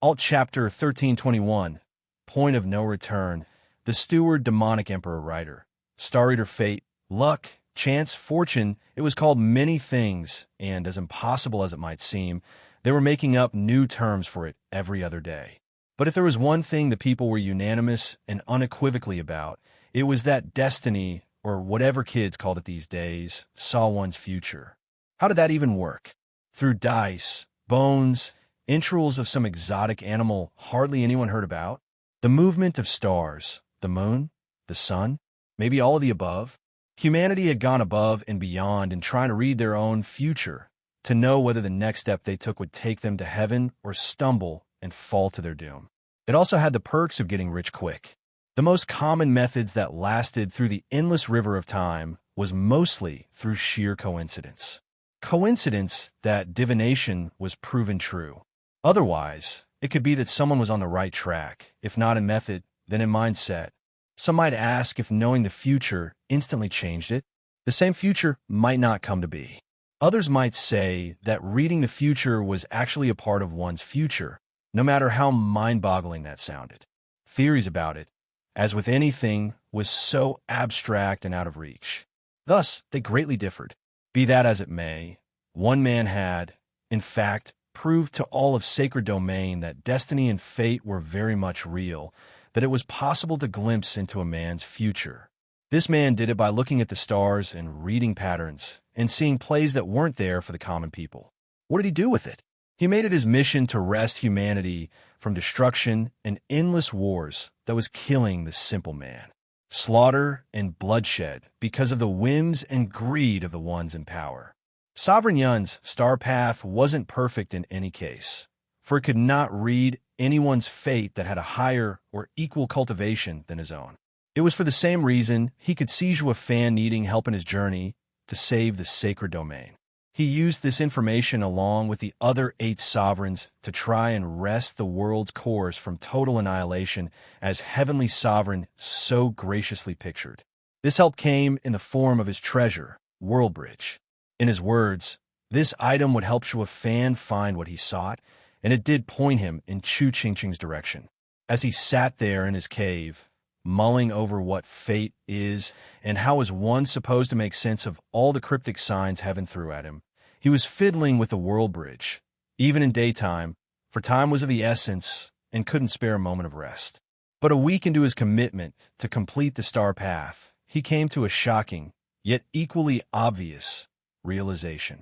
Alt Chapter 1321, Point of No Return, The Steward, Demonic Emperor Writer. Star Reader Fate, Luck, Chance, Fortune, it was called many things, and as impossible as it might seem, they were making up new terms for it every other day. But if there was one thing the people were unanimous and unequivocally about, it was that destiny, or whatever kids called it these days, saw one's future. How did that even work? Through dice, bones, entrails of some exotic animal hardly anyone heard about? The movement of stars, the moon, the sun, maybe all of the above? Humanity had gone above and beyond in trying to read their own future, to know whether the next step they took would take them to heaven or stumble and fall to their doom. It also had the perks of getting rich quick. The most common methods that lasted through the endless river of time was mostly through sheer coincidence. Coincidence that divination was proven true. Otherwise, it could be that someone was on the right track, if not in method, then in mindset. Some might ask if knowing the future instantly changed it. The same future might not come to be. Others might say that reading the future was actually a part of one's future, no matter how mind-boggling that sounded. Theories about it, as with anything, was so abstract and out of reach. Thus, they greatly differed. Be that as it may, one man had, in fact, proved to all of sacred domain that destiny and fate were very much real, that it was possible to glimpse into a man's future. This man did it by looking at the stars and reading patterns and seeing plays that weren't there for the common people. What did he do with it? He made it his mission to wrest humanity from destruction and endless wars that was killing the simple man. Slaughter and bloodshed because of the whims and greed of the ones in power. Sovereign Yun's star path wasn't perfect in any case, for it could not read anyone's fate that had a higher or equal cultivation than his own. It was for the same reason he could seize a fan needing help in his journey to save the sacred domain. He used this information along with the other 8 sovereigns to try and wrest the world's course from total annihilation as Heavenly Sovereign so graciously pictured. This help came in the form of his treasure, Worldbridge. In his words, this item would help Shuo Fan find what he sought, and it did point him in Chu Qingqing's direction. As he sat there in his cave, mulling over what fate is and how is one supposed to make sense of all the cryptic signs heaven threw at him, he was fiddling with the Worldbridge, even in daytime, for time was of the essence and couldn't spare a moment of rest. But a week into his commitment to complete the star path, he came to a shocking, yet equally obvious, realization.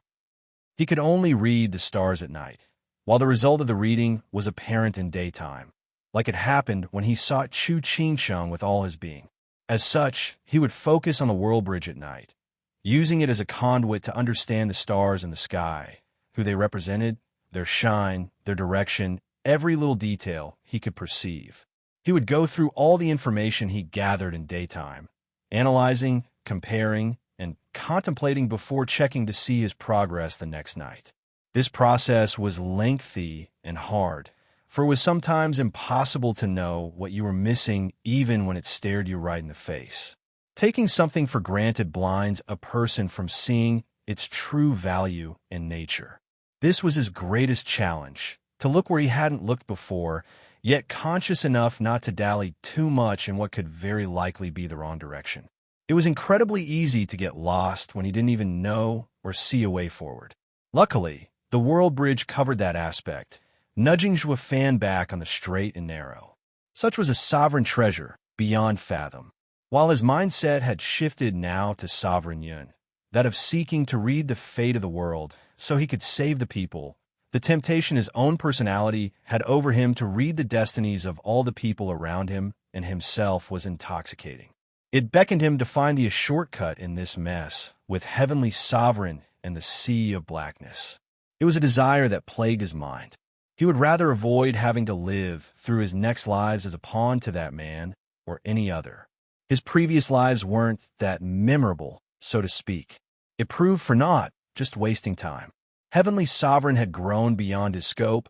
He could only read the stars at night, while the result of the reading was apparent in daytime, like it happened when he sought Chu Qingsheng with all his being. As such, he would focus on the Worldbridge at night, using it as a conduit to understand the stars in the sky, who they represented, their shine, their direction, every little detail he could perceive. He would go through all the information he gathered in daytime, analyzing, comparing, and contemplating before checking to see his progress the next night. This process was lengthy and hard, for it was sometimes impossible to know what you were missing even when it stared you right in the face. Taking something for granted blinds a person from seeing its true value in nature. This was his greatest challenge, to look where he hadn't looked before, yet conscious enough not to dally too much in what could very likely be the wrong direction. It was incredibly easy to get lost when he didn't even know or see a way forward. Luckily, the Worldbridge covered that aspect, nudging Shuo Fan back on the straight and narrow. Such was a sovereign treasure beyond fathom. While his mindset had shifted now to Sovereign Yun, that of seeking to read the fate of the world so he could save the people, the temptation his own personality had over him to read the destinies of all the people around him and himself was intoxicating. It beckoned him to find the shortcut in this mess with Heavenly Sovereign and the sea of blackness. It was a desire that plagued his mind. He would rather avoid having to live through his next lives as a pawn to that man or any other. His previous lives weren't that memorable, so to speak. It proved for naught, just wasting time. Heavenly Sovereign had grown beyond his scope,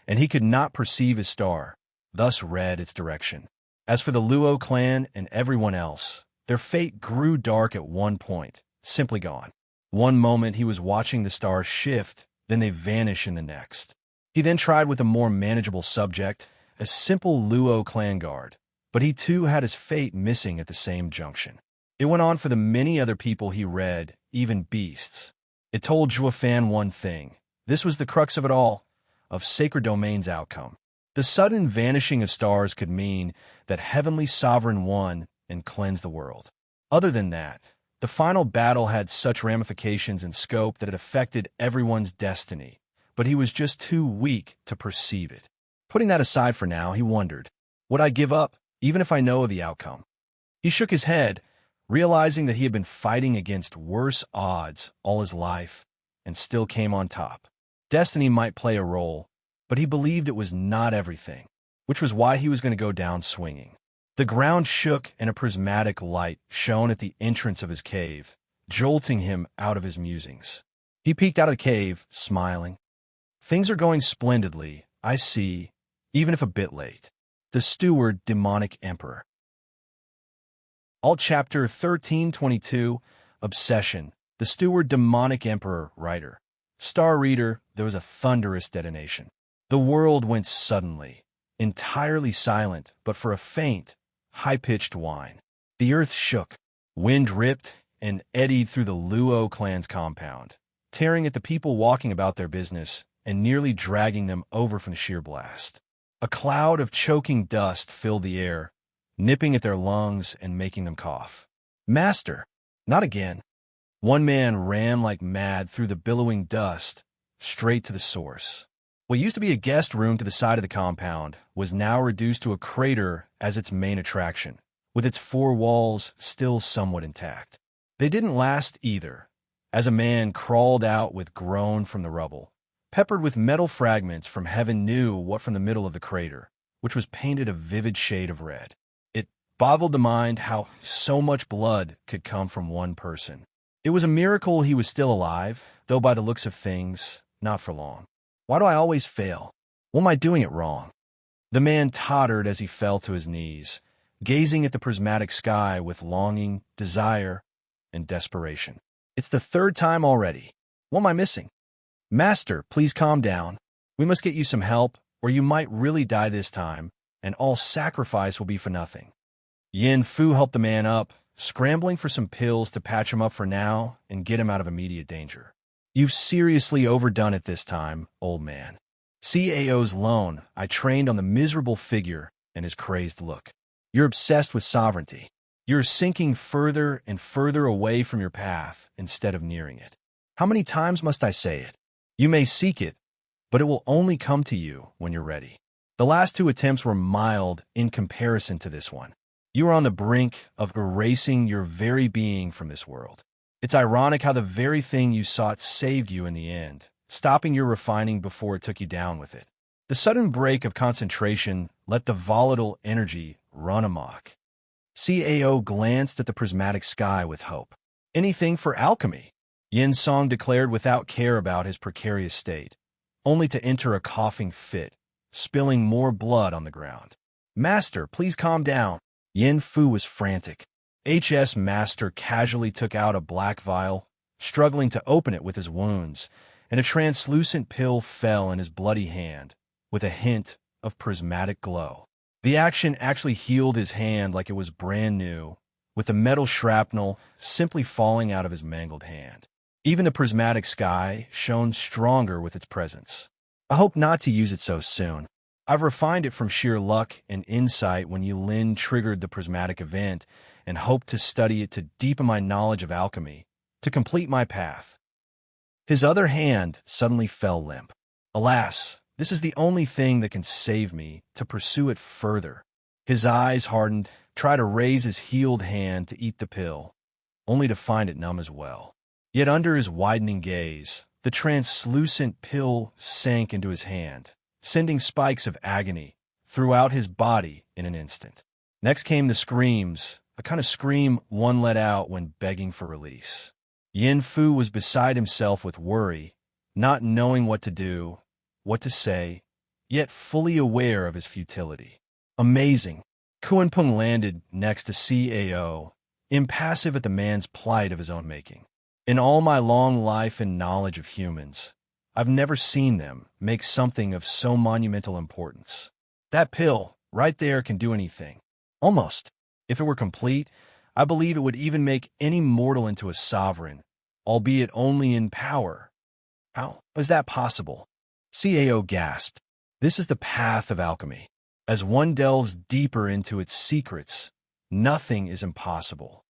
and he could not perceive his star, thus read its direction. As for the Luo clan and everyone else, their fate grew dark at one point, simply gone. One moment he was watching the stars shift, then they vanish in the next. He then tried with a more manageable subject, a simple Luo clan guard, but he too had his fate missing at the same junction. It went on for the many other people he read, even beasts. It told Zhuofan one thing. This was the crux of it all, of Sacred Domain's outcome. The sudden vanishing of stars could mean that Heavenly Sovereign won and cleansed the world. Other than that, the final battle had such ramifications and scope that it affected everyone's destiny, but he was just too weak to perceive it. Putting that aside for now, he wondered, would I give up, even if I know the outcome? He shook his head, realizing that he had been fighting against worse odds all his life and still came on top. Destiny might play a role, but he believed it was not everything, which was why he was going to go down swinging. The ground shook and a prismatic light shone at the entrance of his cave, jolting him out of his musings. He peeked out of the cave, smiling. Things are going splendidly, I see, even if a bit late. The Steward, Demonic Emperor. All Chapter 1322, Obsession, The Steward, Demonic Emperor, Writer. Star Reader, there was a thunderous detonation. The world went suddenly, entirely silent, but for a faint, high-pitched whine. The earth shook. Wind ripped and eddied through the Luo clan's compound, tearing at the people walking about their business and nearly dragging them over from the sheer blast. A cloud of choking dust filled the air, nipping at their lungs and making them cough. Master, not again. One man ran like mad through the billowing dust, straight to the source. What used to be a guest room to the side of the compound was now reduced to a crater as its main attraction, with its four walls still somewhat intact. They didn't last either, as a man crawled out with groan from the rubble, peppered with metal fragments from heaven knew what from the middle of the crater, which was painted a vivid shade of red. It boggled the mind how so much blood could come from one person. It was a miracle he was still alive, though by the looks of things, not for long. Why do I always fail? What am I doing it wrong? The man tottered as he fell to his knees, gazing at the prismatic sky with longing, desire, and desperation. It's the third time already. What am I missing? Master, please calm down. We must get you some help, or you might really die this time, and all sacrifice will be for nothing. Yin Fu helped the man up, scrambling for some pills to patch him up for now and get him out of immediate danger. You've seriously overdone it this time, old man. CAO's loan, I trained on the miserable figure and his crazed look. You're obsessed with sovereignty. You're sinking further and further away from your path instead of nearing it. How many times must I say it? You may seek it, but it will only come to you when you're ready. The last two attempts were mild in comparison to this one. You are on the brink of erasing your very being from this world. It's ironic how the very thing you sought saved you in the end, stopping your refining before it took you down with it. The sudden break of concentration let the volatile energy run amok. CAO glanced at the prismatic sky with hope. Anything for alchemy, Yin Song declared without care about his precarious state, only to enter a coughing fit, spilling more blood on the ground. Master, please calm down. Yin Fu was frantic. HS Master casually took out a black vial, struggling to open it with his wounds, and a translucent pill fell in his bloody hand, with a hint of prismatic glow. The action actually healed his hand like it was brand new, with the metal shrapnel simply falling out of his mangled hand. Even the prismatic sky shone stronger with its presence. I hope not to use it so soon. I've refined it from sheer luck and insight when Yulin triggered the prismatic event, and hoped to study it to deepen my knowledge of alchemy, to complete my path. His other hand suddenly fell limp. Alas, this is the only thing that can save me to pursue it further. His eyes hardened, tried to raise his healed hand to eat the pill, only to find it numb as well. Yet under his widening gaze, the translucent pill sank into his hand, sending spikes of agony throughout his body in an instant. Next came the screams, a kind of scream one let out when begging for release. Yin Fu was beside himself with worry, not knowing what to do, what to say, yet fully aware of his futility. Amazing. Kuan-Pung landed next to CAO, impassive at the man's plight of his own making. In all my long life and knowledge of humans, I've never seen them make something of so monumental importance. That pill, right there, can do anything. Almost. If it were complete, I believe it would even make any mortal into a sovereign, albeit only in power. How is that possible? CAO gasped. This is the path of alchemy. As one delves deeper into its secrets, nothing is impossible.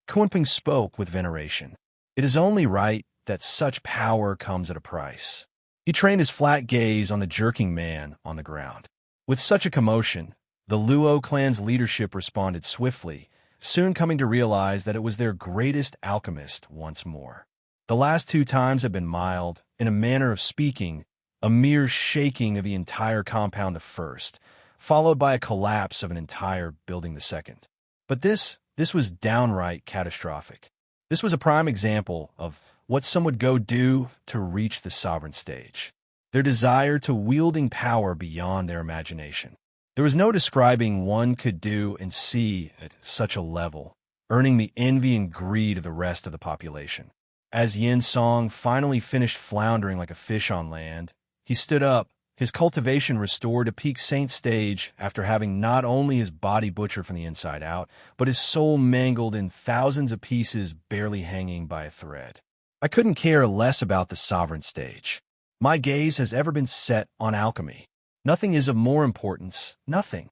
Kunping spoke with veneration. It is only right that such power comes at a price. He trained his flat gaze on the jerking man on the ground. With such a commotion, the Luo clan's leadership responded swiftly, soon coming to realize that it was their greatest alchemist once more. The last 2 times had been mild, in a manner of speaking, a mere shaking of the entire compound the first, followed by a collapse of an entire building the second. But this was downright catastrophic. This was a prime example of what some would go do to reach the sovereign stage. Their desire to wielding power beyond their imagination. There was no describing one could do and see at such a level, earning the envy and greed of the rest of the population. As Yin Song finally finished floundering like a fish on land, he stood up, his cultivation restored to peak saint stage after having not only his body butchered from the inside out, but his soul mangled in thousands of pieces barely hanging by a thread. I couldn't care less about the sovereign stage. My gaze has ever been set on alchemy. Nothing is of more importance, nothing.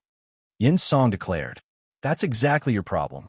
Yin Song declared. That's exactly your problem.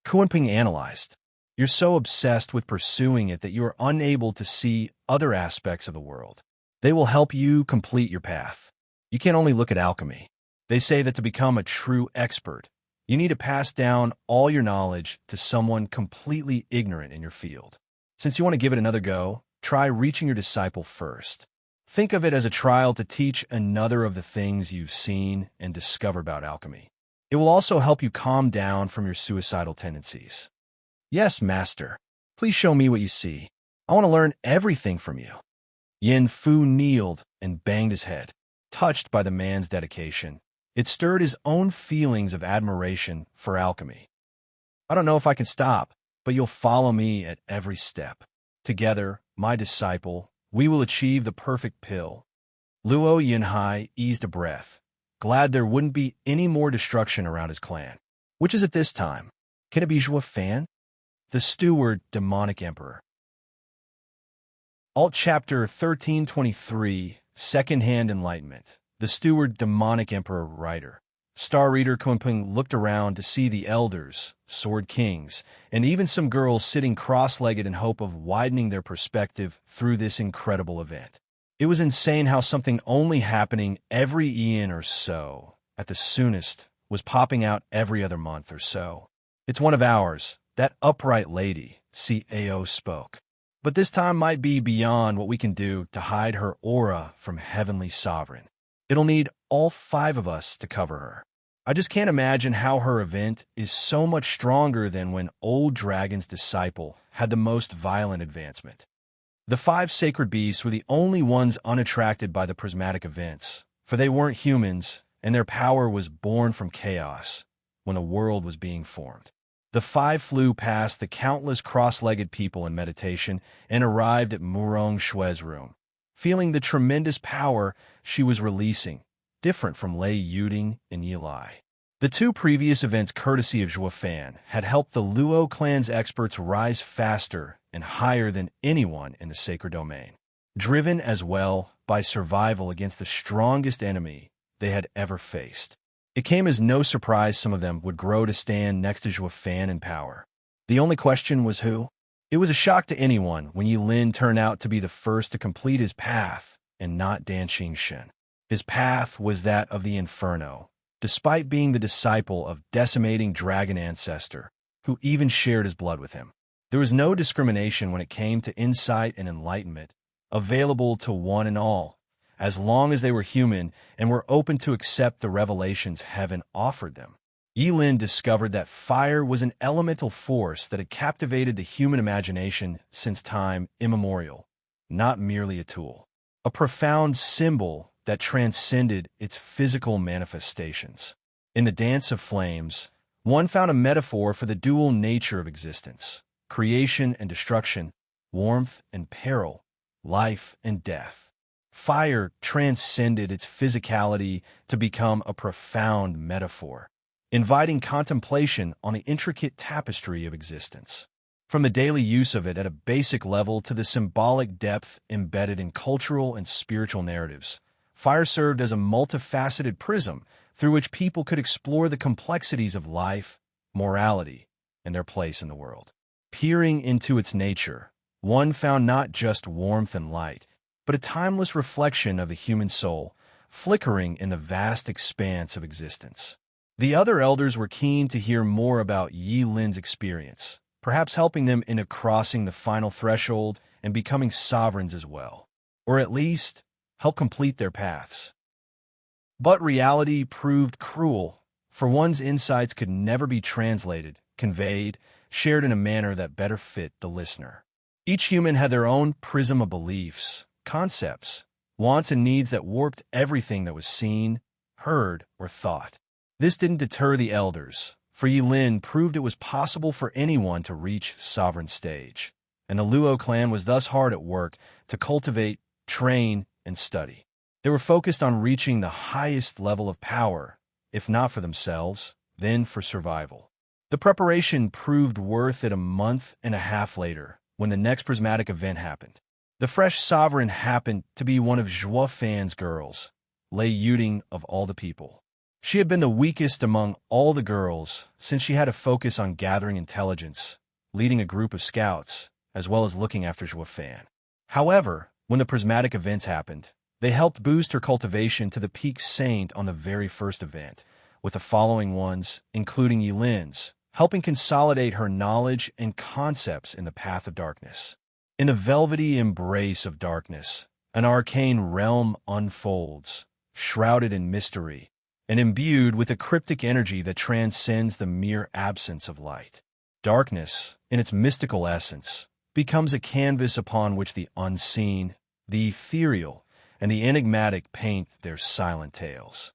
Kunping analyzed. You're so obsessed with pursuing it that you are unable to see other aspects of the world. They will help you complete your path. You can't only look at alchemy. They say that to become a true expert, you need to pass down all your knowledge to someone completely ignorant in your field. Since you want to give it another go, try reaching your disciple first. Think of it as a trial to teach another of the things you've seen and discovered about alchemy. It will also help you calm down from your suicidal tendencies. Yes, master. Please show me what you see. I want to learn everything from you. Yin Fu kneeled and banged his head, touched by the man's dedication. It stirred his own feelings of admiration for alchemy. I don't know if I can stop, but you'll follow me at every step. Together, my disciple, we will achieve the perfect pill. Luo Yinhai eased a breath, glad there wouldn't be any more destruction around his clan. Which is it this time? Can it be Zhuo Fan? The steward, demonic emperor. Alt Chapter 1323, Second-Hand Enlightenment. The steward, demonic emperor, writer. Star Reader Kunping looked around to see the elders, sword kings, and even some girls sitting cross-legged in hope of widening their perspective through this incredible event. It was insane how something only happening every eon or so, at the soonest, was popping out every other month or so. It's one of ours, that upright lady, CAO spoke. But this time might be beyond what we can do to hide her aura from Heavenly Sovereign. It'll need all 5 of us to cover her. I just can't imagine how her event is so much stronger than when Old Dragon's disciple had the most violent advancement. The 5 sacred beasts were the only ones unattracted by the prismatic events, for they weren't humans, and their power was born from chaos when a world was being formed. The 5 flew past the countless cross-legged people in meditation and arrived at Murong Shue's room, feeling the tremendous power she was releasing, different from Lei Yuding and Yilai. The 2 previous events, courtesy of Zhuo Fan, had helped the Luo clan's experts rise faster and higher than anyone in the sacred domain, driven as well by survival against the strongest enemy they had ever faced. It came as no surprise some of them would grow to stand next to Zhuo Fan in power. The only question was who? It was a shock to anyone when Yi Lin turned out to be the first to complete his path and not Dan Xingxin. His path was that of the Inferno, despite being the disciple of decimating dragon ancestor, who even shared his blood with him. There was no discrimination when it came to insight and enlightenment, available to one and all, as long as they were human and were open to accept the revelations heaven offered them. Yi Lin discovered that fire was an elemental force that had captivated the human imagination since time immemorial, not merely a tool. A profound symbol that transcended its physical manifestations. In the dance of flames, one found a metaphor for the dual nature of existence, creation and destruction, warmth and peril, life and death. Fire transcended its physicality to become a profound metaphor, inviting contemplation on the intricate tapestry of existence. From the daily use of it at a basic level to the symbolic depth embedded in cultural and spiritual narratives, fire served as a multifaceted prism through which people could explore the complexities of life, morality, and their place in the world. Peering into its nature, one found not just warmth and light, but a timeless reflection of the human soul, flickering in the vast expanse of existence. The other elders were keen to hear more about Yi Lin's experience, perhaps helping them in crossing the final threshold and becoming sovereigns as well, or at least help complete their paths. But reality proved cruel, for one's insights could never be translated, conveyed, shared in a manner that better fit the listener. Each human had their own prism of beliefs, concepts, wants, and needs that warped everything that was seen, heard, or thought. This didn't deter the elders, for Yi Lin proved it was possible for anyone to reach sovereign stage, and the Luo clan was thus hard at work to cultivate, train, and study. They were focused on reaching the highest level of power, if not for themselves, then for survival. The preparation proved worth it a month and a half later, when the next prismatic event happened. The fresh sovereign happened to be one of Zhuo Fan's girls, Lei Yuding of all the people. She had been the weakest among all the girls since she had to focus on gathering intelligence, leading a group of scouts, as well as looking after Zhuo Fan. However, when the prismatic events happened, they helped boost her cultivation to the peak saint on the very first event, with the following ones, including Yi Lin's, helping consolidate her knowledge and concepts in the path of darkness. In the velvety embrace of darkness, an arcane realm unfolds, shrouded in mystery, and imbued with a cryptic energy that transcends the mere absence of light. Darkness, in its mystical essence, becomes a canvas upon which the unseen, the ethereal, and the enigmatic paint their silent tales.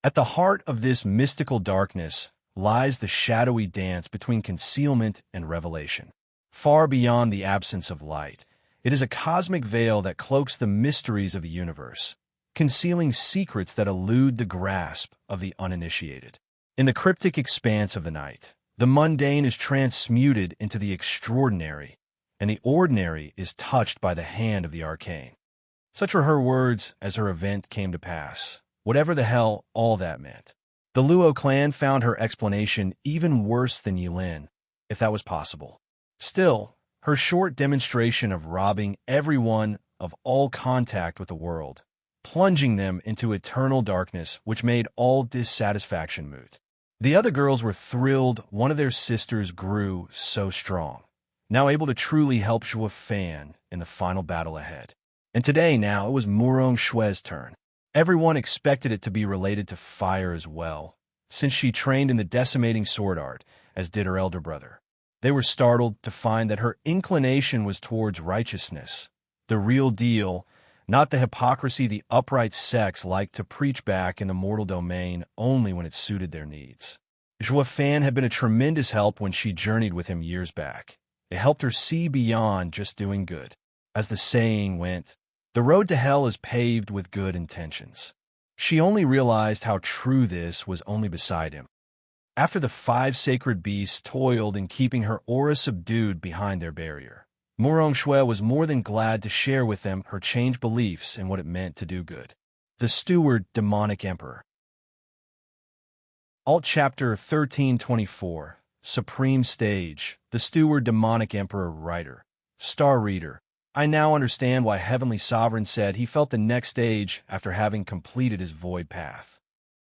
At the heart of this mystical darkness lies the shadowy dance between concealment and revelation. Far beyond the absence of light, it is a cosmic veil that cloaks the mysteries of the universe, concealing secrets that elude the grasp of the uninitiated. In the cryptic expanse of the night, the mundane is transmuted into the extraordinary, and the ordinary is touched by the hand of the arcane. Such were her words as her event came to pass, whatever the hell all that meant. The Luo clan found her explanation even worse than Yi Lin, if that was possible. Still, her short demonstration of robbing everyone of all contact with the world, plunging them into eternal darkness which made all dissatisfaction moot. The other girls were thrilled one of their sisters grew so strong, now able to truly help Zhuo Fan in the final battle ahead. And today now it was Murong Shue's turn. Everyone expected it to be related to fire as well, since she trained in the decimating sword art, as did her elder brother. They were startled to find that her inclination was towards righteousness, the real deal, not the hypocrisy the upright sex liked to preach back in the mortal domain only when it suited their needs. Zhuo Fan had been a tremendous help when she journeyed with him years back. It helped her see beyond just doing good. As the saying went, the road to hell is paved with good intentions. She only realized how true this was only beside him. After the 5 sacred beasts toiled in keeping her aura subdued behind their barrier, Murong Shui was more than glad to share with them her changed beliefs and what it meant to do good. The Steward Demonic Emperor. Alt Chapter 1324, Supreme Stage, The Steward Demonic Emperor Writer. Star Reader. I now understand why Heavenly Sovereign said he felt the next stage after having completed his void path.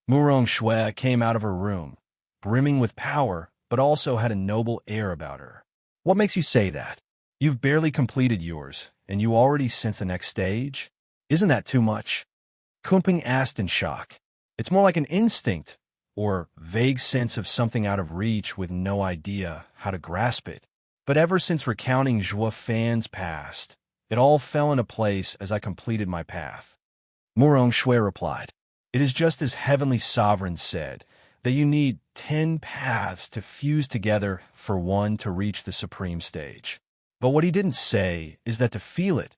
Murong Shui came out of her room, brimming with power, but also had a noble air about her. What makes you say that? You've barely completed yours, and you already sense the next stage? Isn't that too much? Kunping asked in shock. It's more like an instinct, or vague sense of something out of reach with no idea how to grasp it. But ever since recounting Zhuo Fan's past, it all fell into place as I completed my path. Murong Shui replied, It is just as Heavenly Sovereign said, that you need 10 paths to fuse together for one to reach the supreme stage. But what he didn't say is that to feel it,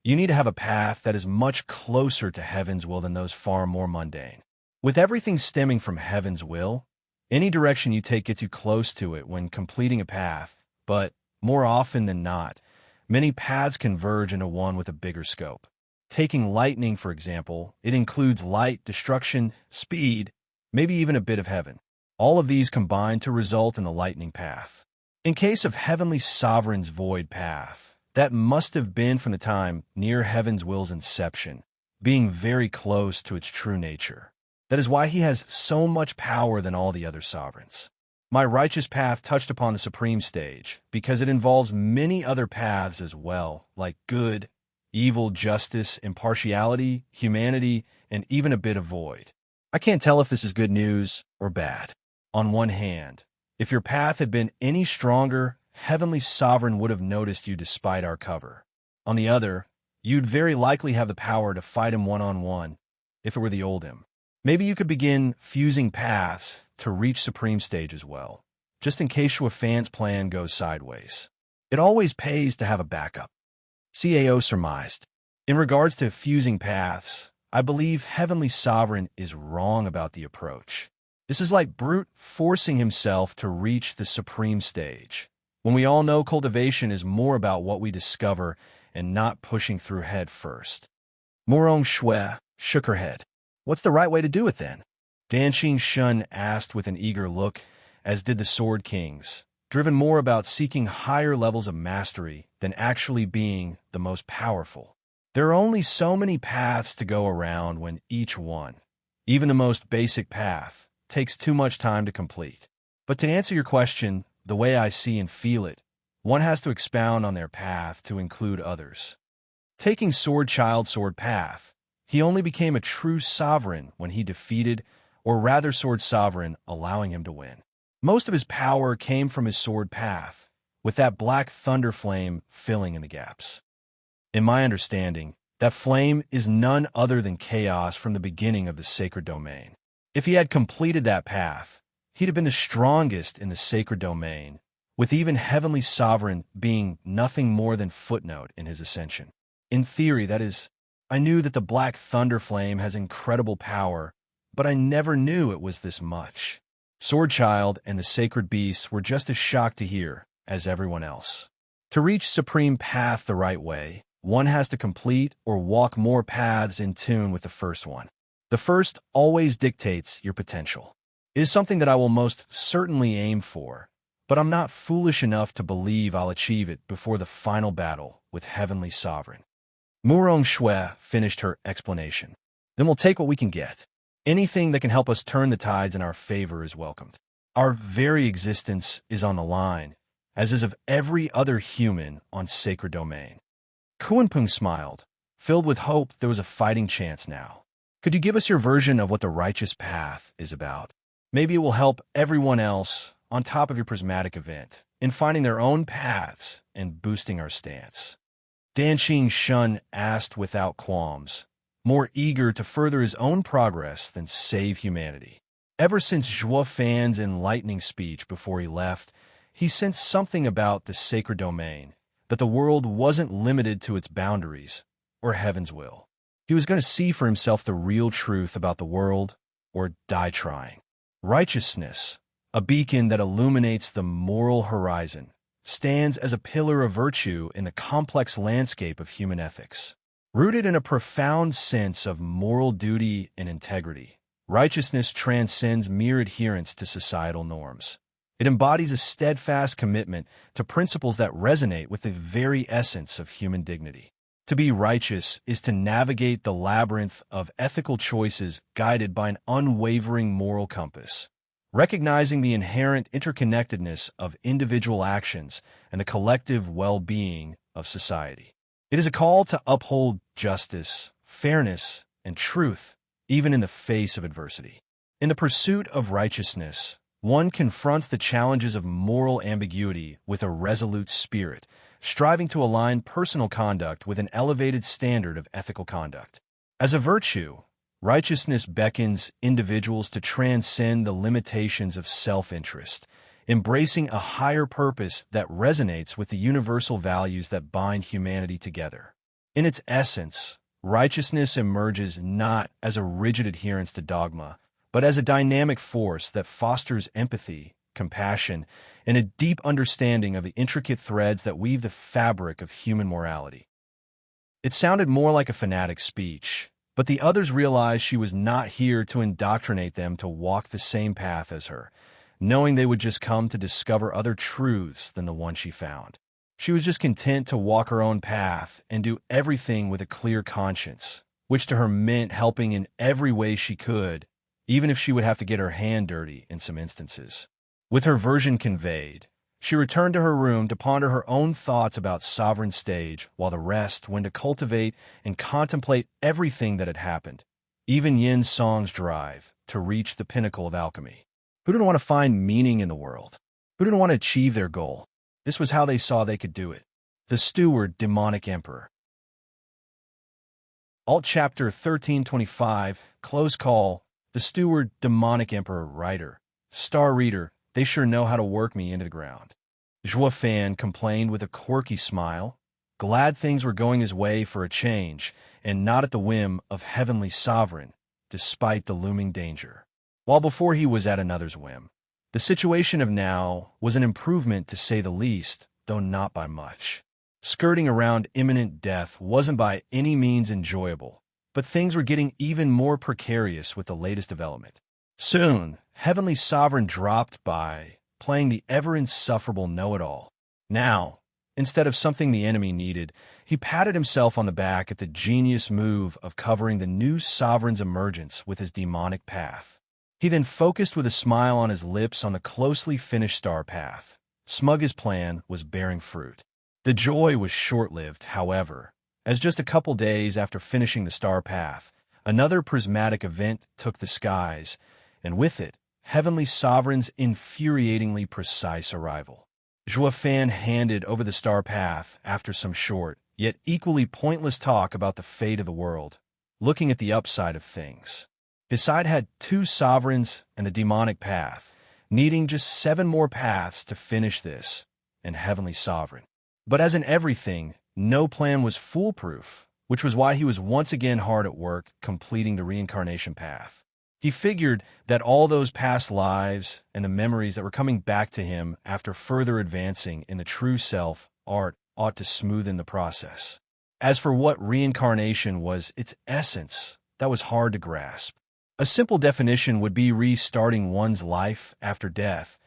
You need to have a path that is much closer to heaven's will than those far more mundane. With everything stemming from heaven's will, any direction you take gets you close to it when completing a path, but more often than not, many paths converge into one with a bigger scope. Taking lightning, for example, it includes light, destruction, speed, maybe even a bit of heaven. All of these combine to result in the lightning path. In case of Heavenly Sovereign's void path, that must have been from the time near heaven's will's inception, being very close to its true nature. That is why he has so much power than all the other sovereigns. My righteous path touched upon the supreme stage because it involves many other paths as well, like good, evil, justice, impartiality, humanity, and even a bit of void. I can't tell if this is good news or bad. On one hand, if your path had been any stronger, Heavenly Sovereign would have noticed you despite our cover. On the other, you'd very likely have the power to fight him one-on-one, if it were the old him. Maybe you could begin fusing paths to reach Supreme Stage as well, just in case Shua Fan's plan goes sideways. It always pays to have a backup. CAO surmised. In regards to fusing paths, I believe Heavenly Sovereign is wrong about the approach. This is like brute forcing himself to reach the Supreme Stage, when we all know cultivation is more about what we discover and not pushing through head first. Morong Shue shook her head. What's the right way to do it then? Danqing Shun asked with an eager look, as did the Sword Kings, driven more about seeking higher levels of mastery than actually being the most powerful. There are only so many paths to go around when each one, even the most basic path, takes too much time to complete. But to answer your question, the way I see and feel it, one has to expound on their path to include others. Taking Sword Child's sword path, he only became a true sovereign when he defeated, or rather Sword Sovereign allowing him to win. Most of his power came from his sword path, with that black thunder flame filling in the gaps. In my understanding, that flame is none other than chaos from the beginning of the sacred domain. If he had completed that path, he'd have been the strongest in the sacred domain, with even Heavenly Sovereign being nothing more than footnote in his ascension. In theory, that is, I knew that the Black Thunder Flame has incredible power, but I never knew it was this much. Sword Child and the Sacred Beasts were just as shocked to hear as everyone else. To reach Supreme Path the right way, one has to complete or walk more paths in tune with the first one. The first always dictates your potential. It is something that I will most certainly aim for, but I'm not foolish enough to believe I'll achieve it before the final battle with Heavenly Sovereign. Murong Shue finished her explanation. Then we'll take what we can get. Anything that can help us turn the tides in our favor is welcomed. Our very existence is on the line, as is of every other human on sacred domain. Kuanpung smiled. Filled with hope, there was a fighting chance now. Could you give us your version of what the righteous path is about? Maybe it will help everyone else, on top of your prismatic event, in finding their own paths and boosting our stance. Danqing Shun asked without qualms, more eager to further his own progress than save humanity. Ever since Zhuo Fan's enlightening speech before he left, he sensed something about the sacred domain, that the world wasn't limited to its boundaries, or heaven's will. He was going to see for himself the real truth about the world, or die trying. Righteousness, a beacon that illuminates the moral horizon, stands as a pillar of virtue in the complex landscape of human ethics. Rooted in a profound sense of moral duty and integrity, righteousness transcends mere adherence to societal norms. It embodies a steadfast commitment to principles that resonate with the very essence of human dignity. To be righteous is to navigate the labyrinth of ethical choices guided by an unwavering moral compass, recognizing the inherent interconnectedness of individual actions and the collective well-being of society. It is a call to uphold justice, fairness, and truth, even in the face of adversity. In the pursuit of righteousness, one confronts the challenges of moral ambiguity with a resolute spirit, striving to align personal conduct with an elevated standard of ethical conduct. As a virtue, righteousness beckons individuals to transcend the limitations of self-interest, embracing a higher purpose that resonates with the universal values that bind humanity together. In its essence, righteousness emerges not as a rigid adherence to dogma, but as a dynamic force that fosters empathy, compassion, and a deep understanding of the intricate threads that weave the fabric of human morality. It sounded more like a fanatic's speech, but the others realized she was not here to indoctrinate them to walk the same path as her, knowing they would just come to discover other truths than the one she found. She was just content to walk her own path and do everything with a clear conscience, which to her meant helping in every way she could, even if she would have to get her hand dirty in some instances. With her version conveyed, she returned to her room to ponder her own thoughts about Sovereign Stage, while the rest went to cultivate and contemplate everything that had happened, even Yin Song's drive to reach the pinnacle of alchemy. Who didn't want to find meaning in the world? Who didn't want to achieve their goal? This was how they saw they could do it. The Steward, Demonic Emperor. Alt Chapter 1325, Close Call, The Steward, Demonic Emperor, Writer. Star Reader, they sure know how to work me into the ground. Joie Fan complained with a quirky smile, glad things were going his way for a change, and not at the whim of Heavenly Sovereign, despite the looming danger. While before he was at another's whim. The situation of now was an improvement to say the least, though not by much. Skirting around imminent death wasn't by any means enjoyable, but things were getting even more precarious with the latest development. Soon, Heavenly Sovereign dropped by, playing the ever-insufferable know-it-all. Now, instead of something the enemy needed, he patted himself on the back at the genius move of covering the new Sovereign's emergence with his demonic path. He then focused with a smile on his lips on the closely finished star path. Smug his plan was bearing fruit. The joy was short-lived, however, as just a couple days after finishing the star path, another prismatic event took the skies, and with it, Heavenly Sovereign's infuriatingly precise arrival. Joie Fan handed over the star path after some short, yet equally pointless talk about the fate of the world, looking at the upside of things. His side had 2 sovereigns and the demonic path, needing just 7 more paths to finish this, and Heavenly Sovereign. But as in everything, no plan was foolproof, which was why he was once again hard at work completing the reincarnation path. He figured that all those past lives and the memories that were coming back to him after further advancing in the true self art ought to smoothen the process. As for what reincarnation was its essence, that was hard to grasp. A simple definition would be restarting one's life after death,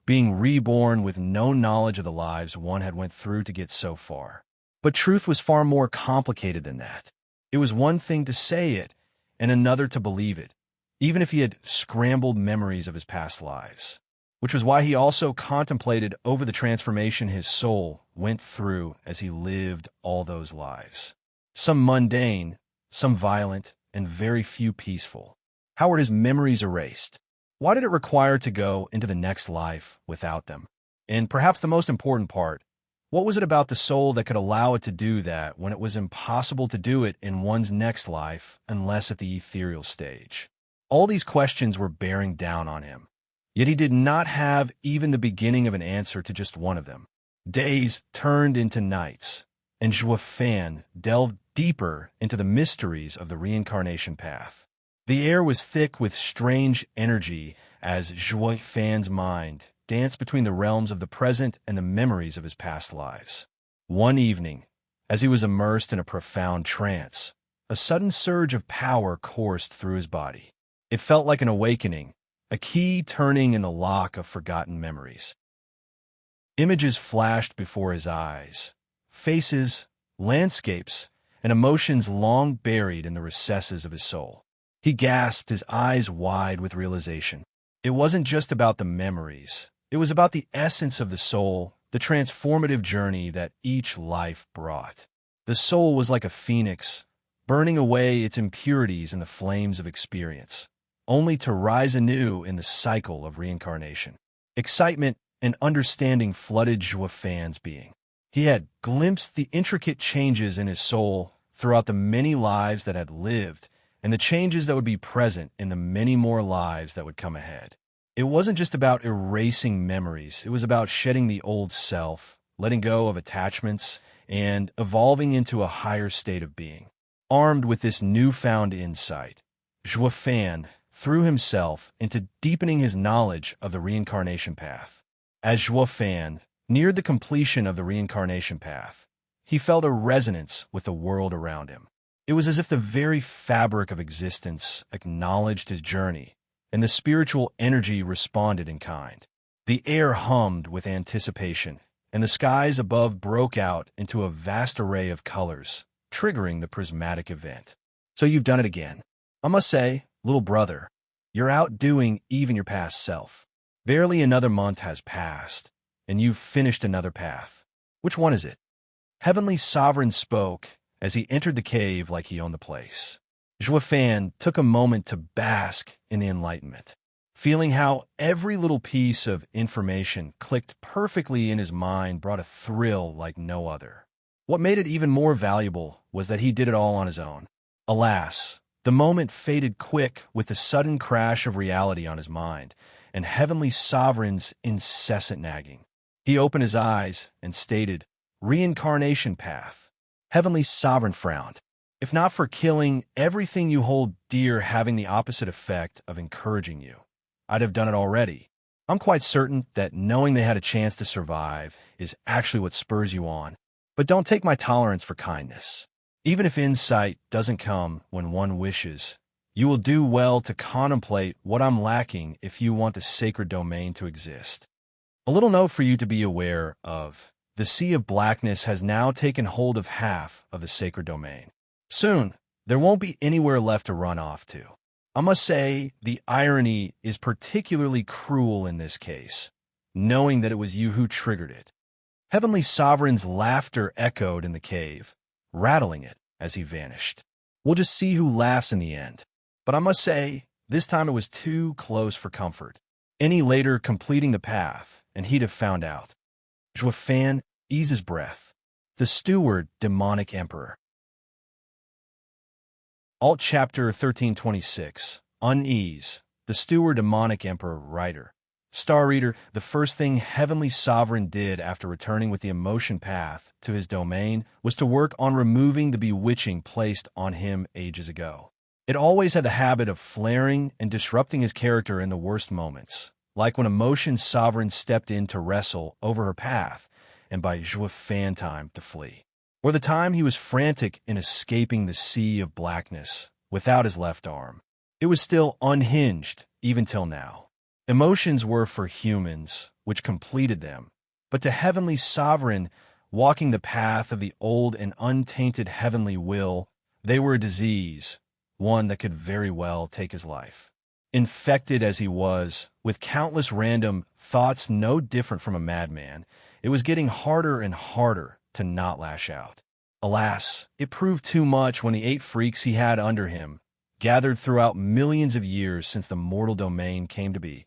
being reborn with no knowledge of the lives one had went through to get so far. But truth was far more complicated than that. It was one thing to say it, and another to believe it, even if he had scrambled memories of his past lives, which was why he also contemplated over the transformation his soul went through as he lived all those lives. Some mundane, some violent, and very few peaceful. How were his memories erased? Why did it require to go into the next life without them? And perhaps the most important part, what was it about the soul that could allow it to do that when it was impossible to do it in one's next life unless at the ethereal stage? All these questions were bearing down on him, yet he did not have even the beginning of an answer to just one of them. Days turned into nights, and Joie Fan delved deeper into the mysteries of the reincarnation path. The air was thick with strange energy as Joie Fan's mind danced between the realms of the present and the memories of his past lives. One evening, as he was immersed in a profound trance, a sudden surge of power coursed through his body. It felt like an awakening, a key turning in the lock of forgotten memories. Images flashed before his eyes, faces, landscapes, and emotions long buried in the recesses of his soul. He gasped, his eyes wide with realization. It wasn't just about the memories. It was about the essence of the soul, the transformative journey that each life brought. The soul was like a phoenix, burning away its impurities in the flames of experience, only to rise anew in the cycle of reincarnation. Excitement and understanding flooded Joie Fan's being. He had glimpsed the intricate changes in his soul throughout the many lives that had lived, and the changes that would be present in the many more lives that would come ahead. It wasn't just about erasing memories. It was about shedding the old self, letting go of attachments, and evolving into a higher state of being. Armed with this newfound insight, Zhuo Fan threw himself into deepening his knowledge of the reincarnation path. As Zhuo Fan neared the completion of the reincarnation path, he felt a resonance with the world around him. It was as if the very fabric of existence acknowledged his journey, and the spiritual energy responded in kind. The air hummed with anticipation, and the skies above broke out into a vast array of colors, triggering the prismatic event. So you've done it again. I must say, little brother, you're outdoing even your past self. Barely another month has passed, and you've finished another path. Which one is it? Heavenly Sovereign spoke as he entered the cave like he owned the place. Zhuo Fan took a moment to bask in the enlightenment, feeling how every little piece of information clicked perfectly in his mind brought a thrill like no other. What made it even more valuable was that he did it all on his own. Alas, the moment faded quick with the sudden crash of reality on his mind and Heavenly Sovereign's incessant nagging. He opened his eyes and stated, "Reincarnation path." Heavenly Sovereign frowned. "If not for killing everything you hold dear having the opposite effect of encouraging you, I'd have done it already. I'm quite certain that knowing they had a chance to survive is actually what spurs you on. But don't take my tolerance for kindness. Even if insight doesn't come when one wishes, you will do well to contemplate what I'm lacking if you want the sacred domain to exist. A little note for you to be aware of. The sea of blackness has now taken hold of half of the sacred domain. Soon, there won't be anywhere left to run off to. I must say, the irony is particularly cruel in this case, knowing that it was you who triggered it." Heavenly Sovereign's laughter echoed in the cave, rattling it as he vanished. We'll just see who laughs in the end. But I must say, this time it was too close for comfort. Any later completing the path, and he'd have found out. Zhuo Fan eased his breath. The Steward, Demonic Emperor. Alt Chapter 1326, Unease, the Steward, Demonic Emperor, Writer. Star Reader, the first thing Heavenly Sovereign did after returning with the emotion path to his domain was to work on removing the bewitching placed on him ages ago. It always had the habit of flaring and disrupting his character in the worst moments, like when Emotion's Sovereign stepped in to wrestle over her path and by Zhuo Fan time to flee, or the time he was frantic in escaping the sea of blackness without his left arm. It was still unhinged even till now. Emotions were for humans, which completed them, but to Heavenly Sovereign, walking the path of the old and untainted heavenly will, they were a disease, one that could very well take his life. Infected as he was, with countless random thoughts no different from a madman, it was getting harder and harder to not lash out. Alas, it proved too much when the 8 freaks he had under him, gathered throughout millions of years since the mortal domain came to be,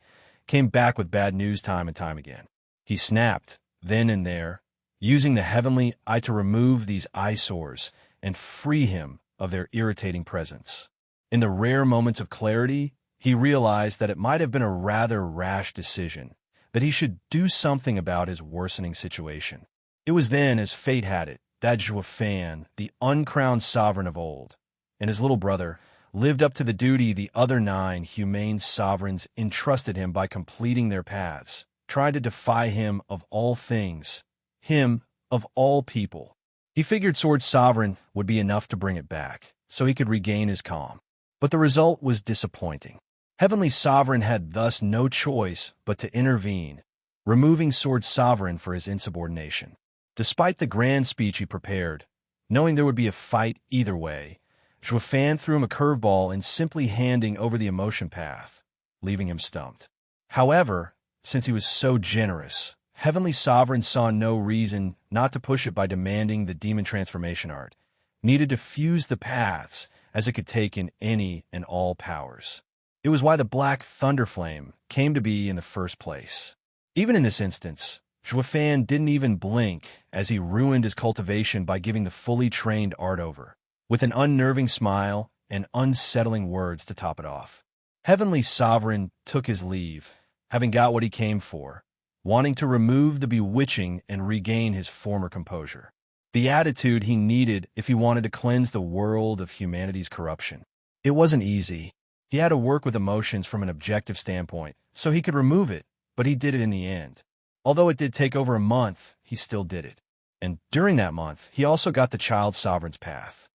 came back with bad news time and time again. He snapped, then and there, using the heavenly eye to remove these eyesores and free him of their irritating presence. In the rare moments of clarity, he realized that it might have been a rather rash decision, that he should do something about his worsening situation. It was then, as fate had it, that Zhuo Fan, the uncrowned sovereign of old, and his little brother, lived up to the duty the other 9 humane sovereigns entrusted him by completing their paths, trying to defy him of all things, him of all people. He figured Sword Sovereign would be enough to bring it back, so he could regain his calm. But the result was disappointing. Heavenly Sovereign had thus no choice but to intervene, removing Sword Sovereign for his insubordination. Despite the grand speech he prepared, knowing there would be a fight either way, Zhuo Fan threw him a curveball in simply handing over the emotion path, leaving him stumped. However, since he was so generous, Heavenly Sovereign saw no reason not to push it by demanding the demon transformation art, needed to fuse the paths as it could take in any and all powers. It was why the Black Thunderflame came to be in the first place. Even in this instance, Zhuo Fan didn't even blink as he ruined his cultivation by giving the fully trained art over, with an unnerving smile and unsettling words to top it off. Heavenly Sovereign took his leave, having got what he came for, wanting to remove the bewitching and regain his former composure. the attitude he needed if he wanted to cleanse the world of humanity's corruption. It wasn't easy. He had to work with emotions from an objective standpoint, so he could remove it, but he did it in the end. Although it did take over a month, he still did it. And during that month, he also got the child sovereign's path.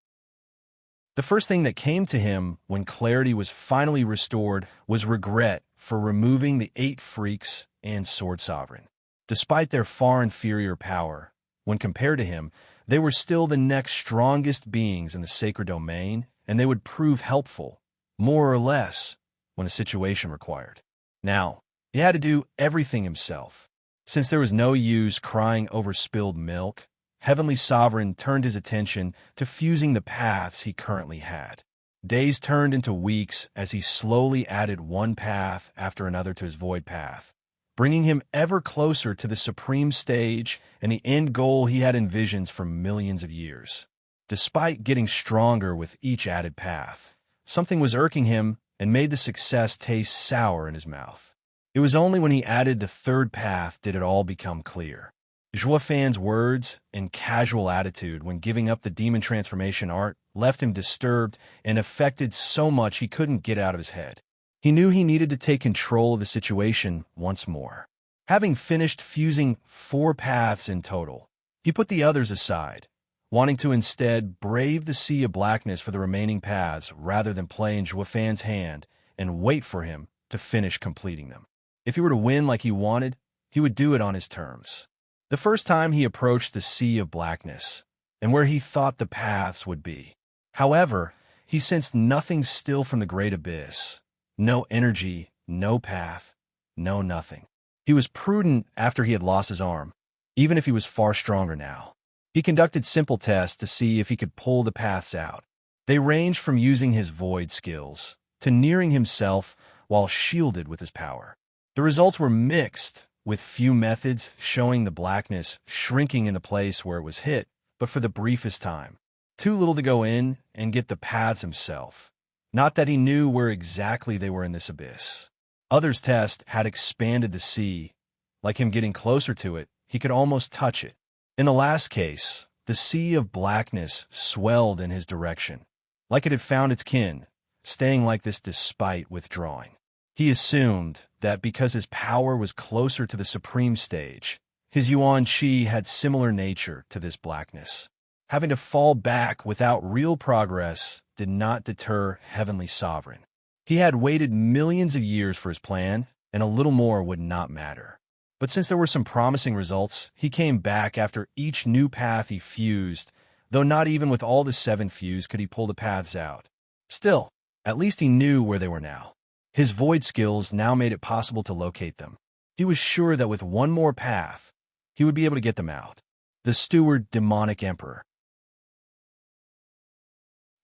The first thing that came to him when clarity was finally restored was regret for removing the 8 freaks and sword sovereign. Despite their far inferior power, when compared to him, they were still the next strongest beings in the sacred domain, and they would prove helpful, more or less, when a situation required. Now, he had to do everything himself. Since there was no use crying over spilled milk, Heavenly Sovereign turned his attention to fusing the paths he currently had. Days turned into weeks as he slowly added one path after another to his void path, bringing him ever closer to the supreme stage and the end goal he had envisioned for millions of years. Despite getting stronger with each added path, something was irking him and made the success taste sour in his mouth. It was only when he added the 3rd path did it all become clear. Zhuofan's words and casual attitude when giving up the demon transformation art left him disturbed and affected so much he couldn't get out of his head. He knew he needed to take control of the situation once more. Having finished fusing 4 paths in total, he put the others aside, wanting to instead brave the sea of blackness for the remaining paths rather than play in Zhuofan's hand and wait for him to finish completing them. If he were to win like he wanted, he would do it on his terms. The first time he approached the sea of blackness, and where he thought the paths would be. However, he sensed nothing still from the great abyss. No energy, no path, no nothing. He was prudent after he had lost his arm, even if he was far stronger now. He conducted simple tests to see if he could pull the paths out. They ranged from using his void skills to nearing himself while shielded with his power. The results were mixed, with few methods showing the blackness shrinking in the place where it was hit, but for the briefest time. Too little to go in and get the paths himself. Not that he knew where exactly they were in this abyss. Others' tests had expanded the sea. Like him getting closer to it, he could almost touch it. In the last case, the sea of blackness swelled in his direction, like it had found its kin, staying like this despite withdrawing. He assumed that because his power was closer to the supreme stage, his yuan qi had similar nature to this blackness. Having to fall back without real progress did not deter Heavenly Sovereign. He had waited millions of years for his plan, and a little more would not matter. But since there were some promising results, he came back after each new path he fused, though not even with all the 7 fused could he pull the paths out. Still, at least he knew where they were now. His void skills now made it possible to locate them. He was sure that with one more path, he would be able to get them out. The Steward Demonic Emperor.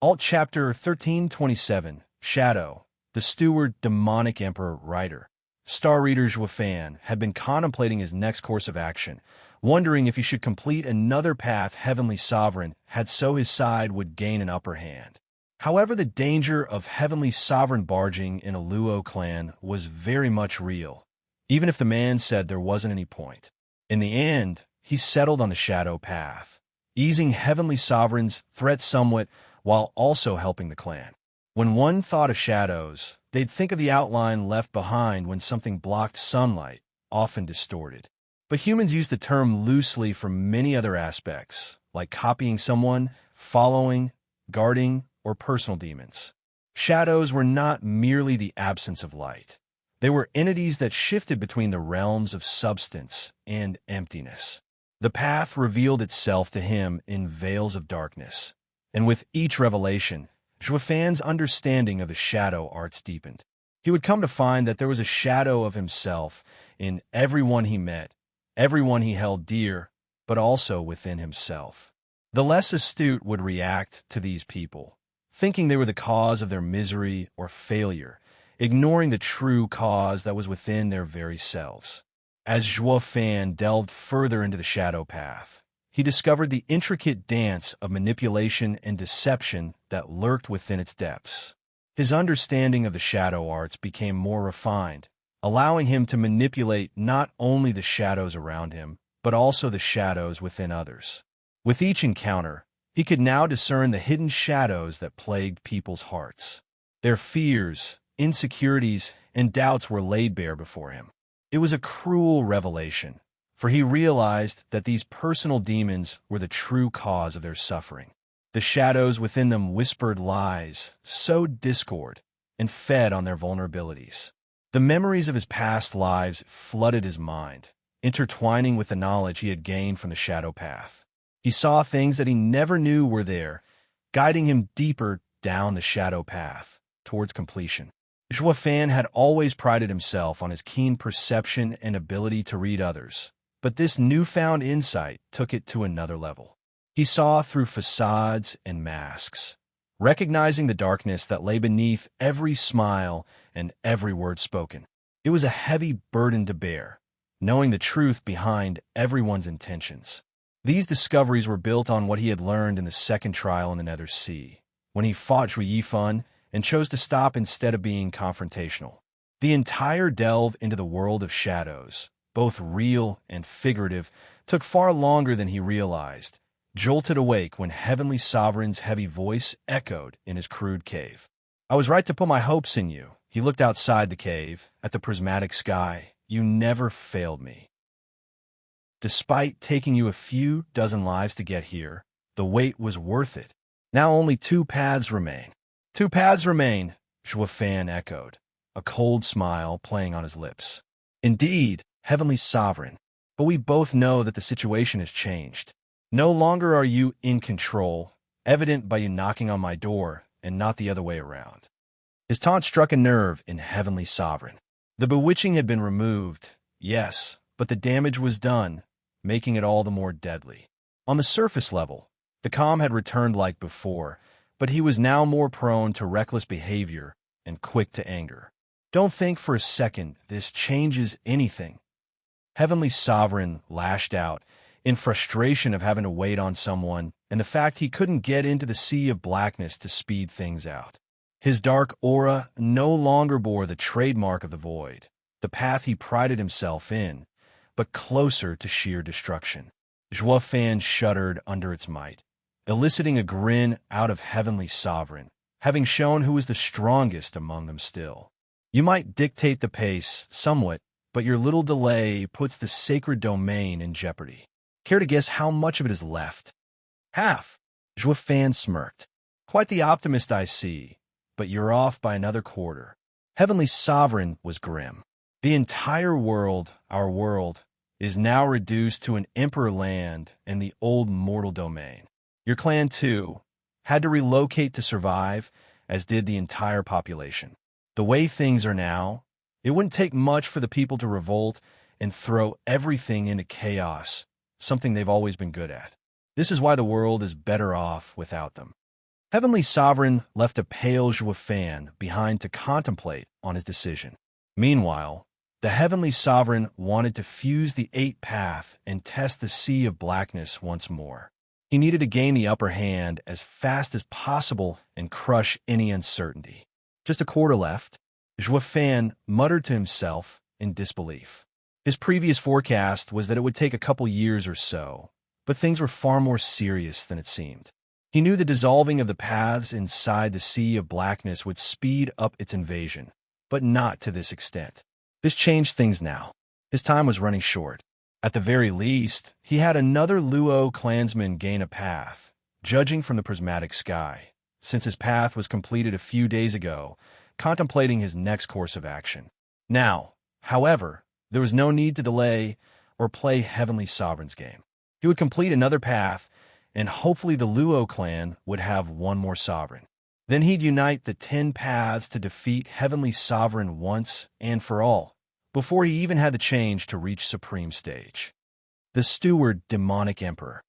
Alt Chapter 1327, Shadow. The Steward Demonic Emperor writer. Star Reader Zhuofan had been contemplating his next course of action, wondering if he should complete another path Heavenly Sovereign had so his side would gain an upper hand. However, the danger of Heavenly Sovereign barging in a Luo clan was very much real, even if the man said there wasn't any point. In the end, he settled on the shadow path, easing Heavenly Sovereign's threat somewhat while also helping the clan. When one thought of shadows, they'd think of the outline left behind when something blocked sunlight, often distorted. But humans use the term loosely for many other aspects, like copying someone, following, guarding, or personal demons. Shadows were not merely the absence of light. They were entities that shifted between the realms of substance and emptiness. The path revealed itself to him in veils of darkness, and with each revelation, Zhuofan's understanding of the shadow arts deepened. He would come to find that there was a shadow of himself in everyone he met, everyone he held dear, but also within himself. The less astute would react to these people, thinking they were the cause of their misery or failure, ignoring the true cause that was within their very selves. As Zhuofan delved further into the shadow path, he discovered the intricate dance of manipulation and deception that lurked within its depths. His understanding of the shadow arts became more refined, allowing him to manipulate not only the shadows around him, but also the shadows within others. With each encounter, he could now discern the hidden shadows that plagued people's hearts. Their fears, insecurities, and doubts were laid bare before him. It was a cruel revelation, for he realized that these personal demons were the true cause of their suffering. The shadows within them whispered lies, sowed discord, and fed on their vulnerabilities. The memories of his past lives flooded his mind, intertwining with the knowledge he had gained from the shadow path. He saw things that he never knew were there, guiding him deeper down the shadow path, towards completion. Zhuo Fan had always prided himself on his keen perception and ability to read others, but this newfound insight took it to another level. He saw through facades and masks, recognizing the darkness that lay beneath every smile and every word spoken. It was a heavy burden to bear, knowing the truth behind everyone's intentions. These discoveries were built on what he had learned in the second trial in the Nether Sea, when he fought Zhui Yifan and chose to stop instead of being confrontational. The entire delve into the world of shadows, both real and figurative, took far longer than he realized, jolted awake when Heavenly Sovereign's heavy voice echoed in his crude cave. "I was right to put my hopes in you." He looked outside the cave, at the prismatic sky. "You never failed me. Despite taking you a few dozen lives to get here, the wait was worth it. Now only 2 paths remain." "2 paths remain," Zhuo Fan echoed, a cold smile playing on his lips. "Indeed, Heavenly Sovereign, but we both know that the situation has changed. No longer are you in control, evident by you knocking on my door and not the other way around." His taunt struck a nerve in Heavenly Sovereign. The bewitching had been removed, yes, but the damage was done, making it all the more deadly. On the surface level, the calm had returned like before, but he was now more prone to reckless behavior and quick to anger. "Don't think for a second this changes anything." Heavenly Sovereign lashed out, in frustration of having to wait on someone and the fact he couldn't get into the sea of blackness to speed things out. His dark aura no longer bore the trademark of the void, the path he prided himself in, but closer to sheer destruction. Zhuo Fan shuddered under its might, eliciting a grin out of Heavenly Sovereign, having shown who was the strongest among them still. "You might dictate the pace somewhat, but your little delay puts the sacred domain in jeopardy. Care to guess how much of it is left?" "Half," Zhuo Fan smirked. "Quite the optimist I see, but you're off by another quarter." Heavenly Sovereign was grim. "The entire world, our world, is now reduced to an emperor land and the old mortal domain. Your clan, too, had to relocate to survive, as did the entire population. The way things are now, it wouldn't take much for the people to revolt and throw everything into chaos, something they've always been good at. This is why the world is better off without them." Heavenly Sovereign left a pale Zhuo Fan behind to contemplate on his decision. Meanwhile, the Heavenly Sovereign wanted to fuse the 8 path and test the sea of blackness once more. He needed to gain the upper hand as fast as possible and crush any uncertainty. "Just a quarter left," Zhuo Fan muttered to himself in disbelief. His previous forecast was that it would take a couple years or so, but things were far more serious than it seemed. He knew the dissolving of the paths inside the sea of blackness would speed up its invasion, but not to this extent. This changed things now. His time was running short. At the very least, he had another Luo clansman gain a path, judging from the prismatic sky, since his path was completed a few days ago, contemplating his next course of action. Now, however, there was no need to delay or play Heavenly Sovereign's game. He would complete another path, and hopefully the Luo clan would have one more sovereign. Then he'd unite the 10 paths to defeat Heavenly Sovereign once and for all, before he even had the change to reach Supreme Stage. The Steward Demonic Emperor.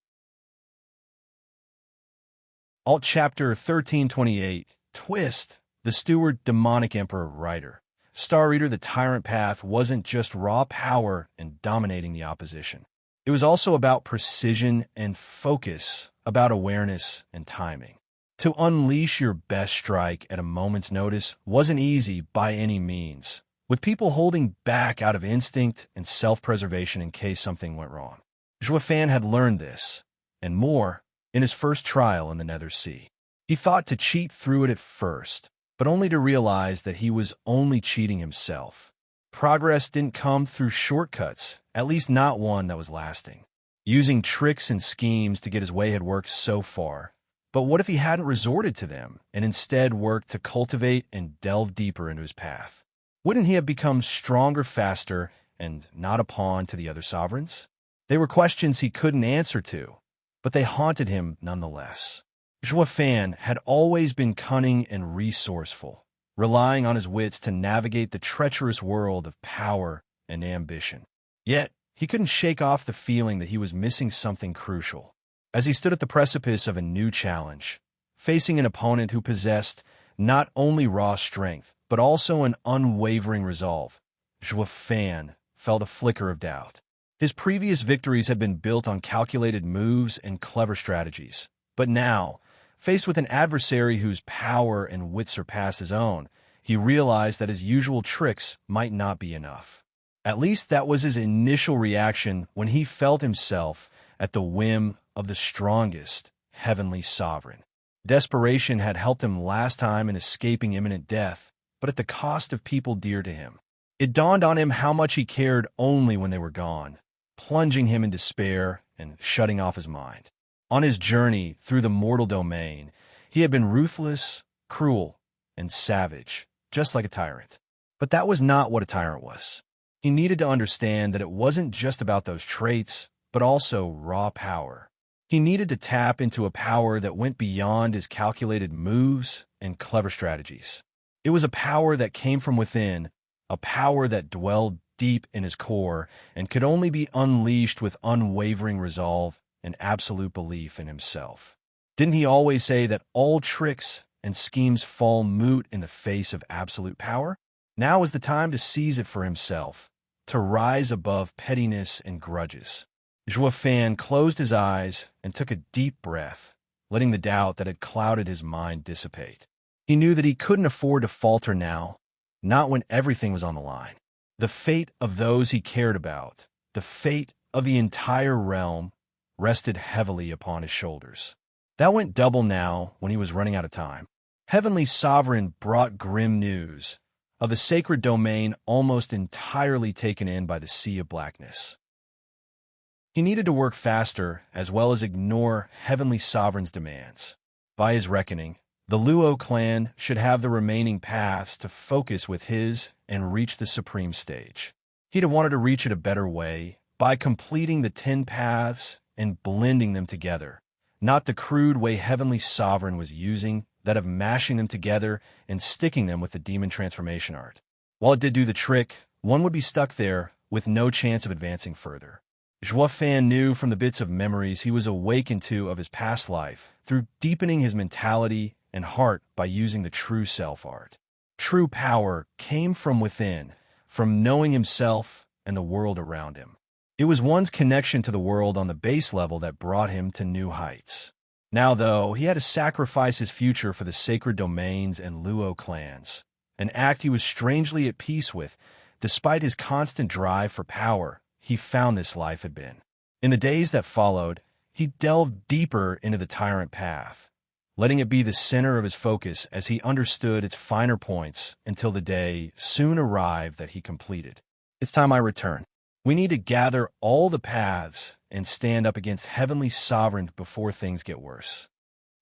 Alt Chapter 1328, Twist, the Steward Demonic Emperor Writer. Star Reader, the Tyrant Path wasn't just raw power and dominating the opposition. It was also about precision and focus, about awareness and timing. To unleash your best strike at a moment's notice wasn't easy by any means, with people holding back out of instinct and self-preservation in case something went wrong. Zhuo Fan had learned this, and more in his first trial in the Nether Sea. He thought to cheat through it at first, but only to realize that he was only cheating himself. Progress didn't come through shortcuts, at least not one that was lasting. Using tricks and schemes to get his way had worked so far. But what if he hadn't resorted to them and instead worked to cultivate and delve deeper into his path? Wouldn't he have become stronger faster and not a pawn to the other sovereigns? They were questions he couldn't answer to, but they haunted him nonetheless. Zhuo Fan had always been cunning and resourceful, relying on his wits to navigate the treacherous world of power and ambition. Yet, he couldn't shake off the feeling that he was missing something crucial. As he stood at the precipice of a new challenge, facing an opponent who possessed not only raw strength, but also an unwavering resolve, Zhuo Fan felt a flicker of doubt. His previous victories had been built on calculated moves and clever strategies, but now, faced with an adversary whose power and wit surpassed his own, he realized that his usual tricks might not be enough. At least that was his initial reaction when he felt himself at the whim of the strongest heavenly sovereign. Desperation had helped him last time in escaping imminent death, but at the cost of people dear to him. It dawned on him how much he cared only when they were gone, plunging him in despair and shutting off his mind. On his journey through the mortal domain, he had been ruthless, cruel, and savage, just like a tyrant. But that was not what a tyrant was. He needed to understand that it wasn't just about those traits, but also raw power. He needed to tap into a power that went beyond his calculated moves and clever strategies. It was a power that came from within, a power that dwelled deep in his core and could only be unleashed with unwavering resolve and absolute belief in himself. Didn't he always say that all tricks and schemes fall moot in the face of absolute power? Now was the time to seize it for himself, to rise above pettiness and grudges. Zhuo Fan closed his eyes and took a deep breath, letting the doubt that had clouded his mind dissipate. He knew that he couldn't afford to falter now, not when everything was on the line. The fate of those he cared about, the fate of the entire realm, rested heavily upon his shoulders. That went double now when he was running out of time. Heavenly Sovereign brought grim news of a sacred domain almost entirely taken in by the sea of blackness. He needed to work faster as well as ignore Heavenly Sovereign's demands. By his reckoning, the Luo clan should have the remaining paths to focus with his and reach the supreme stage. He'd have wanted to reach it a better way, by completing the 10 paths and blending them together, not the crude way Heavenly Sovereign was using, that of mashing them together and sticking them with the demon transformation art. While it did do the trick, one would be stuck there with no chance of advancing further. Zhuo Fan knew from the bits of memories he was awakened to of his past life through deepening his mentality and heart by using the true self art. True power came from within, from knowing himself and the world around him. It was one's connection to the world on the base level that brought him to new heights. Now, though, he had to sacrifice his future for the sacred domains and Luo clans, an act he was strangely at peace with, despite his constant drive for power he found this life had been. In the days that followed, he delved deeper into the tyrant path, letting it be the center of his focus as he understood its finer points until the day soon arrived that he completed. It's time I return. We need to gather all the paths and stand up against Heavenly Sovereign before things get worse.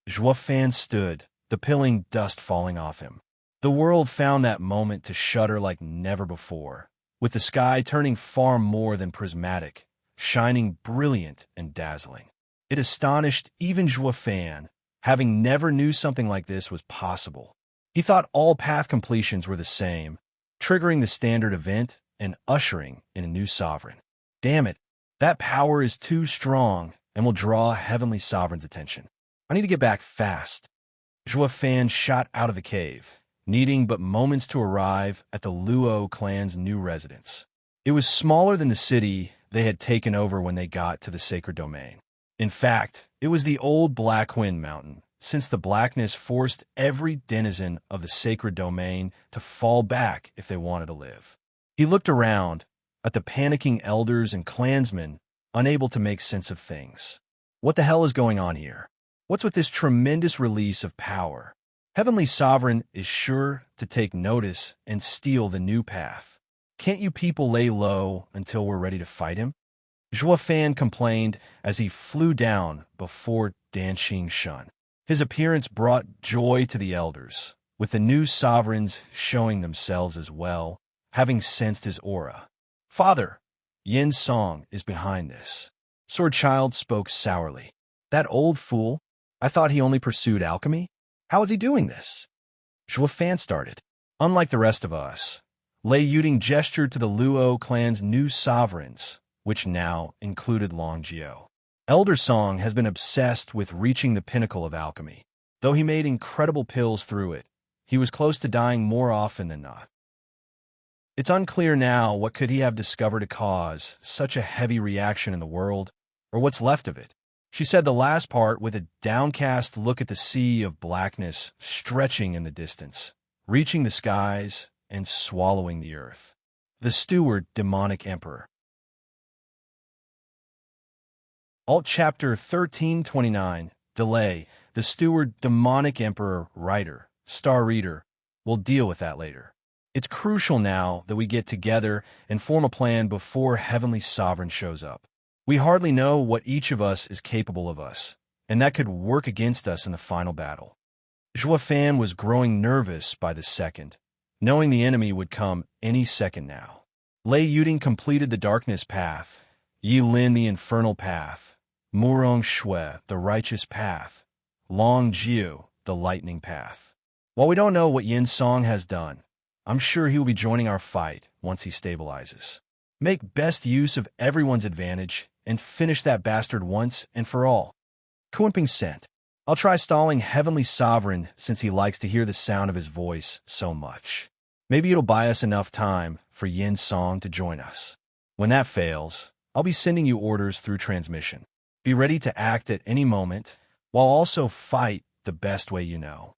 Zhuo Fan stood, the pilling dust falling off him. The world found that moment to shudder like never before, with the sky turning far more than prismatic, shining brilliant and dazzling. It astonished even Zhuo Fan, having never knew something like this was possible. He thought all path completions were the same, triggering the standard event and ushering in a new sovereign. Damn it, that power is too strong and will draw Heavenly Sovereign's attention. I need to get back fast. Zhuo Fan shot out of the cave, needing but moments to arrive at the Luo clan's new residence. It was smaller than the city they had taken over when they got to the sacred domain. In fact, it was the old Black Wind Mountain, since the blackness forced every denizen of the sacred domain to fall back if they wanted to live. He looked around at the panicking elders and clansmen, unable to make sense of things. What the hell is going on here? What's with this tremendous release of power? Heavenly Sovereign is sure to take notice and steal the new path. Can't you people lay low until we're ready to fight him? Zhua Fan complained as he flew down before Danxing Shun. His appearance brought joy to the elders, with the new sovereigns showing themselves as well, having sensed his aura. Father, Yin Song is behind this. Sword Child spoke sourly. That old fool? I thought he only pursued alchemy? How is he doing this? Zhua Fan started. Unlike the rest of us, Lei Yuding gestured to the Luo clan's new sovereigns, which now included Long Jiao. Elder Song has been obsessed with reaching the pinnacle of alchemy. Though he made incredible pills through it, he was close to dying more often than not. It's unclear now what could he have discovered to cause such a heavy reaction in the world, or what's left of it. She said the last part with a downcast look at the sea of blackness stretching in the distance, reaching the skies and swallowing the earth. The steward, demonic emperor. Alt Chapter 1329, Delay, the steward, demonic emperor, writer, star reader. We'll deal with that later. It's crucial now that we get together and form a plan before Heavenly Sovereign shows up. We hardly know what each of us is capable of us, and that could work against us in the final battle. Zhua Fan was growing nervous by the second, knowing the enemy would come any second now. Lei Yuding completed the darkness path, Yi Lin the infernal path, Murong Shui the righteous path, Long Jiu the lightning path. While we don't know what Yin Song has done, I'm sure he will be joining our fight once he stabilizes. Make best use of everyone's advantage and finish that bastard once and for all. Kunping sent. I'll try stalling Heavenly Sovereign since he likes to hear the sound of his voice so much. Maybe it'll buy us enough time for Yin Song to join us. When that fails, I'll be sending you orders through transmission. Be ready to act at any moment, while also fight the best way you know.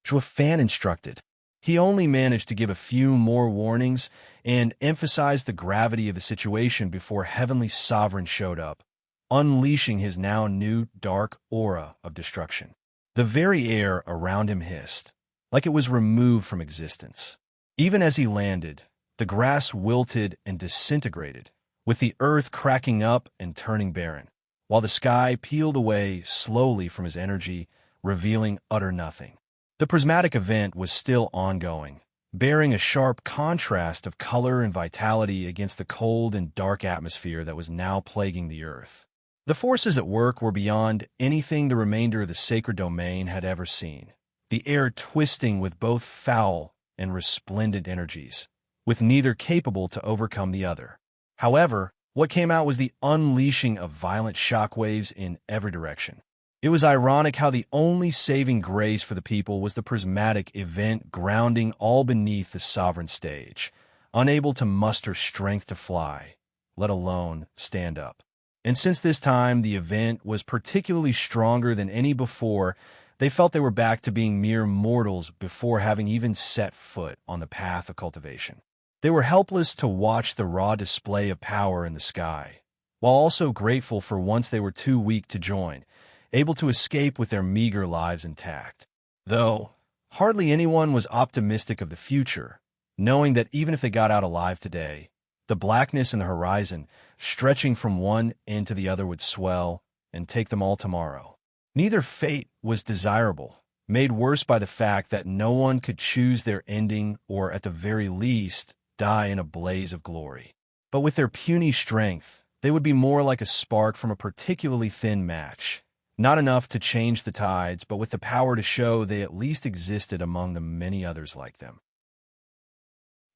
Zhua Fan instructed. He only managed to give a few more warnings and emphasize the gravity of the situation before Heavenly Sovereign showed up, unleashing his now new dark aura of destruction. The very air around him hissed, like it was removed from existence. Even as he landed, the grass wilted and disintegrated, with the earth cracking up and turning barren, while the sky peeled away slowly from his energy, revealing utter nothing. The prismatic event was still ongoing, bearing a sharp contrast of color and vitality against the cold and dark atmosphere that was now plaguing the earth. The forces at work were beyond anything the remainder of the sacred domain had ever seen, the air twisting with both foul and resplendent energies, with neither capable to overcome the other. However, what came out was the unleashing of violent shockwaves in every direction. It was ironic how the only saving grace for the people was the prismatic event grounding all beneath the sovereign stage, unable to muster strength to fly, let alone stand up. And since this time the event was particularly stronger than any before, they felt they were back to being mere mortals before having even set foot on the path of cultivation. They were helpless to watch the raw display of power in the sky, while also grateful for once they were too weak to join, able to escape with their meager lives intact. Though, hardly anyone was optimistic of the future, knowing that even if they got out alive today, the blackness in the horizon, stretching from one end to the other, would swell and take them all tomorrow. Neither fate was desirable, made worse by the fact that no one could choose their ending or, at the very least, die in a blaze of glory. But with their puny strength, they would be more like a spark from a particularly thin match. Not enough to change the tides, but with the power to show they at least existed among the many others like them.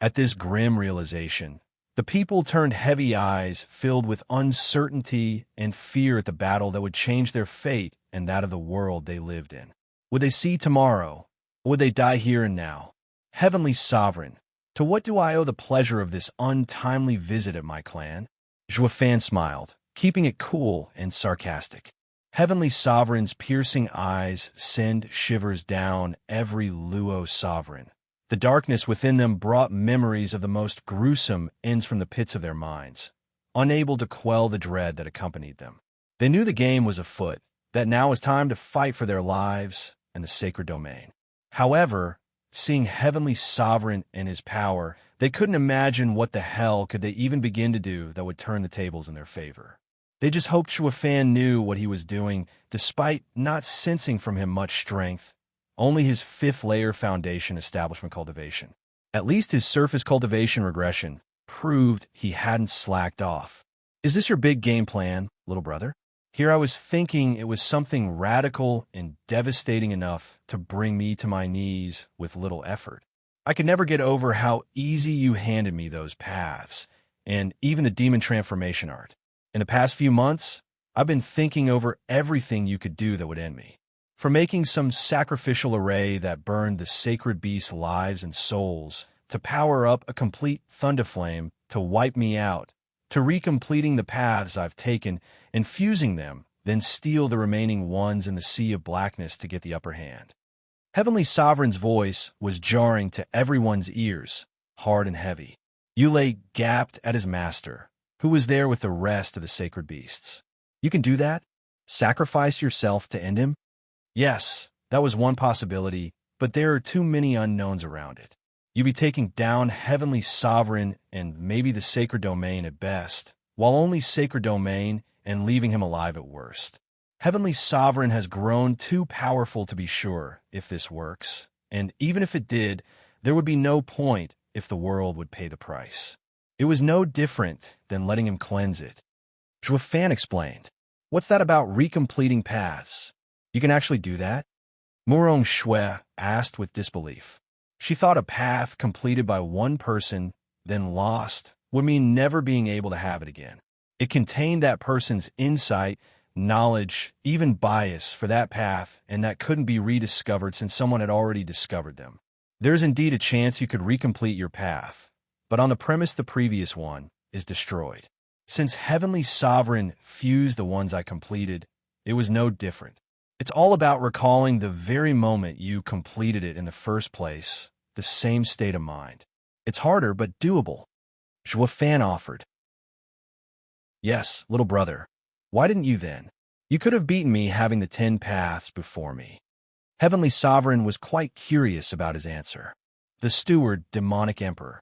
At this grim realization, the people turned heavy eyes filled with uncertainty and fear at the battle that would change their fate and that of the world they lived in. Would they see tomorrow, or would they die here and now? Heavenly Sovereign, to what do I owe the pleasure of this untimely visit at my clan? Zhua Fan smiled, keeping it cool and sarcastic. Heavenly Sovereign's piercing eyes send shivers down every Luo sovereign. The darkness within them brought memories of the most gruesome ends from the pits of their minds, unable to quell the dread that accompanied them. They knew the game was afoot, that now was time to fight for their lives and the sacred domain. However, seeing Heavenly Sovereign and his power, they couldn't imagine what the hell could they even begin to do that would turn the tables in their favor. They just hoped Shuafan knew what he was doing, despite not sensing from him much strength, only his fifth-layer foundation establishment cultivation. At least his surface cultivation regression proved he hadn't slacked off. Is this your big game plan, little brother? Here I was thinking it was something radical and devastating enough to bring me to my knees with little effort. I could never get over how easy you handed me those paths, and even the demon transformation art. In the past few months, I've been thinking over everything you could do that would end me. From making some sacrificial array that burned the sacred beast's lives and souls, to power up a complete thunderflame to wipe me out, to recompleting the paths I've taken and fusing them, then steal the remaining ones in the sea of blackness to get the upper hand. Heavenly Sovereign's voice was jarring to everyone's ears, hard and heavy. Yulei gasped at his master, who was there with the rest of the sacred beasts. You can do that? Sacrifice yourself to end him? Yes, that was one possibility, but there are too many unknowns around it. You'd be taking down Heavenly Sovereign and maybe the Sacred Domain at best, while only Sacred Domain and leaving him alive at worst. Heavenly Sovereign has grown too powerful to be sure if this works, and even if it did, there would be no point if the world would pay the price. It was no different than letting him cleanse it. Zhuofan explained. What's that about recompleting paths? You can actually do that? Murong Shui asked with disbelief. She thought a path completed by one person, then lost, would mean never being able to have it again. It contained that person's insight, knowledge, even bias for that path, and that couldn't be rediscovered since someone had already discovered them. There's indeed a chance you could recomplete your path, but on the premise the previous one is destroyed. Since Heavenly Sovereign fused the ones I completed, it was no different. It's all about recalling the very moment you completed it in the first place, the same state of mind. It's harder, but doable. Zhuofan offered. Yes, little brother. Why didn't you then? You could have beaten me having the 10 paths before me. Heavenly Sovereign was quite curious about his answer. The steward, demonic emperor.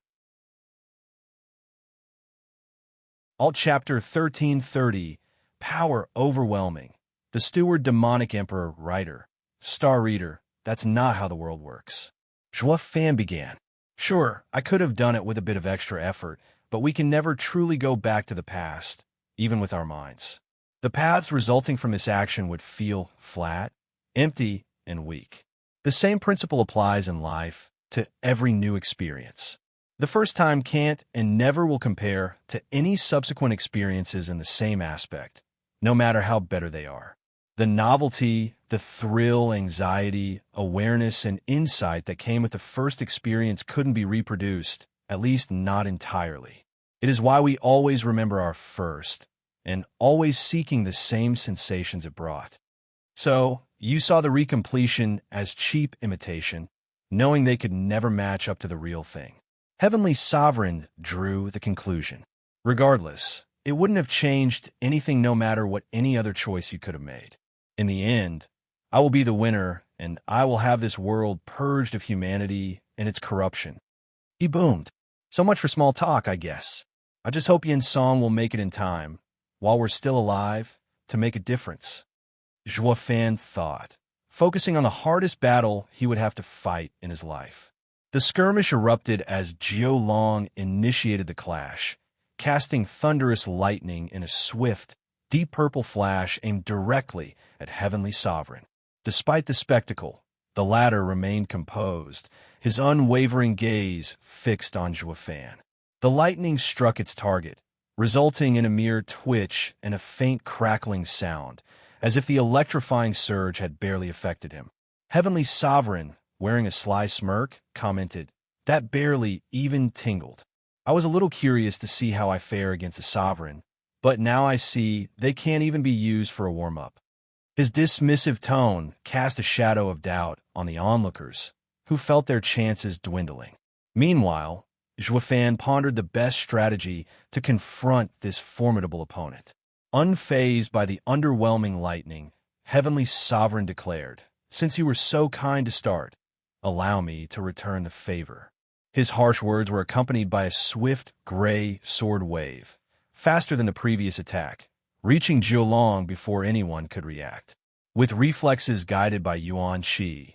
Alt Chapter 1330, Power Overwhelming. The steward, demonic emperor, writer. Star reader, that's not how the world works. Zhuofan began. Sure, I could have done it with a bit of extra effort, but we can never truly go back to the past, even with our minds. The paths resulting from this action would feel flat, empty, and weak. The same principle applies in life to every new experience. The first time can't and never will compare to any subsequent experiences in the same aspect, no matter how better they are. The novelty, the thrill, anxiety, awareness, and insight that came with the first experience couldn't be reproduced, at least not entirely. It is why we always remember our first, and always seeking the same sensations it brought. So, you saw the recompletion as cheap imitation, knowing they could never match up to the real thing. Heavenly Sovereign drew the conclusion. Regardless, it wouldn't have changed anything no matter what any other choice you could have made. In the end, I will be the winner, and I will have this world purged of humanity and its corruption. He boomed. So much for small talk, I guess. I just hope Yin Song will make it in time, while we're still alive, to make a difference. Zhuofan thought, focusing on the hardest battle he would have to fight in his life. The skirmish erupted as Jiu Long initiated the clash, casting thunderous lightning in a swift, deep purple flash aimed directly at Heavenly Sovereign. Despite the spectacle, the latter remained composed, his unwavering gaze fixed on Zhuofan. The lightning struck its target, resulting in a mere twitch and a faint crackling sound, as if the electrifying surge had barely affected him. Heavenly Sovereign, wearing a sly smirk, commented, "That barely even tingled. I was a little curious to see how I fare against a sovereign, but now I see they can't even be used for a warm-up." His dismissive tone cast a shadow of doubt on the onlookers, who felt their chances dwindling. Meanwhile, Zhuofan pondered the best strategy to confront this formidable opponent. Unfazed by the underwhelming lightning, Heavenly Sovereign declared, "Since you were so kind to start, allow me to return the favor." His harsh words were accompanied by a swift, gray sword wave, faster than the previous attack, reaching Zhuolong before anyone could react. With reflexes guided by Yuan Shi,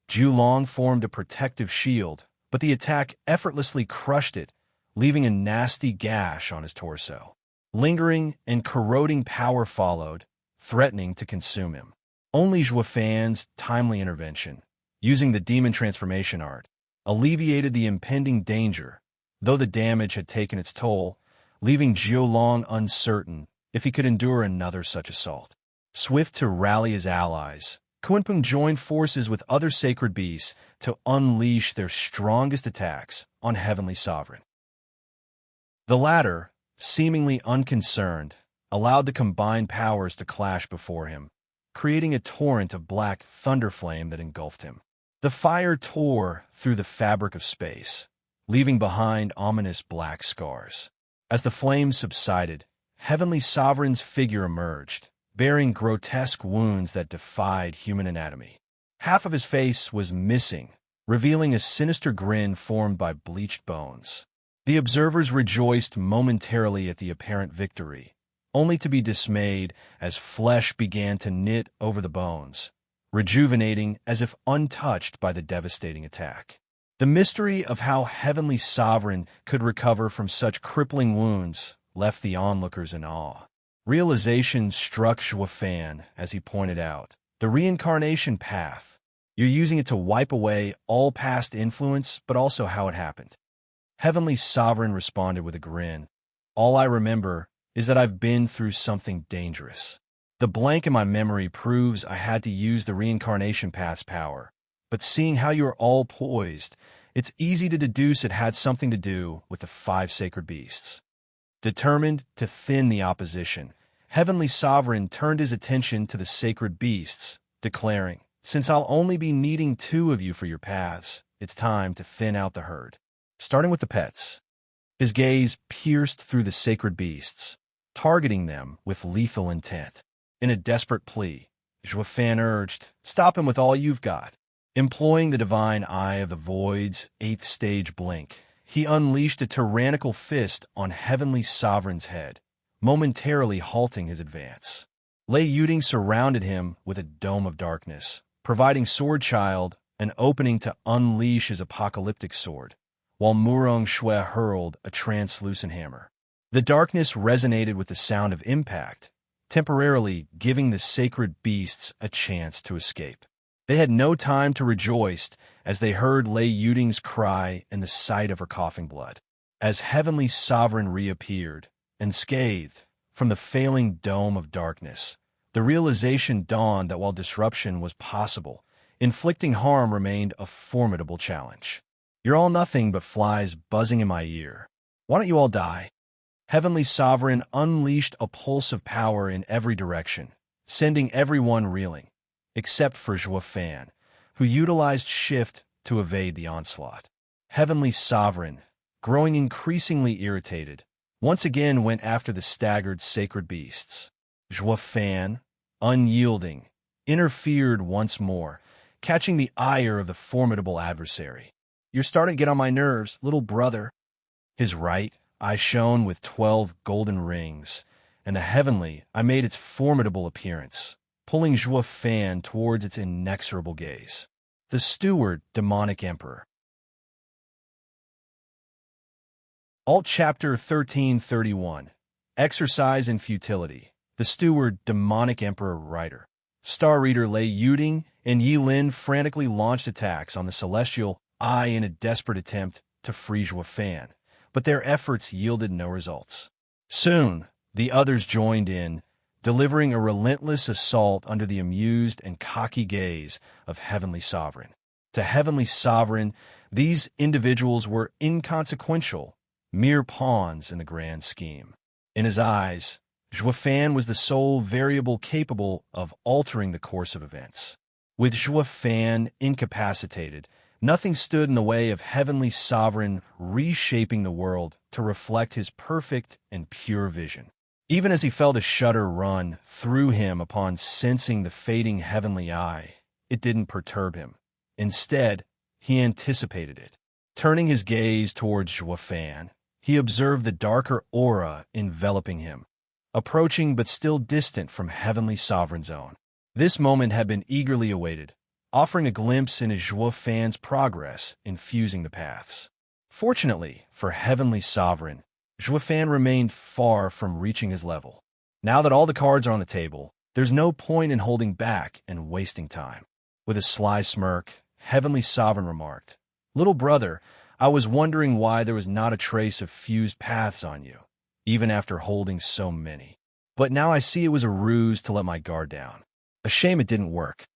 Zhuolong formed a protective shield, but the attack effortlessly crushed it, leaving a nasty gash on his torso. Lingering and corroding power followed, threatening to consume him. Only Zhuofan's timely intervention, using the demon transformation art, alleviated the impending danger, though the damage had taken its toll, leaving Zhuolong uncertain if he could endure another such assault. Swift to rally his allies, Kunpeng joined forces with other sacred beasts to unleash their strongest attacks on Heavenly Sovereign. The latter, seemingly unconcerned, allowed the combined powers to clash before him, creating a torrent of black thunderflame that engulfed him. The fire tore through the fabric of space, leaving behind ominous black scars. As the flames subsided, Heavenly Sovereign's figure emerged, bearing grotesque wounds that defied human anatomy. Half of his face was missing, revealing a sinister grin formed by bleached bones. The observers rejoiced momentarily at the apparent victory, only to be dismayed as flesh began to knit over the bones, rejuvenating as if untouched by the devastating attack. The mystery of how Heavenly Sovereign could recover from such crippling wounds left the onlookers in awe. Realization struck Zhuofan as he pointed out, "The reincarnation path. You're using it to wipe away all past influence, but also how it happened." Heavenly Sovereign responded with a grin. "All I remember is that I've been through something dangerous. The blank in my memory proves I had to use the reincarnation path's power, but seeing how you're all poised, it's easy to deduce it had something to do with the 5 sacred beasts." Determined to thin the opposition, Heavenly Sovereign turned his attention to the sacred beasts, declaring, "Since I'll only be needing 2 of you for your paths, it's time to thin out the herd." Starting with the pets. His gaze pierced through the sacred beasts, targeting them with lethal intent. In a desperate plea, Zhuofan urged, "Stop him with all you've got." Employing the divine eye of the void's 8th stage blink, he unleashed a tyrannical fist on Heavenly Sovereign's head, momentarily halting his advance. Lei Yuding surrounded him with a dome of darkness, providing Swordchild an opening to unleash his apocalyptic sword, while Murong Shui hurled a translucent hammer. The darkness resonated with the sound of impact, temporarily giving the sacred beasts a chance to escape. They had no time to rejoice as they heard Lei Yuding's cry and the sight of her coughing blood. As Heavenly Sovereign reappeared, unscathed, from the failing dome of darkness, the realization dawned that while disruption was possible, inflicting harm remained a formidable challenge. "You're all nothing but flies buzzing in my ear. Why don't you all die?" Heavenly Sovereign unleashed a pulse of power in every direction, sending everyone reeling, except for Zhuofan, who utilized Shift to evade the onslaught. Heavenly Sovereign, growing increasingly irritated, once again went after the staggered sacred beasts. Zhuofan, unyielding, interfered once more, catching the ire of the formidable adversary. "You're starting to get on my nerves, little brother." His right eye shone with 12 golden rings, and the heavenly eye made its formidable appearance, pulling Zhuofan towards its inexorable gaze. The Steward, Demonic Emperor. Alt Chapter 1331. Exercise in Futility. The Steward, Demonic Emperor Writer. Star Reader Lei Yuding and Yi Lin frantically launched attacks on the Celestial Eye in a desperate attempt to free Zhuofan, but their efforts yielded no results. Soon, the others joined in, delivering a relentless assault under the amused and cocky gaze of Heavenly Sovereign. To Heavenly Sovereign, these individuals were inconsequential, mere pawns in the grand scheme. In his eyes, Zhuofan was the sole variable capable of altering the course of events. With Zhuofan incapacitated, nothing stood in the way of Heavenly Sovereign reshaping the world to reflect his perfect and pure vision. Even as he felt a shudder run through him upon sensing the fading heavenly eye, it didn't perturb him. Instead, he anticipated it. Turning his gaze towards Zhuofan, he observed the darker aura enveloping him, approaching but still distant from Heavenly Sovereign's own. This moment had been eagerly awaited, offering a glimpse into Zhuofan's progress in fusing the paths. Fortunately for Heavenly Sovereign, Zhuofan remained far from reaching his level. Now that all the cards are on the table, there's no point in holding back and wasting time. With a sly smirk, Heavenly Sovereign remarked, "Little brother, I was wondering why there was not a trace of fused paths on you, even after holding so many. But now I see it was a ruse to let my guard down. A shame it didn't work."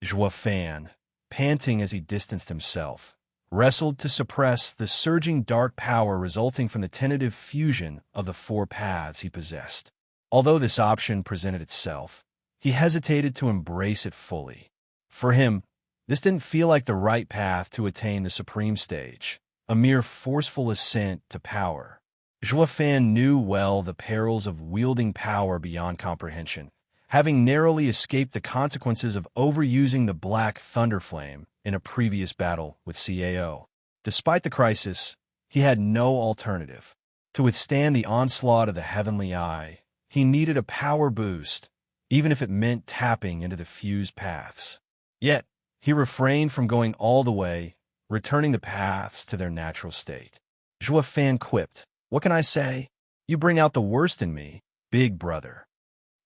Zhuofan, panting as he distanced himself, wrestled to suppress the surging dark power resulting from the tentative fusion of the 4 paths he possessed. Although this option presented itself, he hesitated to embrace it fully. For him, this didn't feel like the right path to attain the supreme stage, a mere forceful ascent to power. Zhuofan knew well the perils of wielding power beyond comprehension, having narrowly escaped the consequences of overusing the Black Thunder Flame in a previous battle with Cao. Despite the crisis, he had no alternative. To withstand the onslaught of the Heavenly Eye, he needed a power boost, even if it meant tapping into the fused paths. Yet, he refrained from going all the way, returning the paths to their natural state. Zhuofan quipped, "What can I say? You bring out the worst in me, big brother."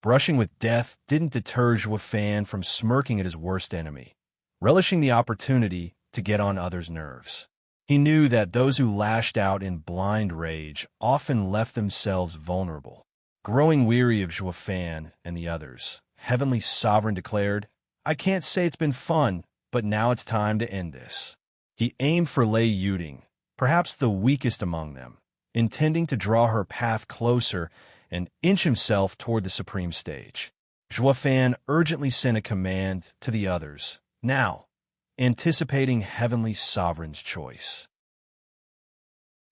Brushing with death didn't deter Zhuofan from smirking at his worst enemy, relishing the opportunity to get on others' nerves. He knew that those who lashed out in blind rage often left themselves vulnerable. Growing weary of Zhuofan and the others, Heavenly Sovereign declared, "I can't say it's been fun, but now it's time to end this." He aimed for Lei Yuding, perhaps the weakest among them, intending to draw her path closer and inch himself toward the supreme stage. Zhuofan urgently sent a command to the others, now, anticipating Heavenly Sovereign's choice.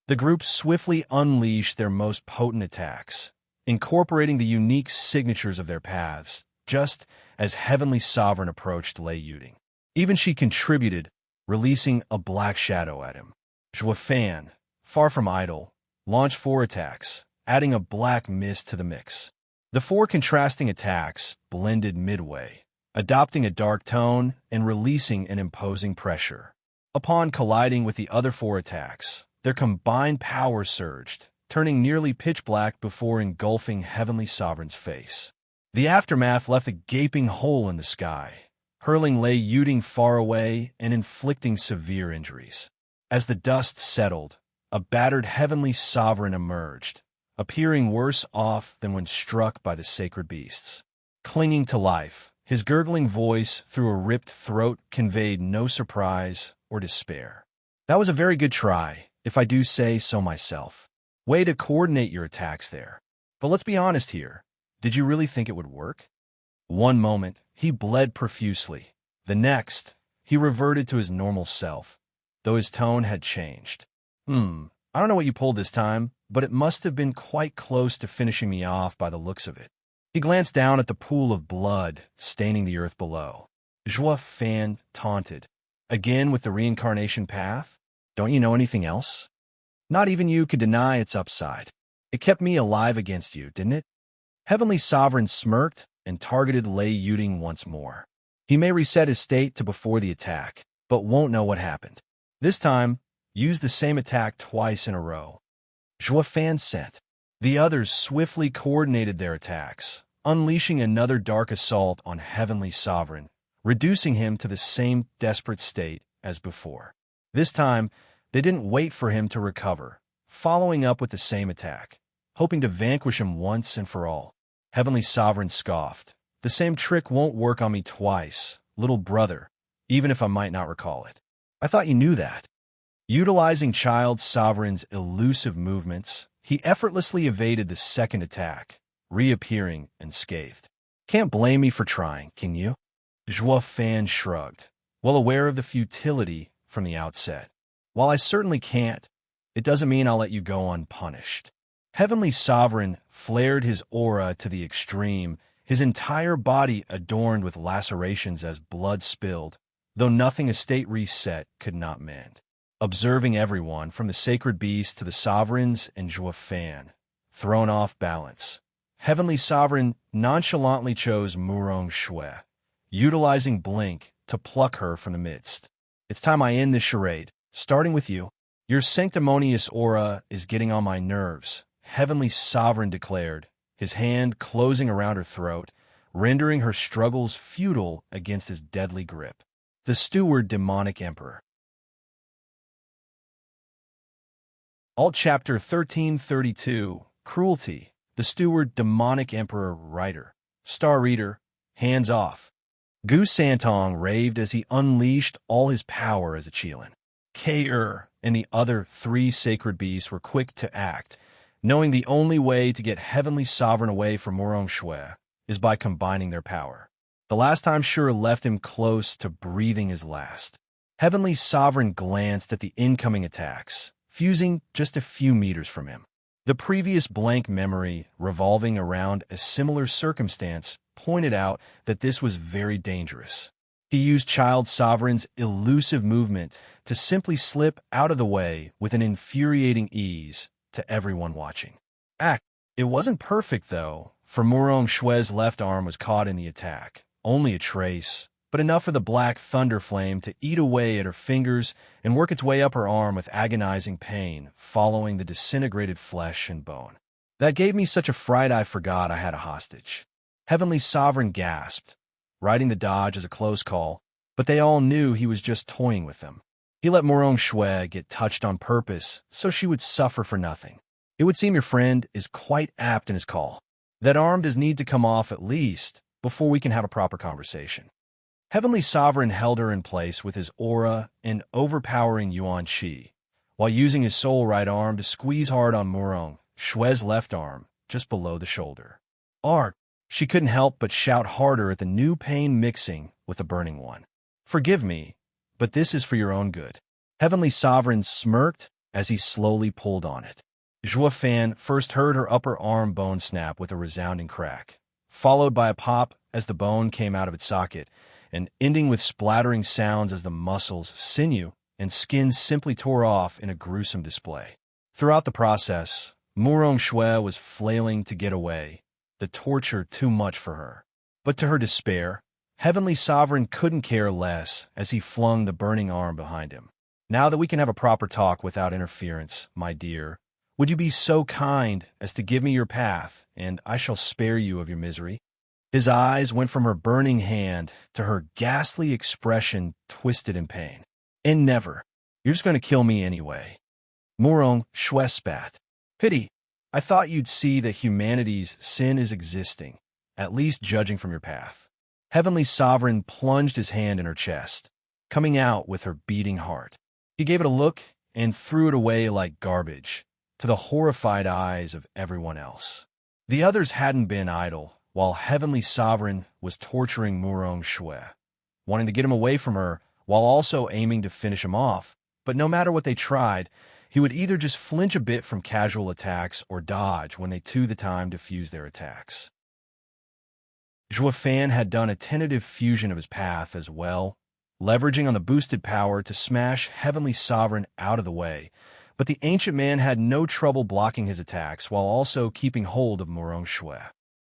The group swiftly unleashed their most potent attacks, incorporating the unique signatures of their paths, just as Heavenly Sovereign approached Lei Yuding. Even she contributed, releasing a black shadow at him. Zhuofan, far from idle, launched 4 attacks, adding a black mist to the mix. The 4 contrasting attacks blended midway, adopting a dark tone and releasing an imposing pressure. Upon colliding with the other 4 attacks, their combined power surged, turning nearly pitch black before engulfing Heavenly Sovereign's face. The aftermath left a gaping hole in the sky, hurling Lei Yuding far away and inflicting severe injuries. As the dust settled, a battered Heavenly Sovereign emerged, appearing worse off than when struck by the sacred beasts. Clinging to life, his gurgling voice through a ripped throat conveyed no surprise or despair. "That was a very good try, if I do say so myself. Way to coordinate your attacks there. But let's be honest here. Did you really think it would work?" One moment, he bled profusely. The next, he reverted to his normal self, though his tone had changed. I don't know what you pulled this time, but it must have been quite close to finishing me off by the looks of it." He glanced down at the pool of blood staining the earth below. Zhuofan taunted, "Again with the reincarnation path? Don't you know anything else? Not even you could deny its upside. It kept me alive against you, didn't it?" Heavenly Sovereign smirked and targeted Lei Yuding once more. He may reset his state to before the attack, but won't know what happened. This time, use the same attack twice in a row. Zhuofan sent. The others swiftly coordinated their attacks, unleashing another dark assault on Heavenly Sovereign, reducing him to the same desperate state as before. This time, they didn't wait for him to recover, following up with the same attack, hoping to vanquish him once and for all. Heavenly Sovereign scoffed, "The same trick won't work on me twice, little brother, even if I might not recall it. I thought you knew that." Utilizing Child Sovereign's elusive movements, he effortlessly evaded the second attack, reappearing unscathed. "Can't blame me for trying, can you?" Zhuofan shrugged, well aware of the futility from the outset. "While I certainly can't, it doesn't mean I'll let you go unpunished." Heavenly Sovereign flared his aura to the extreme, his entire body adorned with lacerations as blood spilled, though nothing a state reset could not mend. Observing everyone, from the sacred beast to the sovereigns and Fan, thrown off balance, Heavenly Sovereign nonchalantly chose Murong Shui, utilizing Blink to pluck her from the midst. It's time I end this charade, starting with you. Your sanctimonious aura is getting on my nerves, Heavenly Sovereign declared, his hand closing around her throat, rendering her struggles futile against his deadly grip. The Steward Demonic Emperor. Alt Chapter 1332, Cruelty, the Steward Demonic Emperor Writer. Star Reader, hands off. Gu Santong raved as he unleashed all his power as a Qilin. K-Er and the other 3 sacred beasts were quick to act, knowing the only way to get Heavenly Sovereign away from Murong Shui is by combining their power. The last time Sure left him close to breathing his last. Heavenly Sovereign glanced at the incoming attacks, fusing just a few meters from him. The previous blank memory, revolving around a similar circumstance, pointed out that this was very dangerous. He used Child Sovereign's elusive movement to simply slip out of the way with an infuriating ease to everyone watching. It wasn't perfect, though, for Murong Shui's left arm was caught in the attack. Only a trace, but enough for the black thunder flame to eat away at her fingers and work its way up her arm with agonizing pain, following the disintegrated flesh and bone. That gave me such a fright I forgot I had a hostage. Heavenly Sovereign gasped, writing the dodge as a close call, but they all knew he was just toying with them. He let Murong Shui get touched on purpose so she would suffer for nothing. It would seem your friend is quite apt in his call. That arm does need to come off at least before we can have a proper conversation. Heavenly Sovereign held her in place with his aura and overpowering Yuan Qi, while using his soul right arm to squeeze hard on Murong Shui's left arm, just below the shoulder. Art, she couldn't help but shout harder at the new pain mixing with the burning one. Forgive me, but this is for your own good. Heavenly Sovereign smirked as he slowly pulled on it. Fan first heard her upper arm bone snap with a resounding crack, followed by a pop as the bone came out of its socket, and ending with splattering sounds as the muscles, sinew, and skin simply tore off in a gruesome display. Throughout the process, Murong Shui was flailing to get away, the torture too much for her. But to her despair, Heavenly Sovereign couldn't care less as he flung the burning arm behind him. Now that we can have a proper talk without interference, my dear, would you be so kind as to give me your path, and I shall spare you of your misery? His eyes went from her burning hand to her ghastly expression twisted in pain. And never. You're just going to kill me anyway. Murong Shui spat. Pity. I thought you'd see that humanity's sin is existing, at least judging from your path. Heavenly Sovereign plunged his hand in her chest, coming out with her beating heart. He gave it a look and threw it away like garbage, to the horrified eyes of everyone else. The others hadn't been idle, while Heavenly Sovereign was torturing Murong Shui, wanting to get him away from her while also aiming to finish him off. But no matter what they tried, he would either just flinch a bit from casual attacks or dodge when they took the time to fuse their attacks. Fan had done a tentative fusion of his path as well, leveraging on the boosted power to smash Heavenly Sovereign out of the way, but the ancient man had no trouble blocking his attacks while also keeping hold of Murong Shui.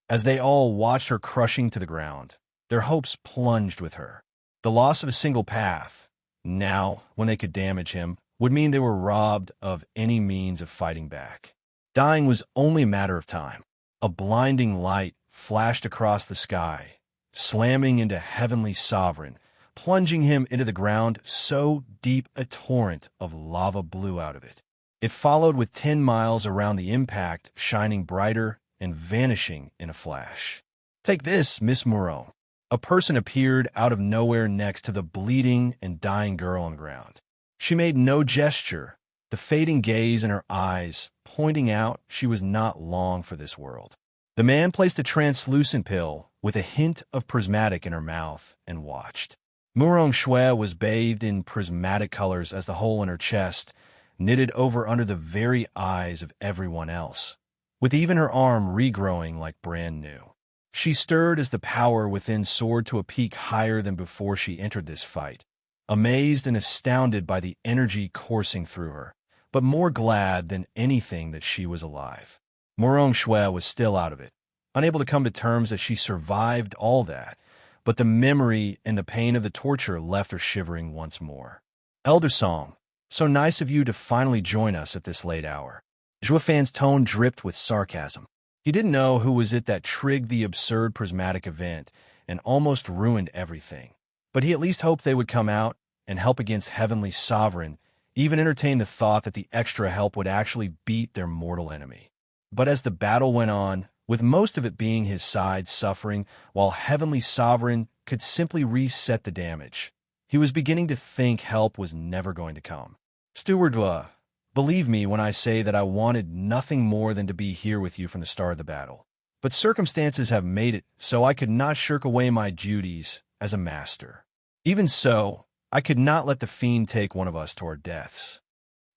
As they all watched her crushing to the ground, their hopes plunged with her. The loss of a single path, now, when they could damage him, would mean they were robbed of any means of fighting back. Dying was only a matter of time. A blinding light flashed across the sky, slamming into Heavenly Sovereign, plunging him into the ground so deep a torrent of lava blew out of it. It followed with 10 miles around the impact, shining brighter and vanishing in a flash. Take this, Miss Murong. A person appeared out of nowhere next to the bleeding and dying girl on the ground. She made no gesture, the fading gaze in her eyes pointing out she was not long for this world. The man placed a translucent pill with a hint of prismatic in her mouth and watched. Murong Shui was bathed in prismatic colors as the hole in her chest knitted over under the very eyes of everyone else, with even her arm regrowing like brand new. She stirred as the power within soared to a peak higher than before she entered this fight, amazed and astounded by the energy coursing through her, but more glad than anything that she was alive. Morong Shui was still out of it, unable to come to terms that she survived all that, but the memory and the pain of the torture left her shivering once more. Elder Song, so nice of you to finally join us at this late hour. Zhou Fan's tone dripped with sarcasm. He didn't know who was it that trigged the absurd prismatic event and almost ruined everything, but he at least hoped they would come out and help against Heavenly Sovereign, even entertained the thought that the extra help would actually beat their mortal enemy. But as the battle went on, with most of it being his side suffering, while Heavenly Sovereign could simply reset the damage, he was beginning to think help was never going to come. Steward, believe me when I say that I wanted nothing more than to be here with you from the start of the battle. But circumstances have made it so I could not shirk away my duties as a master. Even so, I could not let the fiend take one of us to our deaths.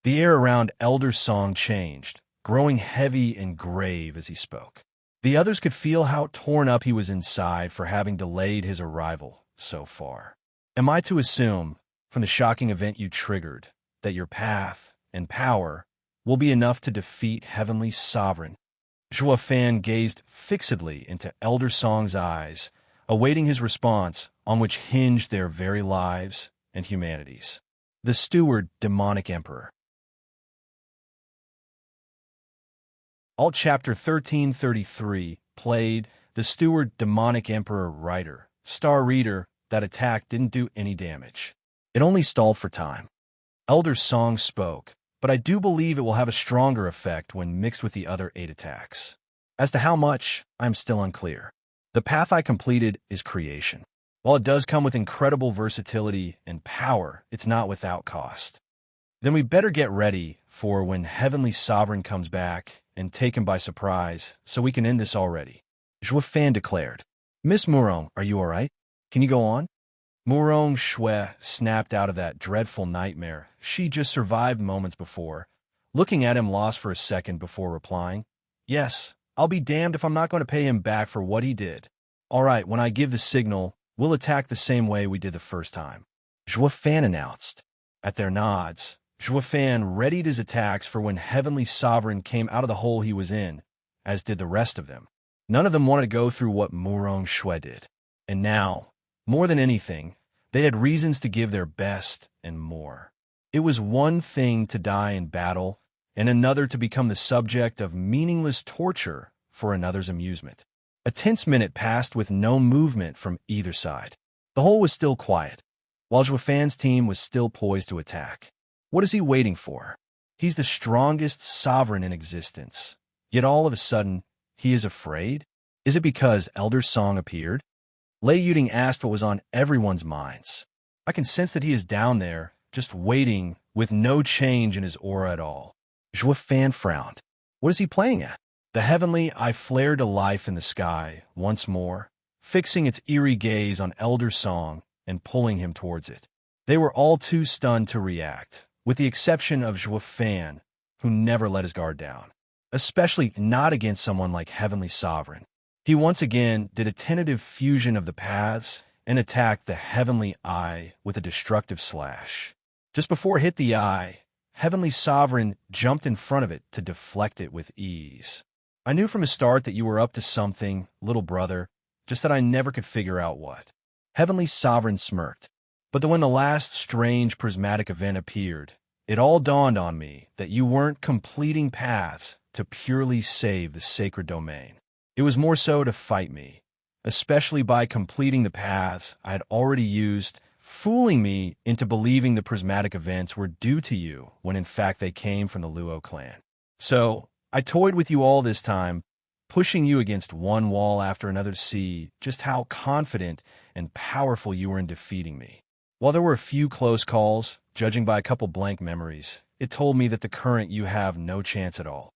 The air around Elder Song changed, growing heavy and grave as he spoke. The others could feel how torn up he was inside for having delayed his arrival so far. Am I to assume, from the shocking event you triggered, that your path and power will be enough to defeat Heavenly Sovereign? Zhou Fan gazed fixedly into Elder Song's eyes, awaiting his response on which hinged their very lives and humanities. The Steward Demonic Emperor. Alt Chapter 1333 played The Steward Demonic Emperor Writer. Star Reader, that attack didn't do any damage. It only stalled for time. Elder Song spoke, but I do believe it will have a stronger effect when mixed with the other 8 attacks. As to how much, I'm still unclear. The path I completed is creation. While it does come with incredible versatility and power, it's not without cost. Then we better get ready for when Heavenly Sovereign comes back and take him by surprise, so we can end this already. Zhou Fan declared. Miss Murong, are you all right? Can you go on? Morong Shui snapped out of that dreadful nightmare she just survived moments before, looking at him lost for a second before replying. Yes, I'll be damned if I'm not going to pay him back for what he did. All right, when I give the signal, we'll attack the same way we did the first time. Zhou Fan announced. At their nods, Zhou Fan readied his attacks for when Heavenly Sovereign came out of the hole he was in, as did the rest of them. None of them wanted to go through what Morong Shui did. And now, more than anything, they had reasons to give their best and more. It was one thing to die in battle, and another to become the subject of meaningless torture for another's amusement. A tense minute passed with no movement from either side. The hole was still quiet, while Zhou Fan's team was still poised to attack. What is he waiting for? He's the strongest sovereign in existence. Yet all of a sudden, he is afraid? Is it because Elder Song appeared? Lei Yuding asked what was on everyone's minds. I can sense that he is down there, just waiting, with no change in his aura at all. Zhou Fan frowned. What is he playing at? The heavenly eye flared to life in the sky, once more, fixing its eerie gaze on Elder Song and pulling him towards it. They were all too stunned to react, with the exception of Zhou Fan, who never let his guard down, especially not against someone like Heavenly Sovereign. He once again did a tentative fusion of the paths and attacked the Heavenly Eye with a destructive slash. Just before it hit the eye, Heavenly Sovereign jumped in front of it to deflect it with ease. I knew from the start that you were up to something, little brother, just that I never could figure out what. Heavenly Sovereign smirked. But when the last strange prismatic event appeared, it all dawned on me that you weren't completing paths to purely save the sacred domain. It was more so to fight me, especially by completing the paths I had already used, fooling me into believing the prismatic events were due to you when in fact they came from the Luo clan. So, I toyed with you all this time, pushing you against one wall after another to see just how confident and powerful you were in defeating me. While there were a few close calls, judging by a couple blank memories, it told me that the current you have no chance at all.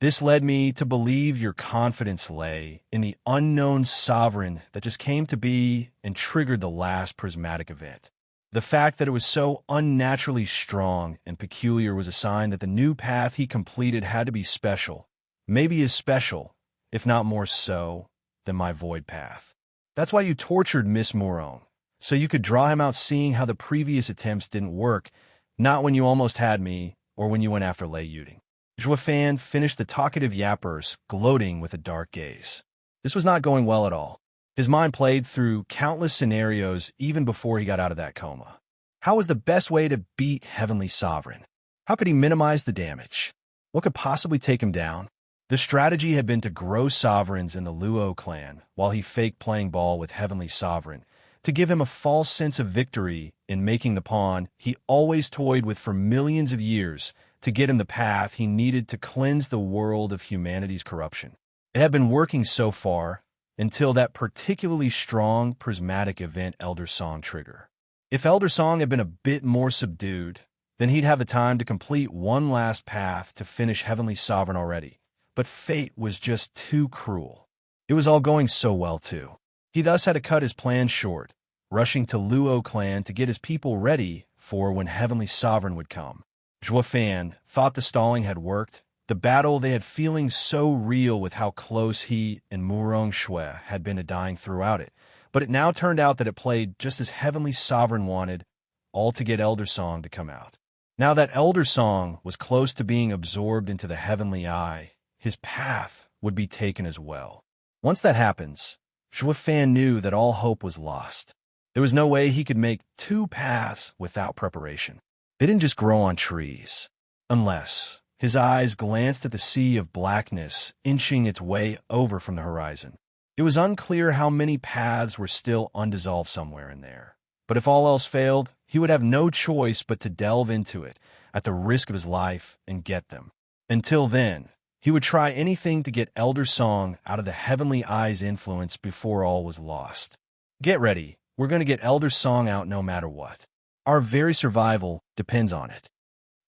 This led me to believe your confidence lay in the unknown sovereign that just came to be and triggered the last prismatic event. The fact that it was so unnaturally strong and peculiar was a sign that the new path he completed had to be special, maybe as special, if not more so, than my void path. That's why you tortured Miss Morone, so you could draw him out seeing how the previous attempts didn't work, not when you almost had me or when you went after Lei Yuding. Zhuofan finished the talkative yappers, gloating with a dark gaze. This was not going well at all. His mind played through countless scenarios even before he got out of that coma. How was the best way to beat Heavenly Sovereign? How could he minimize the damage? What could possibly take him down? The strategy had been to grow sovereigns in the Luo clan while he faked playing ball with Heavenly Sovereign, to give him a false sense of victory in making the pawn he always toyed with for millions of years to get him the path he needed to cleanse the world of humanity's corruption. It had been working so far, until that particularly strong prismatic event Elder Song trigger. If Elder Song had been a bit more subdued, then he'd have the time to complete one last path to finish Heavenly Sovereign already. But fate was just too cruel. It was all going so well, too. He thus had to cut his plan short, rushing to Luo clan to get his people ready for when Heavenly Sovereign would come. Zhuofan thought the stalling had worked. The battle they had feeling so real with how close he and Murong Shui had been to dying throughout it. But it now turned out that it played just as Heavenly Sovereign wanted, all to get Elder Song to come out. Now that Elder Song was close to being absorbed into the Heavenly Eye, his path would be taken as well. Once that happens, Zhuofan knew that all hope was lost. There was no way he could make two paths without preparation. They didn't just grow on trees. Unless his eyes glanced at the sea of blackness inching its way over from the horizon. It was unclear how many paths were still undissolved somewhere in there. But if all else failed, he would have no choice but to delve into it at the risk of his life and get them. Until then, he would try anything to get Elder Song out of the Heavenly Eye's influence before all was lost. Get ready. We're going to get Elder Song out no matter what. Our very survival depends on it.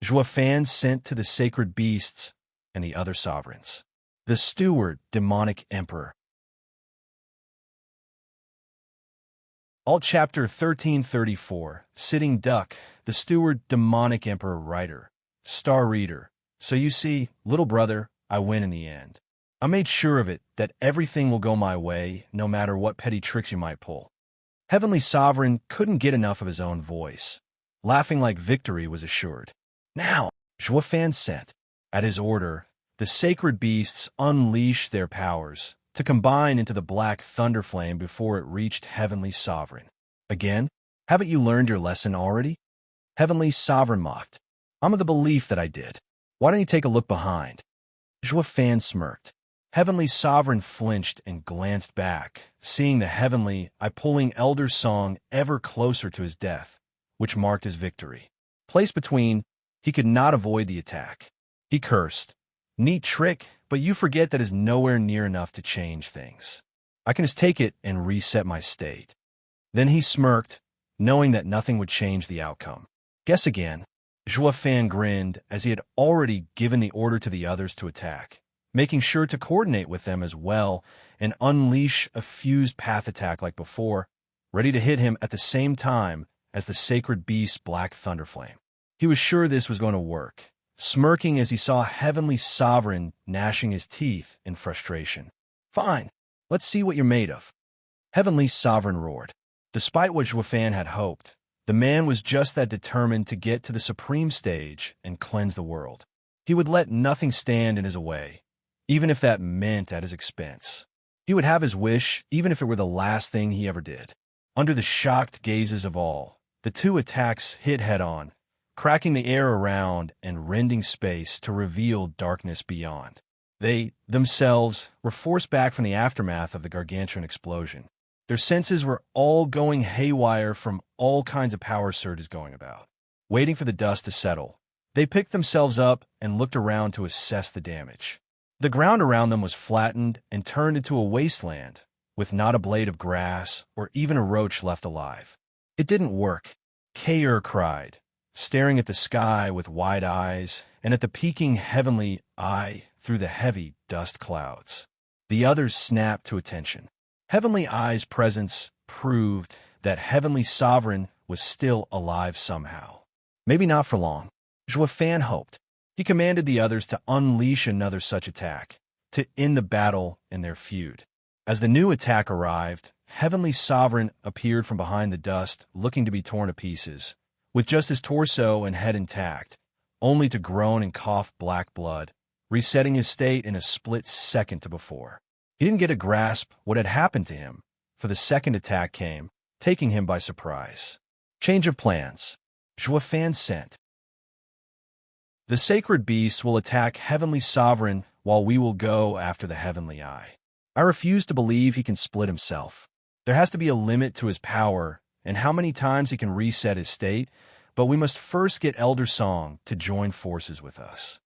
Zhuofan sent to the sacred beasts and the other sovereigns. The steward, demonic emperor. Alt Chapter 1334, Sitting Duck, the steward, demonic emperor writer. Star reader. So you see, little brother, I win in the end. I made sure of it, that everything will go my way, no matter what petty tricks you might pull. Heavenly Sovereign couldn't get enough of his own voice. Laughing like victory was assured. Now, Zhuofan sent. At his order, the sacred beasts unleashed their powers to combine into the black thunder flame before it reached Heavenly Sovereign. Again, haven't you learned your lesson already? Heavenly Sovereign mocked. I'm of the belief that I did. Why don't you take a look behind? Zhuofan smirked. Heavenly Sovereign flinched and glanced back, seeing the Heavenly Eye pulling Elder Song ever closer to his death, which marked his victory. Placed between, he could not avoid the attack. He cursed. Neat trick, but you forget that is nowhere near enough to change things. I can just take it and reset my state. Then he smirked, knowing that nothing would change the outcome. Guess again. Zhuofan grinned as he had already given the order to the others to attack, making sure to coordinate with them as well and unleash a fused path attack like before, ready to hit him at the same time as the sacred beast's black thunderflame. He was sure this was going to work, smirking as he saw Heavenly Sovereign gnashing his teeth in frustration. Fine, let's see what you're made of. Heavenly Sovereign roared. Despite what Zhuofan had hoped, the man was just that determined to get to the supreme stage and cleanse the world. He would let nothing stand in his way, even if that meant at his expense. He would have his wish, even if it were the last thing he ever did. Under the shocked gazes of all, the two attacks hit head-on, cracking the air around and rending space to reveal darkness beyond. They, themselves, were forced back from the aftermath of the gargantuan explosion. Their senses were all going haywire from all kinds of power surges going about. Waiting for the dust to settle, they picked themselves up and looked around to assess the damage. The ground around them was flattened and turned into a wasteland, with not a blade of grass or even a roach left alive. It didn't work. Kair cried, staring at the sky with wide eyes and at the peeking Heavenly Eye through the heavy dust clouds. The others snapped to attention. Heavenly Eye's presence proved that Heavenly Sovereign was still alive somehow. Maybe not for long. Fan hoped. He commanded the others to unleash another such attack, to end the battle in their feud. As the new attack arrived, Heavenly Sovereign appeared from behind the dust, looking to be torn to pieces, with just his torso and head intact, only to groan and cough black blood, resetting his state in a split second to before. He didn't get a grasp what had happened to him, for the second attack came, taking him by surprise. Change of plans. Fan sent. The sacred beast will attack Heavenly Sovereign while we will go after the Heavenly Eye. I refuse to believe he can split himself. There has to be a limit to his power and how many times he can reset his state, but we must first get Elder Song to join forces with us.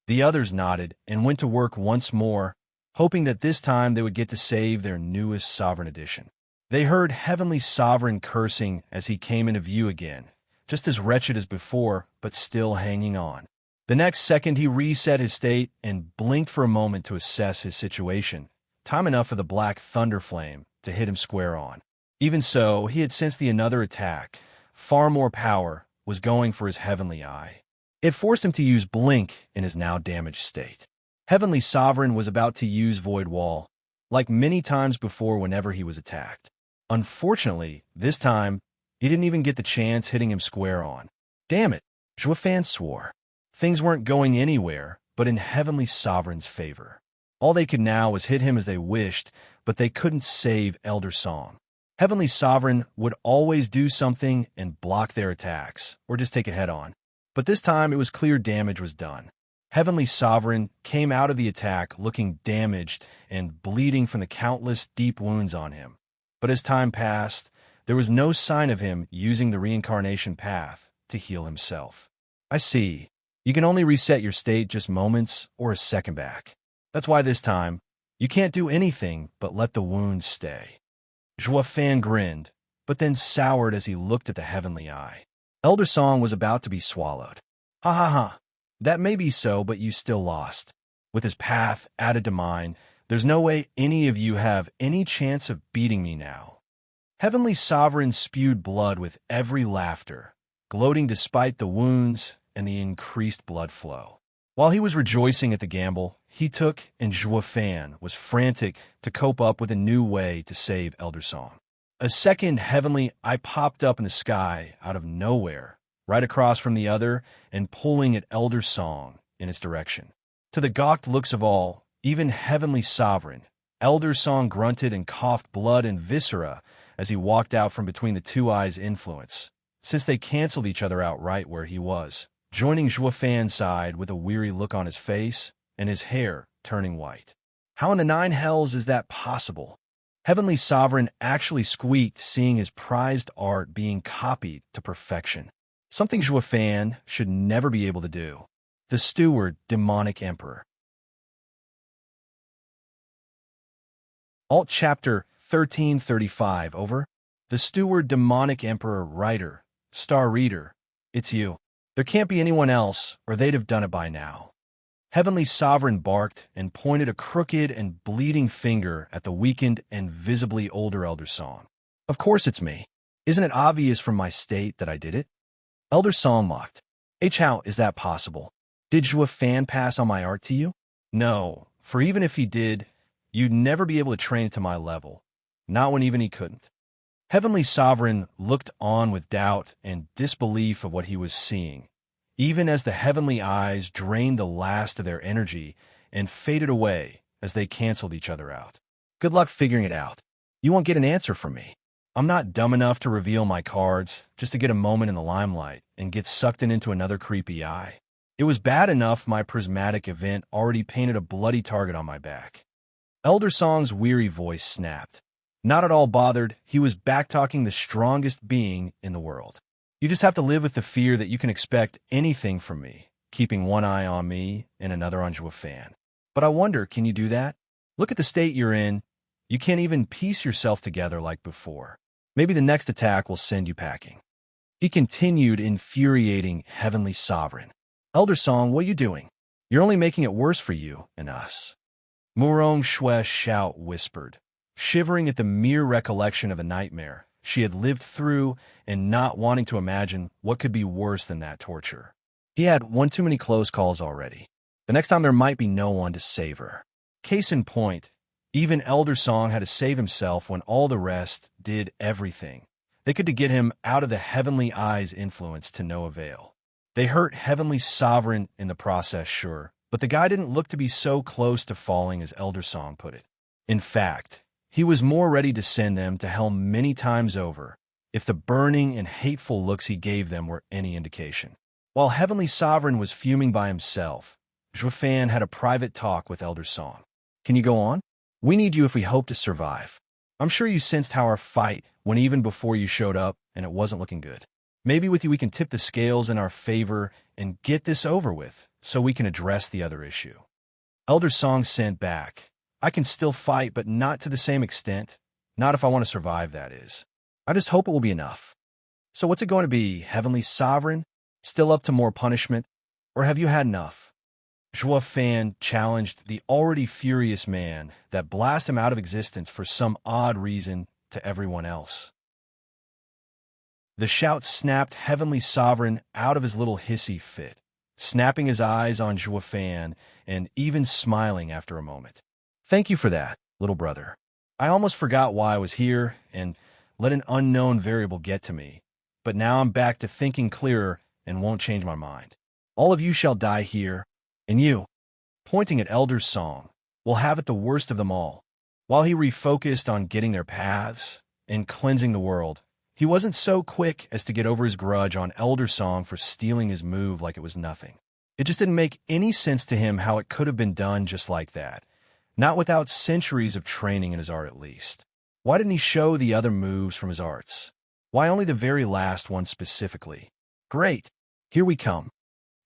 The others nodded and went to work once more, hoping that this time they would get to save their newest Sovereign Edition. They heard Heavenly Sovereign cursing as he came into view again, just as wretched as before, but still hanging on. The next second he reset his state and blinked for a moment to assess his situation, time enough for the black thunder flame to hit him square on. Even so, he had sensed the another attack, far more power, was going for his Heavenly Eye. It forced him to use Blink in his now damaged state. Heavenly Sovereign was about to use Void Wall, like many times before whenever he was attacked. Unfortunately, this time, he didn't even get the chance hitting him square on. Damn it, Fan swore. Things weren't going anywhere but in Heavenly Sovereign's favor. All they could now was hit him as they wished, but they couldn't save Elder Song. Heavenly Sovereign would always do something and block their attacks, or just take a head-on. But this time it was clear damage was done. Heavenly Sovereign came out of the attack looking damaged and bleeding from the countless deep wounds on him. But as time passed, there was no sign of him using the reincarnation path to heal himself. I see. You can only reset your state just moments or a second back. That's why this time, you can't do anything but let the wounds stay. Fan grinned, but then soured as he looked at the Heavenly Eye. Elder Song was about to be swallowed. Ha ha ha. That may be so, but you still lost. With his path added to mine, there's no way any of you have any chance of beating me now. Heavenly Sovereign spewed blood with every laughter, gloating despite the wounds and the increased blood flow. While he was rejoicing at the gamble he took, and Fan was frantic to cope up with a new way to save Elder Song. A second Heavenly Eye popped up in the sky out of nowhere, right across from the other, and pulling at Elder Song in its direction. To the gawked looks of all, even Heavenly Sovereign, Elder Song grunted and coughed blood and viscera as he walked out from between the two eyes' influence, since they canceled each other out right where he was, joining Fan's side with a weary look on his face and his hair turning white. How in the nine hells is that possible? Heavenly Sovereign actually squeaked seeing his prized art being copied to perfection. Something Fan should never be able to do. The Steward Demonic Emperor. Alt Chapter 1335 over. The Steward Demonic Emperor Writer. Star Reader. It's you. There can't be anyone else, or they'd have done it by now. Heavenly Sovereign barked and pointed a crooked and bleeding finger at the weakened and visibly older Elder Song. Of course it's me. Isn't it obvious from my state that I did it? Elder Song mocked. How is that possible? Did Fan pass on my art to you? No, for even if he did, you'd never be able to train it to my level. Not when even he couldn't. Heavenly Sovereign looked on with doubt and disbelief of what he was seeing, even as the Heavenly Eyes drained the last of their energy and faded away as they canceled each other out. Good luck figuring it out. You won't get an answer from me. I'm not dumb enough to reveal my cards just to get a moment in the limelight and get sucked into another creepy eye. It was bad enough my prismatic event already painted a bloody target on my back. Elder Song's weary voice snapped. Not at all bothered, he was back-talking the strongest being in the world. You just have to live with the fear that you can expect anything from me, keeping one eye on me and another on Fan. But I wonder, can you do that? Look at the state you're in. You can't even piece yourself together like before. Maybe the next attack will send you packing. He continued, infuriating Heavenly Sovereign. Elder Song, what are you doing? You're only making it worse for you and us. Murong Shue Shout whispered. Shivering at the mere recollection of a nightmare, she had lived through and not wanting to imagine what could be worse than that torture. He had one too many close calls already. The next time there might be no one to save her. Case in point, even Elder Song had to save himself when all the rest did everything they could to get him out of the Heavenly Eye's influence to no avail. They hurt Heavenly Sovereign in the process, sure, but the guy didn't look to be so close to falling as Elder Song put it. In fact, he was more ready to send them to hell many times over if the burning and hateful looks he gave them were any indication. While Heavenly Sovereign was fuming by himself, Zhuofan had a private talk with Elder Song. Can you go on? We need you if we hope to survive. I'm sure you sensed how our fight went even before you showed up, and it wasn't looking good. Maybe with you we can tip the scales in our favor and get this over with, so we can address the other issue. Elder Song sent back. I can still fight, but not to the same extent. Not if I want to survive, that is. I just hope it will be enough. So what's it going to be, Heavenly Sovereign? Still up to more punishment? Or have you had enough? Zhuofan challenged the already furious man that blasted him out of existence for some odd reason to everyone else. The shout snapped Heavenly Sovereign out of his little hissy fit, snapping his eyes on Zhuofan and even smiling after a moment. Thank you for that, little brother. I almost forgot why I was here and let an unknown variable get to me, but now I'm back to thinking clearer and won't change my mind. All of you shall die here, and you, pointing at Elder Song, will have it the worst of them all. While he refocused on getting their paths and cleansing the world, he wasn't so quick as to get over his grudge on Elder Song for stealing his move like it was nothing. It just didn't make any sense to him how it could have been done just like that, not without centuries of training in his art at least. Why didn't he show the other moves from his arts? Why only the very last one specifically? Great, here we come,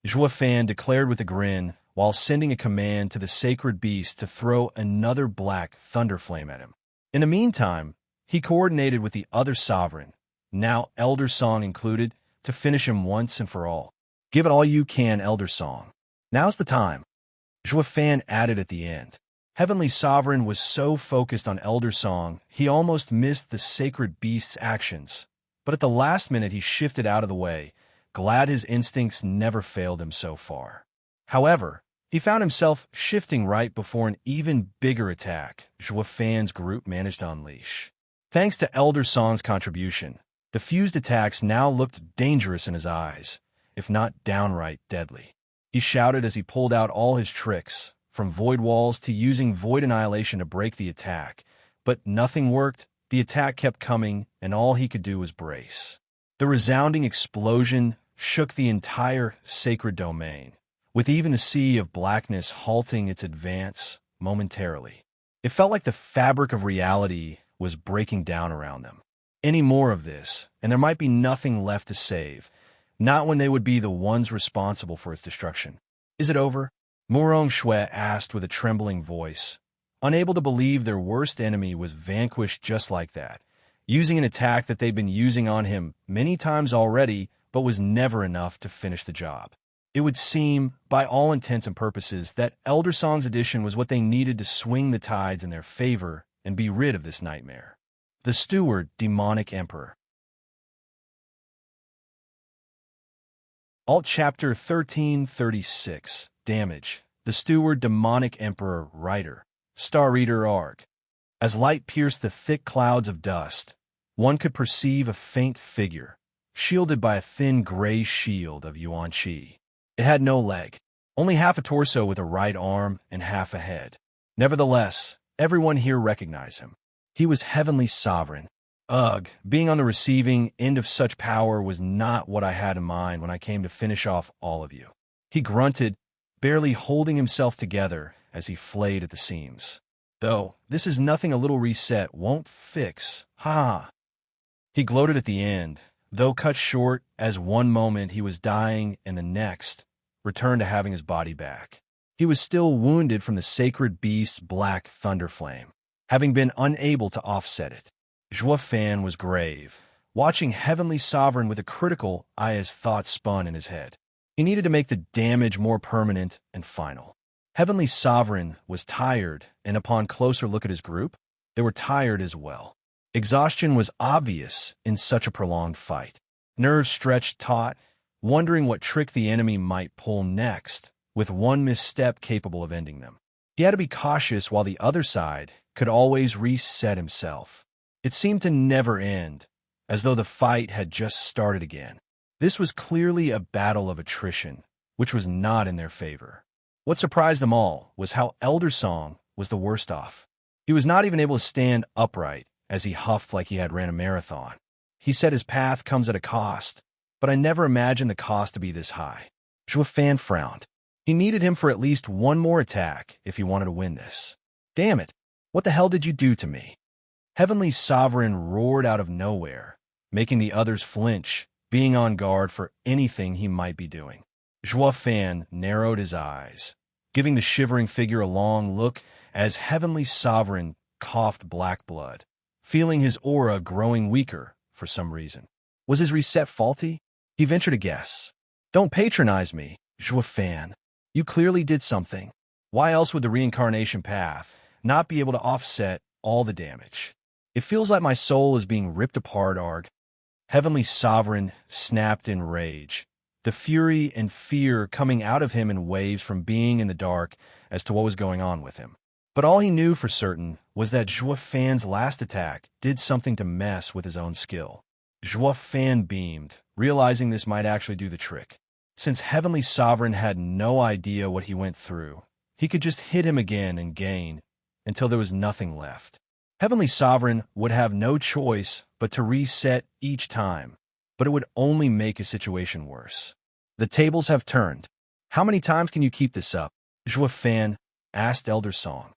Zhuofan declared with a grin while sending a command to the sacred beast to throw another black thunder flame at him. In the meantime, he coordinated with the other sovereign, now Elder Song included, to finish him once and for all. Give it all you can, Elder Song. Now's the time, Zhuofan added at the end. Heavenly Sovereign was so focused on Elder Song, he almost missed the sacred beast's actions. But at the last minute, he shifted out of the way, glad his instincts never failed him so far. However, he found himself shifting right before an even bigger attack Zhuofan's group managed to unleash. Thanks to Elder Song's contribution, the fused attacks now looked dangerous in his eyes, if not downright deadly. He shouted as he pulled out all his tricks, from void walls to using void annihilation to break the attack, but nothing worked. The attack kept coming, and all he could do was brace. The resounding explosion shook the entire sacred domain, with even the sea of blackness halting its advance momentarily. It felt like the fabric of reality was breaking down around them. Any more of this, and there might be nothing left to save, not when they would be the ones responsible for its destruction. Is it over? Murong Shui asked with a trembling voice, unable to believe their worst enemy was vanquished just like that, using an attack that they'd been using on him many times already, but was never enough to finish the job. It would seem, by all intents and purposes, that Elder Song's addition was what they needed to swing the tides in their favor and be rid of this nightmare. The Steward, Demonic Emperor. Alt Chapter 1336, Damage. The Steward, Demonic Emperor, Writer. Star Reader Arg. As light pierced the thick clouds of dust, one could perceive a faint figure, shielded by a thin gray shield of Yuan Qi. It had no leg, only half a torso with a right arm and half a head. Nevertheless, everyone here recognized him. He was Heavenly Sovereign. Ugh, being on the receiving end of such power was not what I had in mind when I came to finish off all of you. He grunted, barely holding himself together as he flayed at the seams. Though, this is nothing a little reset won't fix. Ha! He gloated at the end, though cut short as one moment he was dying and the next returned to having his body back. He was still wounded from the sacred beast's black thunder flame, having been unable to offset it. Zhuofan was grave, watching Heavenly Sovereign with a critical eye as thoughts spun in his head. He needed to make the damage more permanent and final. Heavenly Sovereign was tired, and upon closer look at his group, they were tired as well. Exhaustion was obvious in such a prolonged fight. Nerves stretched taut, wondering what trick the enemy might pull next, with one misstep capable of ending them. He had to be cautious while the other side could always reset himself. It seemed to never end, as though the fight had just started again. This was clearly a battle of attrition, which was not in their favor. What surprised them all was how Elder Song was the worst off. He was not even able to stand upright as he huffed like he had ran a marathon. He said his path comes at a cost, but I never imagined the cost to be this high. Zhuo Fan frowned. He needed him for at least one more attack if he wanted to win this. Damn it! What the hell did you do to me? Heavenly Sovereign roared out of nowhere, making the others flinch, being on guard for anything he might be doing. Zhuo Fan narrowed his eyes, giving the shivering figure a long look as Heavenly Sovereign coughed black blood, feeling his aura growing weaker for some reason. Was his reset faulty? He ventured a guess. Don't patronize me, Zhuo Fan. You clearly did something. Why else would the reincarnation path not be able to offset all the damage? It feels like my soul is being ripped apart, Arg. Heavenly Sovereign snapped in rage, the fury and fear coming out of him in waves from being in the dark as to what was going on with him. But all he knew for certain was that Zhuo Fan's last attack did something to mess with his own skill. Zhuo Fan beamed, realizing this might actually do the trick. Since Heavenly Sovereign had no idea what he went through, he could just hit him again and gain until there was nothing left. Heavenly Sovereign would have no choice but to reset each time, but it would only make his situation worse. The tables have turned. How many times can you keep this up? Zhuo Fan asked Elder Song.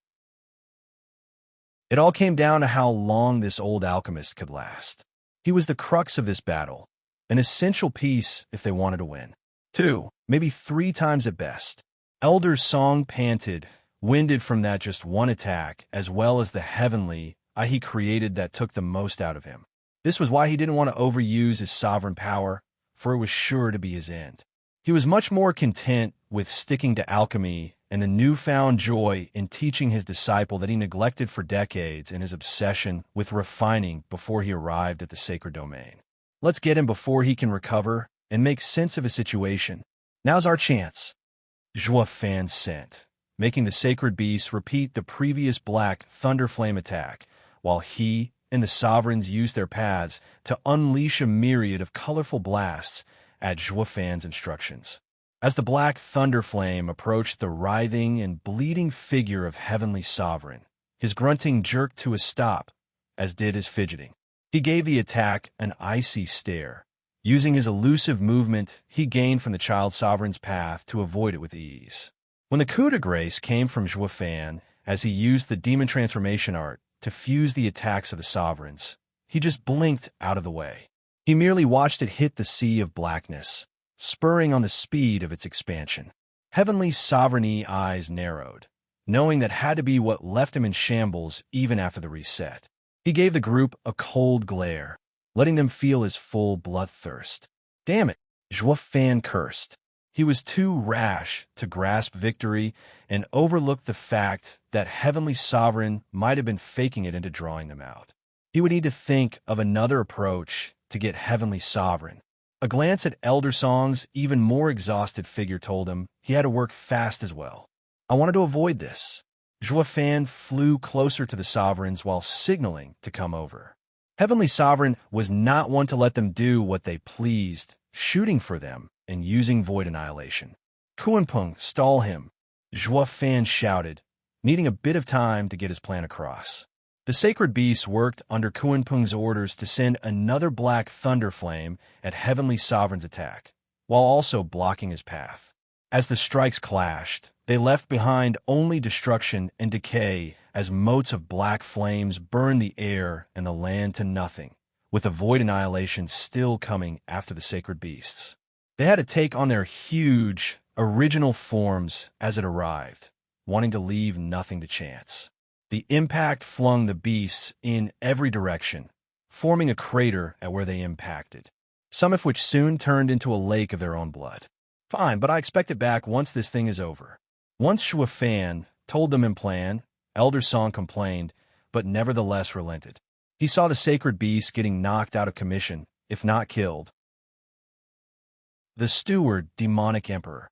It all came down to how long this old alchemist could last. He was the crux of this battle, an essential piece if they wanted to win. 2, maybe 3 times at best. Elder Song panted, winded from that just one attack, as well as the heavenly he created that took the most out of him. This was why he didn't want to overuse his sovereign power, for it was sure to be his end. He was much more content with sticking to alchemy and the newfound joy in teaching his disciple that he neglected for decades in his obsession with refining before he arrived at the sacred domain. Let's get him before he can recover and make sense of his situation. Now's our chance. Zhuo Fan sent, making the sacred beast repeat the previous black thunderflame attack, while he and the sovereigns used their paths to unleash a myriad of colorful blasts at Zhuo Fan's instructions. As the black thunderflame approached the writhing and bleeding figure of Heavenly Sovereign, his grunting jerked to a stop, as did his fidgeting. He gave the attack an icy stare, using his elusive movement he gained from the Child Sovereign's path to avoid it with ease. When the coup de grace came from Zhuo Fan, as he used the demon transformation art to fuse the attacks of the sovereigns, he just blinked out of the way. He merely watched it hit the sea of blackness, spurring on the speed of its expansion. Heavenly Sovereignty eyes narrowed, knowing that had to be what left him in shambles even after the reset. He gave the group a cold glare, letting them feel his full bloodthirst. Damn it, Zhuo Fan cursed. He was too rash to grasp victory and overlooked the fact that Heavenly Sovereign might have been faking it into drawing them out. He would need to think of another approach to get Heavenly Sovereign. A glance at Elder Song's even more exhausted figure told him he had to work fast as well. I wanted to avoid this. Zhuo Fan flew closer to the sovereigns while signaling to come over. Heavenly Sovereign was not one to let them do what they pleased, shooting for them and using void annihilation. Kuanpeng, stall him, Zhuo Fan shouted, needing a bit of time to get his plan across. The sacred beast worked under Kuanpeng's orders to send another black thunder flame at Heavenly Sovereign's attack, while also blocking his path. As the strikes clashed, they left behind only destruction and decay as motes of black flames burned the air and the land to nothing, with the void annihilation still coming after the sacred beasts. They had to take on their huge, original forms as it arrived, wanting to leave nothing to chance. The impact flung the beasts in every direction, forming a crater at where they impacted, some of which soon turned into a lake of their own blood. Fine, but I expect it back once this thing is over. Once Zhuo Fan told them in plan, Elder Song complained, but nevertheless relented. He saw the sacred beast getting knocked out of commission, if not killed. The steward, demonic emperor.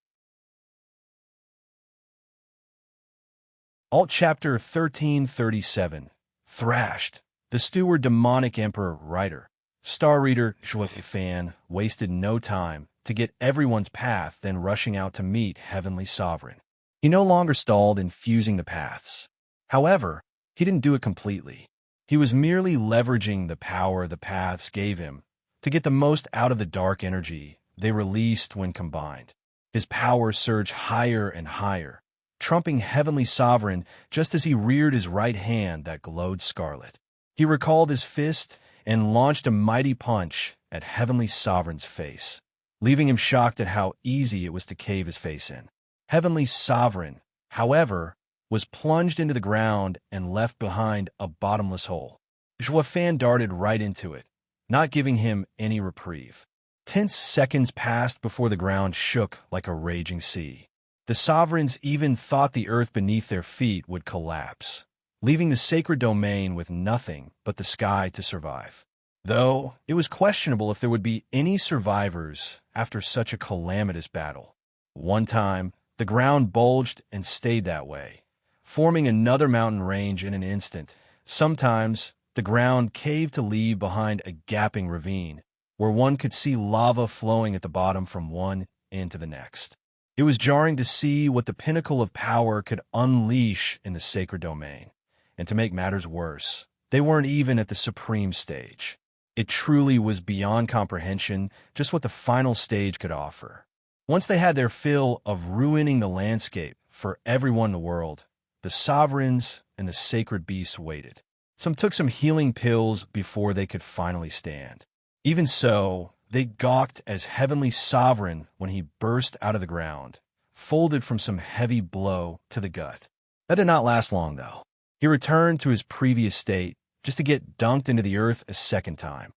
Alt Chapter 1337. Thrashed. The steward, demonic emperor, writer. Star reader Fan wasted no time to get everyone's path, then rushing out to meet Heavenly Sovereign. He no longer stalled in fusing the paths. However, he didn't do it completely. He was merely leveraging the power the paths gave him to get the most out of the dark energy they released when combined. His power surged higher and higher, trumping Heavenly Sovereign just as he reared his right hand that glowed scarlet. He recalled his fist and launched a mighty punch at Heavenly Sovereign's face, leaving him shocked at how easy it was to cave his face in. Heavenly Sovereign, however, was plunged into the ground and left behind a bottomless hole. Fan darted right into it, not giving him any reprieve. Tense seconds passed before the ground shook like a raging sea. The sovereigns even thought the earth beneath their feet would collapse, leaving the sacred domain with nothing but the sky to survive. Though it was questionable if there would be any survivors after such a calamitous battle. One time, the ground bulged and stayed that way, forming another mountain range in an instant. Sometimes, the ground caved to leave behind a gaping ravine, where one could see lava flowing at the bottom from one end to the next. It was jarring to see what the pinnacle of power could unleash in the sacred domain. And to make matters worse, they weren't even at the supreme stage. It truly was beyond comprehension just what the final stage could offer. Once they had their fill of ruining the landscape for everyone in the world, the sovereigns and the sacred beasts waited. Some took some healing pills before they could finally stand. Even so, they gawked as Heavenly Sovereign when he burst out of the ground, folded from some heavy blow to the gut. That did not last long, though. He returned to his previous state just to get dunked into the earth a second time.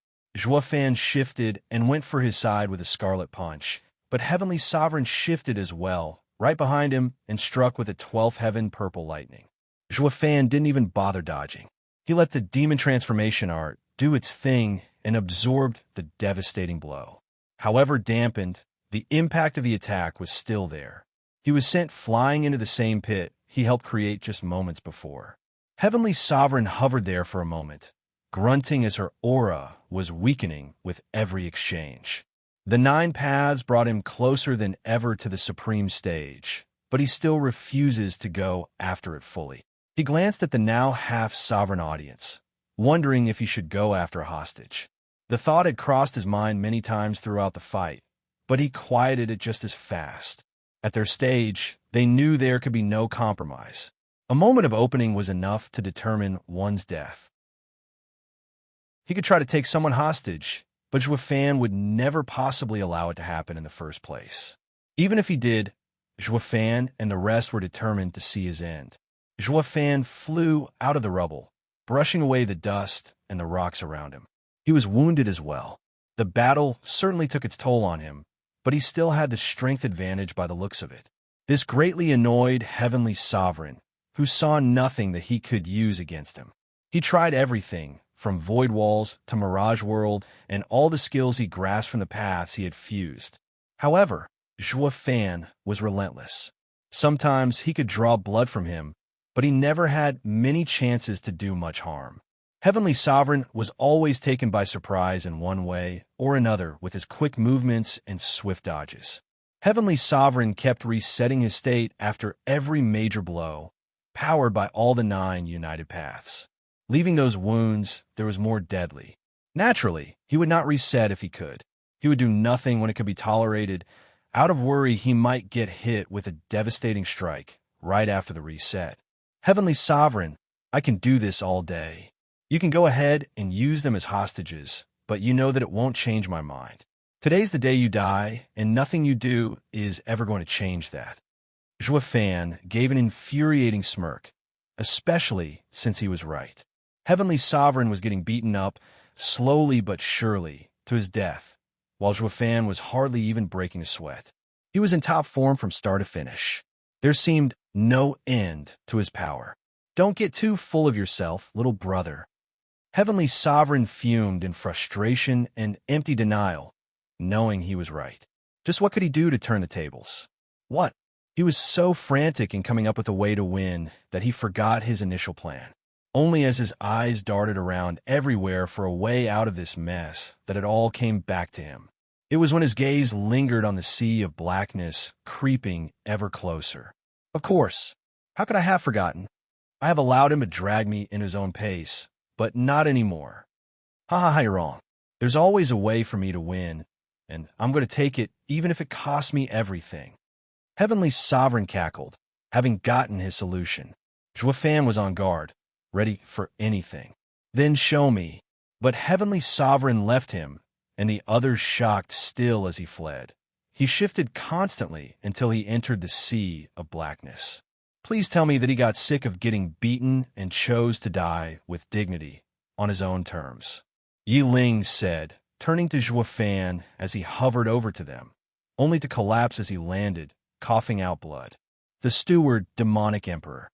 Fan shifted and went for his side with a scarlet punch, but Heavenly Sovereign shifted as well, right behind him, and struck with a 12th heaven purple lightning. Fan didn't even bother dodging. He let the demon transformation art do its thing and absorbed the devastating blow. However dampened, the impact of the attack was still there. He was sent flying into the same pit he helped create just moments before. Heavenly Sovereign hovered there for a moment, grunting as her aura was weakening with every exchange. The 9 paths brought him closer than ever to the supreme stage, but he still refuses to go after it fully. He glanced at the now half-sovereign audience, wondering if he should go after a hostage. The thought had crossed his mind many times throughout the fight, but he quieted it just as fast. At their stage, they knew there could be no compromise. A moment of opening was enough to determine one's death. He could try to take someone hostage, but Fan would never possibly allow it to happen in the first place. Even if he did, Fan and the rest were determined to see his end. Fan flew out of the rubble, brushing away the dust and the rocks around him. He was wounded as well. The battle certainly took its toll on him, but he still had the strength advantage by the looks of it. This greatly annoyed Heavenly Sovereign, who saw nothing that he could use against him. He tried everything, from Void Walls to Mirage World, and all the skills he grasped from the paths he had fused. However, Fan was relentless. Sometimes he could draw blood from him, but he never had many chances to do much harm. Heavenly Sovereign was always taken by surprise in one way or another with his quick movements and swift dodges. Heavenly Sovereign kept resetting his state after every major blow, powered by all the 9 united paths. Leaving those wounds, there was more deadly. Naturally, he would not reset if he could. He would do nothing when it could be tolerated. Out of worry, he might get hit with a devastating strike right after the reset. Heavenly Sovereign, I can do this all day. You can go ahead and use them as hostages, but you know that it won't change my mind. Today's the day you die, and nothing you do is ever going to change that. Fan gave an infuriating smirk, especially since he was right. Heavenly Sovereign was getting beaten up, slowly but surely, to his death, while Fan was hardly even breaking a sweat. He was in top form from start to finish. There seemed no end to his power. Don't get too full of yourself, little brother. Heavenly Sovereign fumed in frustration and empty denial, knowing he was right. Just what could he do to turn the tables? What? He was so frantic in coming up with a way to win that he forgot his initial plan. Only as his eyes darted around everywhere for a way out of this mess that it all came back to him. It was when his gaze lingered on the sea of blackness creeping ever closer. Of course, how could I have forgotten? I have allowed him to drag me in his own pace, but not anymore. Ha, you're wrong. There's always a way for me to win, and I'm going to take it even if it costs me everything. Heavenly Sovereign cackled, having gotten his solution. Juefan was on guard, ready for anything. Then show me. But Heavenly Sovereign left him, and the others shocked still as he fled. He shifted constantly until he entered the sea of blackness. Please tell me that he got sick of getting beaten and chose to die with dignity, on his own terms. Yi Ling said, turning to Juefan as he hovered over to them, only to collapse as he landed, coughing out blood. The steward, demonic emperor.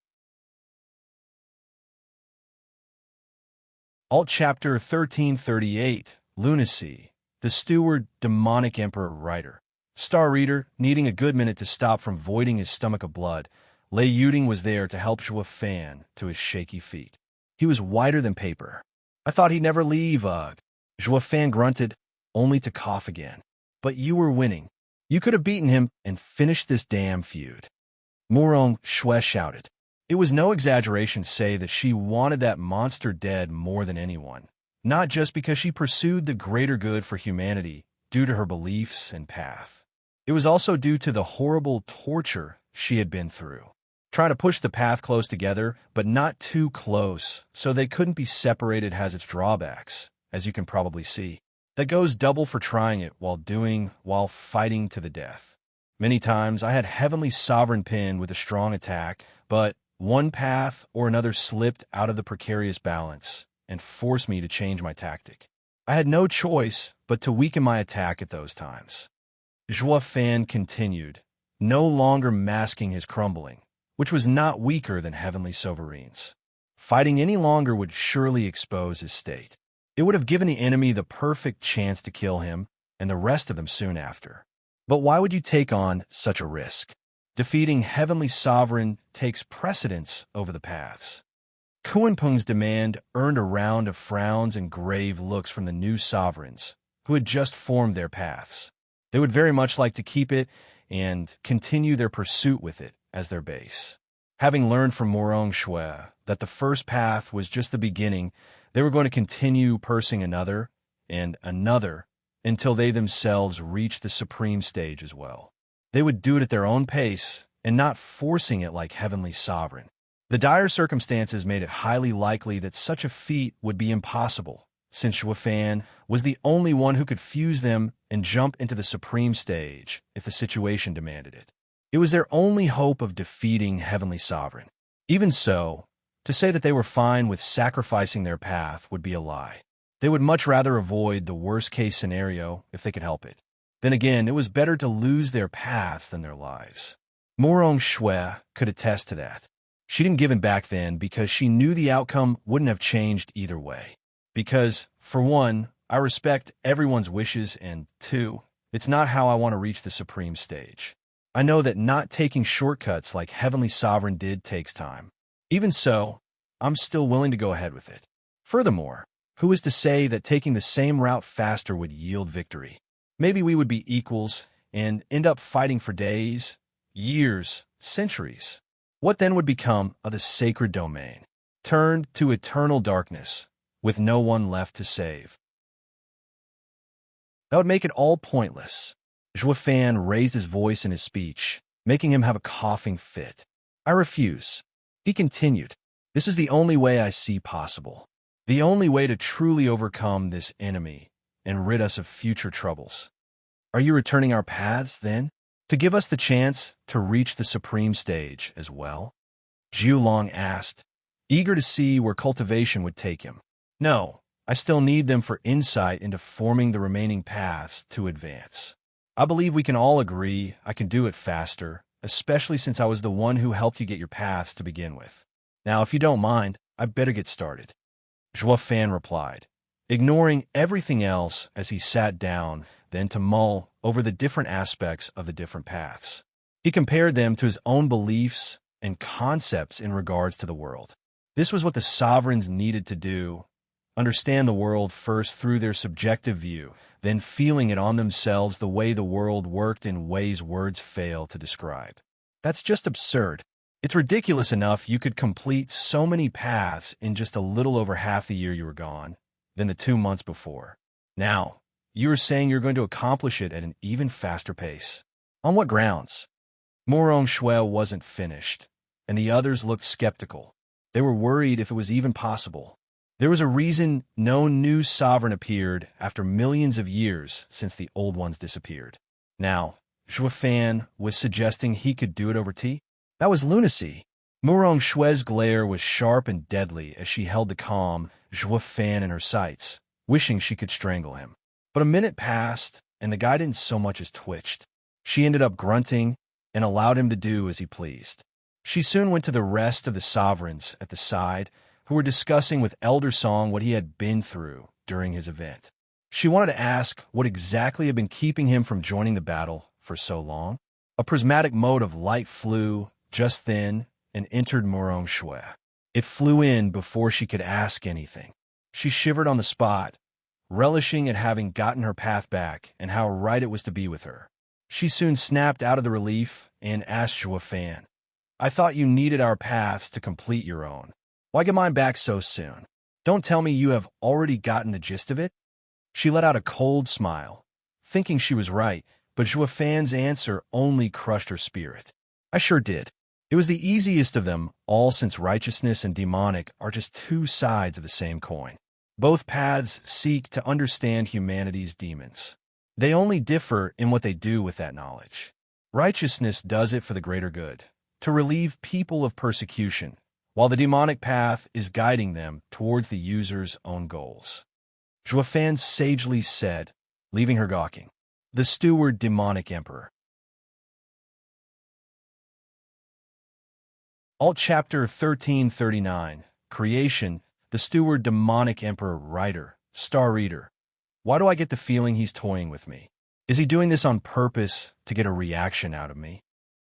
Alt Chapter 1338, Lunacy. The steward, demonic emperor writer. Star reader, needing a good minute to stop from voiding his stomach of blood, Lei Yuding was there to help Juefan to his shaky feet. He was whiter than paper. I thought he'd never leave, ugh. Juefan grunted, only to cough again. But you were winning. You could have beaten him and finished this damn feud. Morong Shue shouted. It was no exaggeration to say that she wanted that monster dead more than anyone, not just because she pursued the greater good for humanity due to her beliefs and path. It was also due to the horrible torture she had been through. Trying to push the path close together, but not too close, so they couldn't be separated has its drawbacks, as you can probably see. That goes double for trying it while fighting to the death. Many times I had Heavenly Sovereign pinned with a strong attack, but one path or another slipped out of the precarious balance and forced me to change my tactic. I had no choice but to weaken my attack at those times. Juefan continued, no longer masking his crumbling, which was not weaker than Heavenly Sovereign's. Fighting any longer would surely expose his state. It would have given the enemy the perfect chance to kill him, and the rest of them soon after. But why would you take on such a risk? Defeating Heavenly Sovereign takes precedence over the paths. Kuanpeng's demand earned a round of frowns and grave looks from the new sovereigns, who had just formed their paths. They would very much like to keep it and continue their pursuit with it as their base. Having learned from Morong Shue that the first path was just the beginning, they were going to continue pursing another and another until they themselves reached the supreme stage as well. They would do it at their own pace and not forcing it like Heavenly Sovereign. The dire circumstances made it highly likely that such a feat would be impossible, since Juefan was the only one who could fuse them and jump into the supreme stage if the situation demanded it. It was their only hope of defeating Heavenly Sovereign. Even so, to say that they were fine with sacrificing their path would be a lie. They would much rather avoid the worst-case scenario if they could help it. Then again, it was better to lose their paths than their lives. Morong Shue could attest to that. She didn't give in back then because she knew the outcome wouldn't have changed either way. Because, for one, I respect everyone's wishes, and two, it's not how I want to reach the supreme stage. I know that not taking shortcuts like Heavenly Sovereign did takes time. Even so, I'm still willing to go ahead with it. Furthermore, who is to say that taking the same route faster would yield victory? Maybe we would be equals and end up fighting for days, years, centuries. What then would become of the sacred domain, turned to eternal darkness, with no one left to save? That would make it all pointless. Juefan raised his voice in his speech, making him have a coughing fit. I refuse. He continued, this is the only way I see possible. The only way to truly overcome this enemy and rid us of future troubles. Are you returning our paths, then, to give us the chance to reach the supreme stage as well? Jiulong asked, eager to see where cultivation would take him. No, I still need them for insight into forming the remaining paths to advance. I believe we can all agree I can do it faster, especially since I was the one who helped you get your paths to begin with. Now, if you don't mind, I'd better get started. Zhuo Fan replied, ignoring everything else as he sat down, then to mull over the different aspects of the different paths. He compared them to his own beliefs and concepts in regards to the world. This was what the sovereigns needed to do: understand the world first through their subjective view, then feeling it on themselves the way the world worked in ways words fail to describe. That's just absurd. It's ridiculous enough you could complete so many paths in just a little over half the year you were gone than the 2 months before. Now, you are saying you're going to accomplish it at an even faster pace. On what grounds? Morong Shui wasn't finished, and the others looked skeptical. They were worried if it was even possible. There was a reason no new sovereign appeared after millions of years since the old ones disappeared. Now, Zhuo Fan was suggesting he could do it over tea? That was lunacy. Morong Shui's glare was sharp and deadly as she held the calm Zhuo Fan in her sights, wishing she could strangle him. But a minute passed, and the guy didn't so much as twitched. She ended up grunting and allowed him to do as he pleased. She soon went to the rest of the sovereigns at the side, who were discussing with Elder Song what he had been through during his event. She wanted to ask what exactly had been keeping him from joining the battle for so long. A prismatic mote of light flew just then and entered Morong Shui. It flew in before she could ask anything. She shivered on the spot, relishing at having gotten her path back and how right it was to be with her. She soon snapped out of the relief and asked Zhuo Fan, I thought you needed our paths to complete your own. Why get mine back so soon? Don't tell me you have already gotten the gist of it? She let out a cold smile, thinking she was right, but Zhuo Fan's answer only crushed her spirit. I sure did. It was the easiest of them all, since righteousness and demonic are just two sides of the same coin. Both paths seek to understand humanity's demons. They only differ in what they do with that knowledge. Righteousness does it for the greater good, to relieve people of persecution, while the demonic path is guiding them towards the user's own goals. Zhuo Fan sagely said, leaving her gawking. The Steward Demonic Emperor. Alt Chapter 1339, Creation, the Steward Demonic Emperor Writer, Star Reader. Why do I get the feeling he's toying with me? Is he doing this on purpose to get a reaction out of me?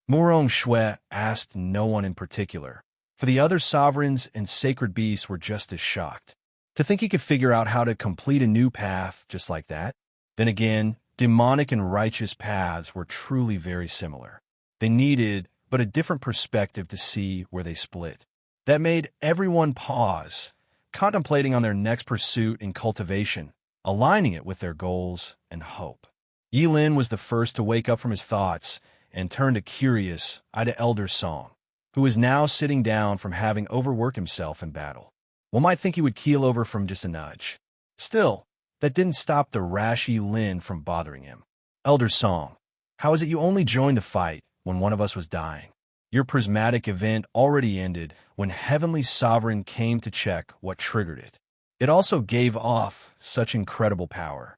Morong Shui asked no one in particular, for the other sovereigns and sacred beasts were just as shocked. To think he could figure out how to complete a new path just like that? Then again, demonic and righteous paths were truly very similar. They needed but a different perspective to see where they split. That made everyone pause, contemplating on their next pursuit in cultivation, aligning it with their goals and hope. Yilin was the first to wake up from his thoughts and turn to curious, eyed Elder Song, who was now sitting down from having overworked himself in battle. One might think he would keel over from just a nudge. Still, that didn't stop the rash Yilin from bothering him. Elder Song, how is it you only joined the fight when one of us was dying? Your prismatic event already ended when Heavenly Sovereign came to check what triggered it. It also gave off such incredible power.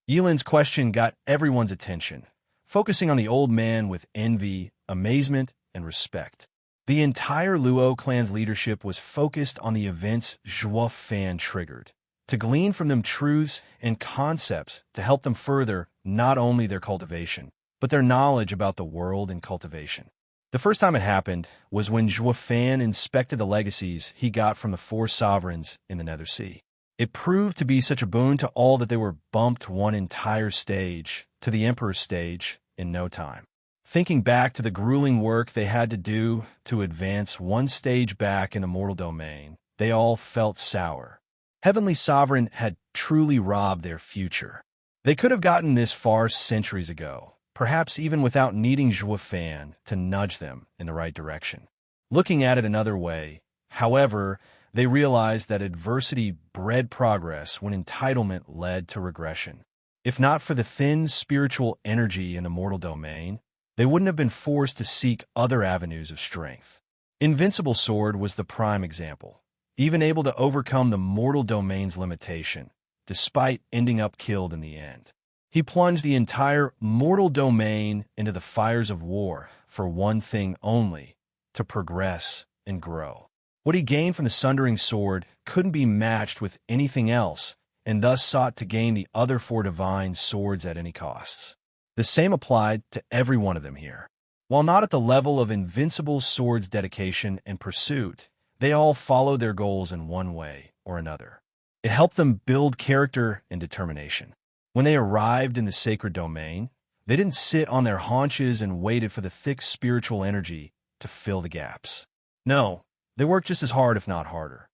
Yilin's question got everyone's attention, focusing on the old man with envy, amazement, and respect. The entire Luo clan's leadership was focused on the events Zhuo Fan triggered, to glean from them truths and concepts to help them further not only their cultivation, but their knowledge about the world and cultivation. The first time it happened was when Zhuo Fan inspected the legacies he got from the 4 sovereigns in the Nether Sea. It proved to be such a boon to all that they were bumped one entire stage to the Emperor's stage in no time. Thinking back to the grueling work they had to do to advance one stage back in the mortal domain, they all felt sour. Heavenly Sovereign had truly robbed their future. They could have gotten this far centuries ago, perhaps even without needing Zhuo Fan to nudge them in the right direction. Looking at it another way, however, they realized that adversity bred progress when entitlement led to regression. If not for the thin spiritual energy in the mortal domain, they wouldn't have been forced to seek other avenues of strength. Invincible Sword was the prime example, even able to overcome the mortal domain's limitation, despite ending up killed in the end. He plunged the entire mortal domain into the fires of war for one thing only: to progress and grow. What he gained from the Sundering Sword couldn't be matched with anything else, and thus sought to gain the other 4 divine swords at any costs. The same applied to every one of them here. While not at the level of invincible swords' dedication and pursuit, they all followed their goals in one way or another. It helped them build character and determination. When they arrived in the sacred domain, they didn't sit on their haunches and waited for the thick spiritual energy to fill the gaps. No, they worked just as hard, if not harder.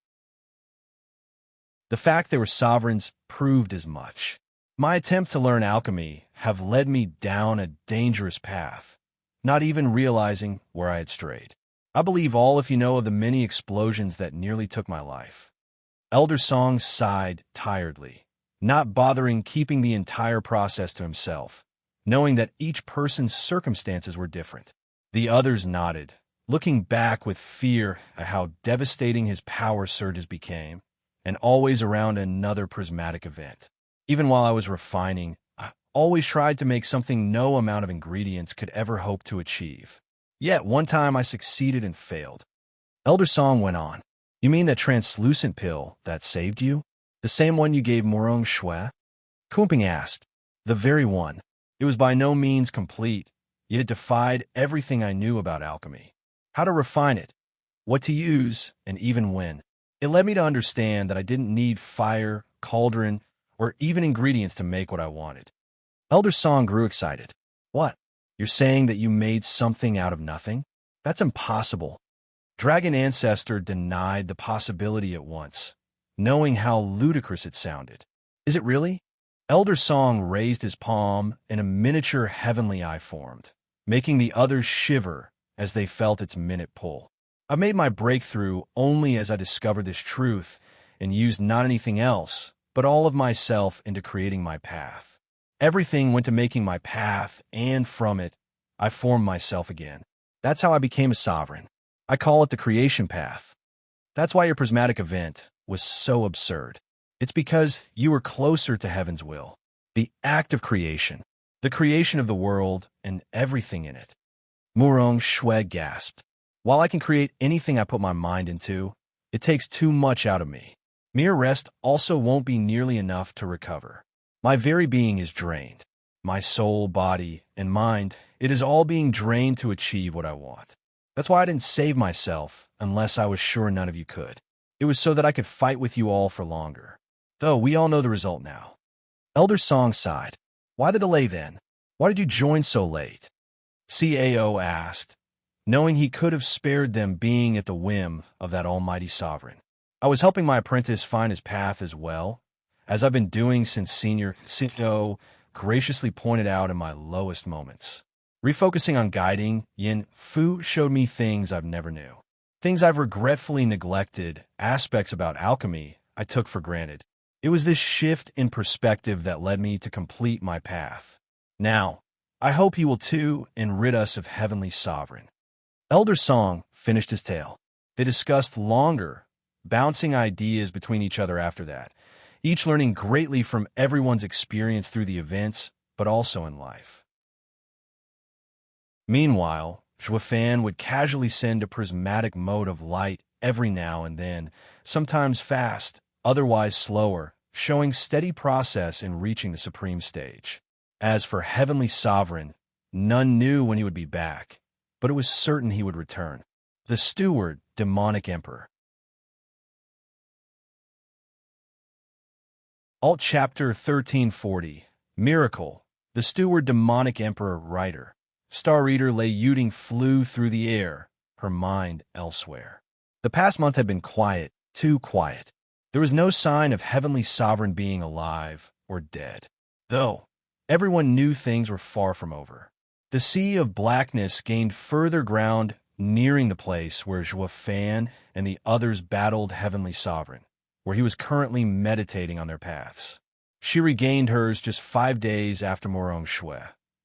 The fact they were sovereigns proved as much. My attempts to learn alchemy have led me down a dangerous path, not even realizing where I had strayed. I believe all if you know of the many explosions that nearly took my life. Elder Song sighed tiredly, not bothering keeping the entire process to himself, knowing that each person's circumstances were different. The others nodded, looking back with fear at how devastating his power surges became, and always around another prismatic event. Even while I was refining, I always tried to make something no amount of ingredients could ever hope to achieve. Yet one time I succeeded and failed. Elder Song went on. You mean that translucent pill that saved you? The same one you gave Morong Shui? Kumping asked. The very one. It was by no means complete, yet it defied everything I knew about alchemy. How to refine it, what to use, and even when. It led me to understand that I didn't need fire, cauldron, or even ingredients to make what I wanted. Elder Song grew excited. What? You're saying that you made something out of nothing? That's impossible. Dragon Ancestor denied the possibility at once, knowing how ludicrous it sounded. Is it really? Elder Song raised his palm, and a miniature heavenly eye formed, making the others shiver as they felt its minute pull. I made my breakthrough only as I discovered this truth and used not anything else, but all of myself into creating my path. Everything went to making my path, and from it, I formed myself again. That's how I became a sovereign. I call it the creation path. That's why your prismatic event was so absurd. It's because you were closer to heaven's will, the act of creation, the creation of the world and everything in it. Morong Shui gasped. While I can create anything I put my mind into, it takes too much out of me. Mere rest also won't be nearly enough to recover. My very being is drained. My soul, body, and mind, it is all being drained to achieve what I want. That's why I didn't save myself unless I was sure none of you could. It was so that I could fight with you all for longer. Though we all know the result now. Elder Song sighed. Why the delay then? Why did you join so late? Cao asked, knowing he could have spared them being at the whim of that almighty sovereign. I was helping my apprentice find his path as well, as I've been doing since Senior Cao graciously pointed out in my lowest moments. Refocusing on guiding, Yin Fu showed me things I've never knew. Things I've regretfully neglected, aspects about alchemy I took for granted. It was this shift in perspective that led me to complete my path. Now, I hope he will too and rid us of heavenly sovereign. Elder Song finished his tale. They discussed longer, bouncing ideas between each other after that, each learning greatly from everyone's experience through the events, but also in life. Meanwhile, Zhuofan would casually send a prismatic mode of light every now and then, sometimes fast, otherwise slower, showing steady process in reaching the supreme stage. As for Heavenly Sovereign, none knew when he would be back, but it was certain he would return. The Steward, Demonic Emperor. Alt Chapter 1340, Miracle, the Steward, Demonic Emperor Writer. Star Reader Lei Yuding flew through the air, her mind elsewhere. The past month had been quiet, too quiet. There was no sign of Heavenly Sovereign being alive or dead. Though, everyone knew things were far from over. The sea of blackness gained further ground, nearing the place where Zhuofan and the others battled Heavenly Sovereign, where he was currently meditating on their paths. She regained hers just 5 days after Morong Shui,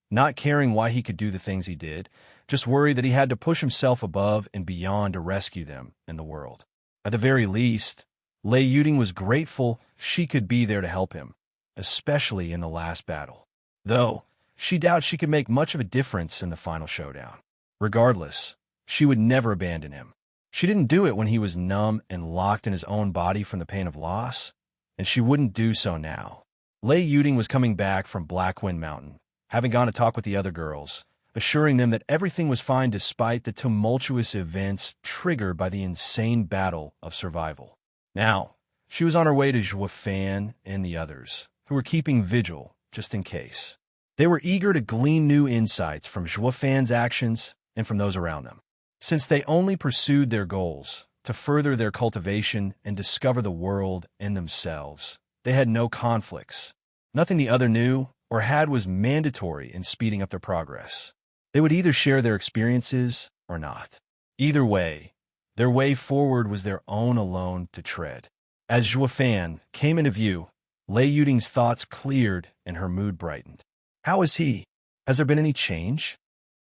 not caring why he could do the things he did, just worried that he had to push himself above and beyond to rescue them and the world. At the very least, Lei Yuding was grateful she could be there to help him, especially in the last battle. Though, she doubts she could make much of a difference in the final showdown. Regardless, she would never abandon him. She didn't do it when he was numb and locked in his own body from the pain of loss, and she wouldn't do so now. Lei Yuding was coming back from Blackwind Mountain, having gone to talk with the other girls, assuring them that everything was fine despite the tumultuous events triggered by the insane battle of survival. Now, she was on her way to Zhuofan and the others, who were keeping vigil just in case. They were eager to glean new insights from Zhuofan's actions and from those around them. Since they only pursued their goals to further their cultivation and discover the world and themselves, they had no conflicts. Nothing the other knew or had was mandatory in speeding up their progress. They would either share their experiences or not. Either way, their way forward was their own alone to tread. As Zhuofan came into view, Lei Yuding's thoughts cleared and her mood brightened. How is he? Has there been any change?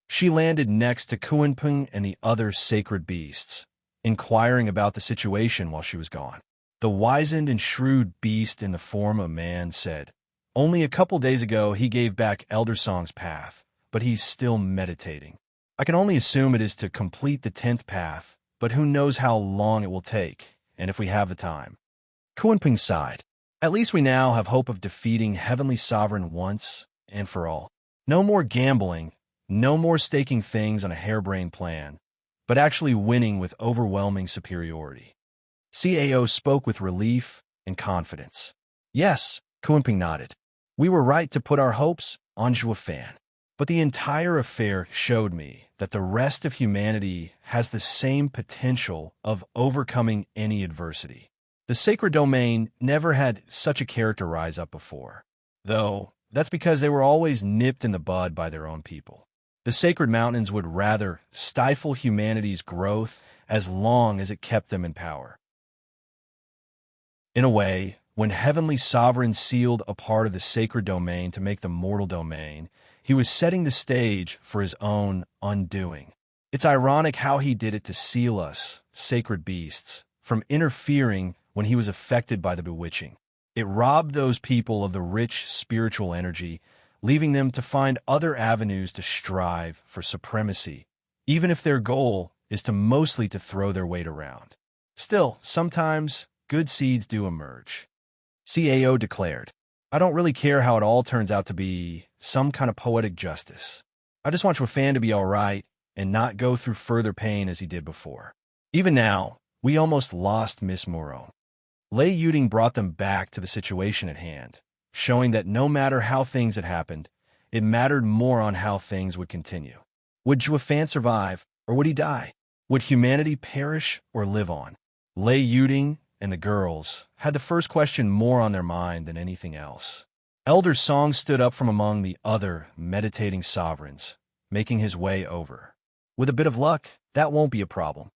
She landed next to Kuanping and the other sacred beasts, inquiring about the situation while she was gone. The wizened and shrewd beast in the form of man said, "Only a couple days ago he gave back Elder Song's path, but he's still meditating. I can only assume it is to complete the 10th path, but who knows how long it will take, and if we have the time." Kuanping sighed. At least we now have hope of defeating Heavenly Sovereign once and for all. No more gambling, no more staking things on a harebrained plan, but actually winning with overwhelming superiority. CAO spoke with relief and confidence. Yes, Kuanping nodded. We were right to put our hopes on Zhuofan. But the entire affair showed me that the rest of humanity has the same potential of overcoming any adversity. The sacred domain never had such a character rise up before, though that's because they were always nipped in the bud by their own people. The sacred mountains would rather stifle humanity's growth as long as it kept them in power. In a way, when Heavenly Sovereign sealed a part of the sacred domain to make the mortal domain, he was setting the stage for his own undoing. It's ironic how he did it to seal us, sacred beasts, from interfering when he was affected by the bewitching. It robbed those people of the rich spiritual energy, leaving them to find other avenues to strive for supremacy, even if their goal is to mostly to throw their weight around. Still, sometimes good seeds do emerge. CAO declared, I don't really care how it all turns out to be some kind of poetic justice. I just want Zhuofan to be all right and not go through further pain as he did before. Even now, we almost lost Miss Muro. Lei Yuding brought them back to the situation at hand, showing that no matter how things had happened, it mattered more on how things would continue. Would Zhuofan survive, or would he die? Would humanity perish or live on? Lei Yuding and the girls had the first question more on their mind than anything else. Elder Song stood up from among the other meditating sovereigns, making his way over. With a bit of luck, that won't be a problem.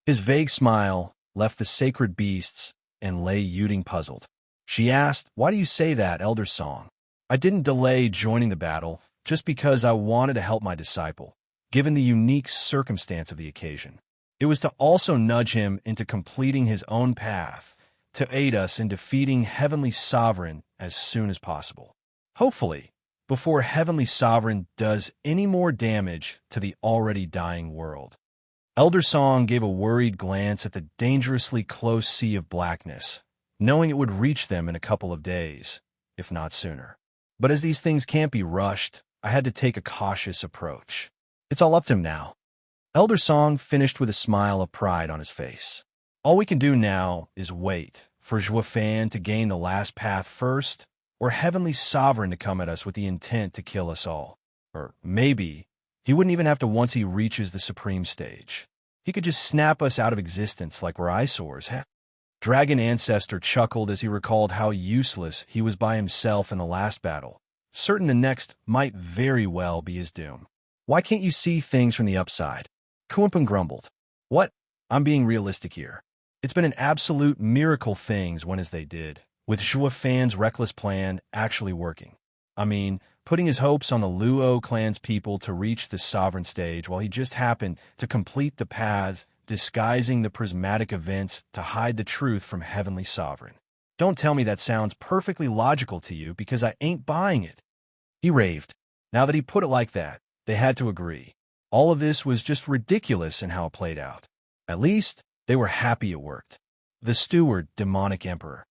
His vague smile left the sacred beasts and Lei Yuding puzzled. She asked, Why do you say that, Elder Song? I didn't delay joining the battle just because I wanted to help my disciple, given the unique circumstance of the occasion. It was to also nudge him into completing his own path, to aid us in defeating Heavenly Sovereign as soon as possible. Hopefully, before Heavenly Sovereign does any more damage to the already dying world. Elder Song gave a worried glance at the dangerously close sea of blackness, knowing it would reach them in a couple of days, if not sooner. But as these things can't be rushed, I had to take a cautious approach. It's all up to him now. Elder Song finished with a smile of pride on his face. All we can do now is wait for Zhuofan to gain the last path first, or Heavenly Sovereign to come at us with the intent to kill us all. Or maybe he wouldn't even have to once he reaches the supreme stage. He could just snap us out of existence like we're eyesores. Dragon Ancestor chuckled as he recalled how useless he was by himself in the last battle, certain the next might very well be his doom. Why can't you see things from the upside? Kuanping grumbled. What? I'm being realistic here. It's been an absolute miracle things went as they did, with Zhuofan's reckless plan actually working. I mean, putting his hopes on the Luo clan's people to reach the sovereign stage while he just happened to complete the paths disguising the prismatic events to hide the truth from Heavenly Sovereign. Don't tell me that sounds perfectly logical to you because I ain't buying it. He raved. Now that he put it like that, they had to agree. All of this was just ridiculous in how it played out. At least, they were happy it worked. The steward, demonic emperor.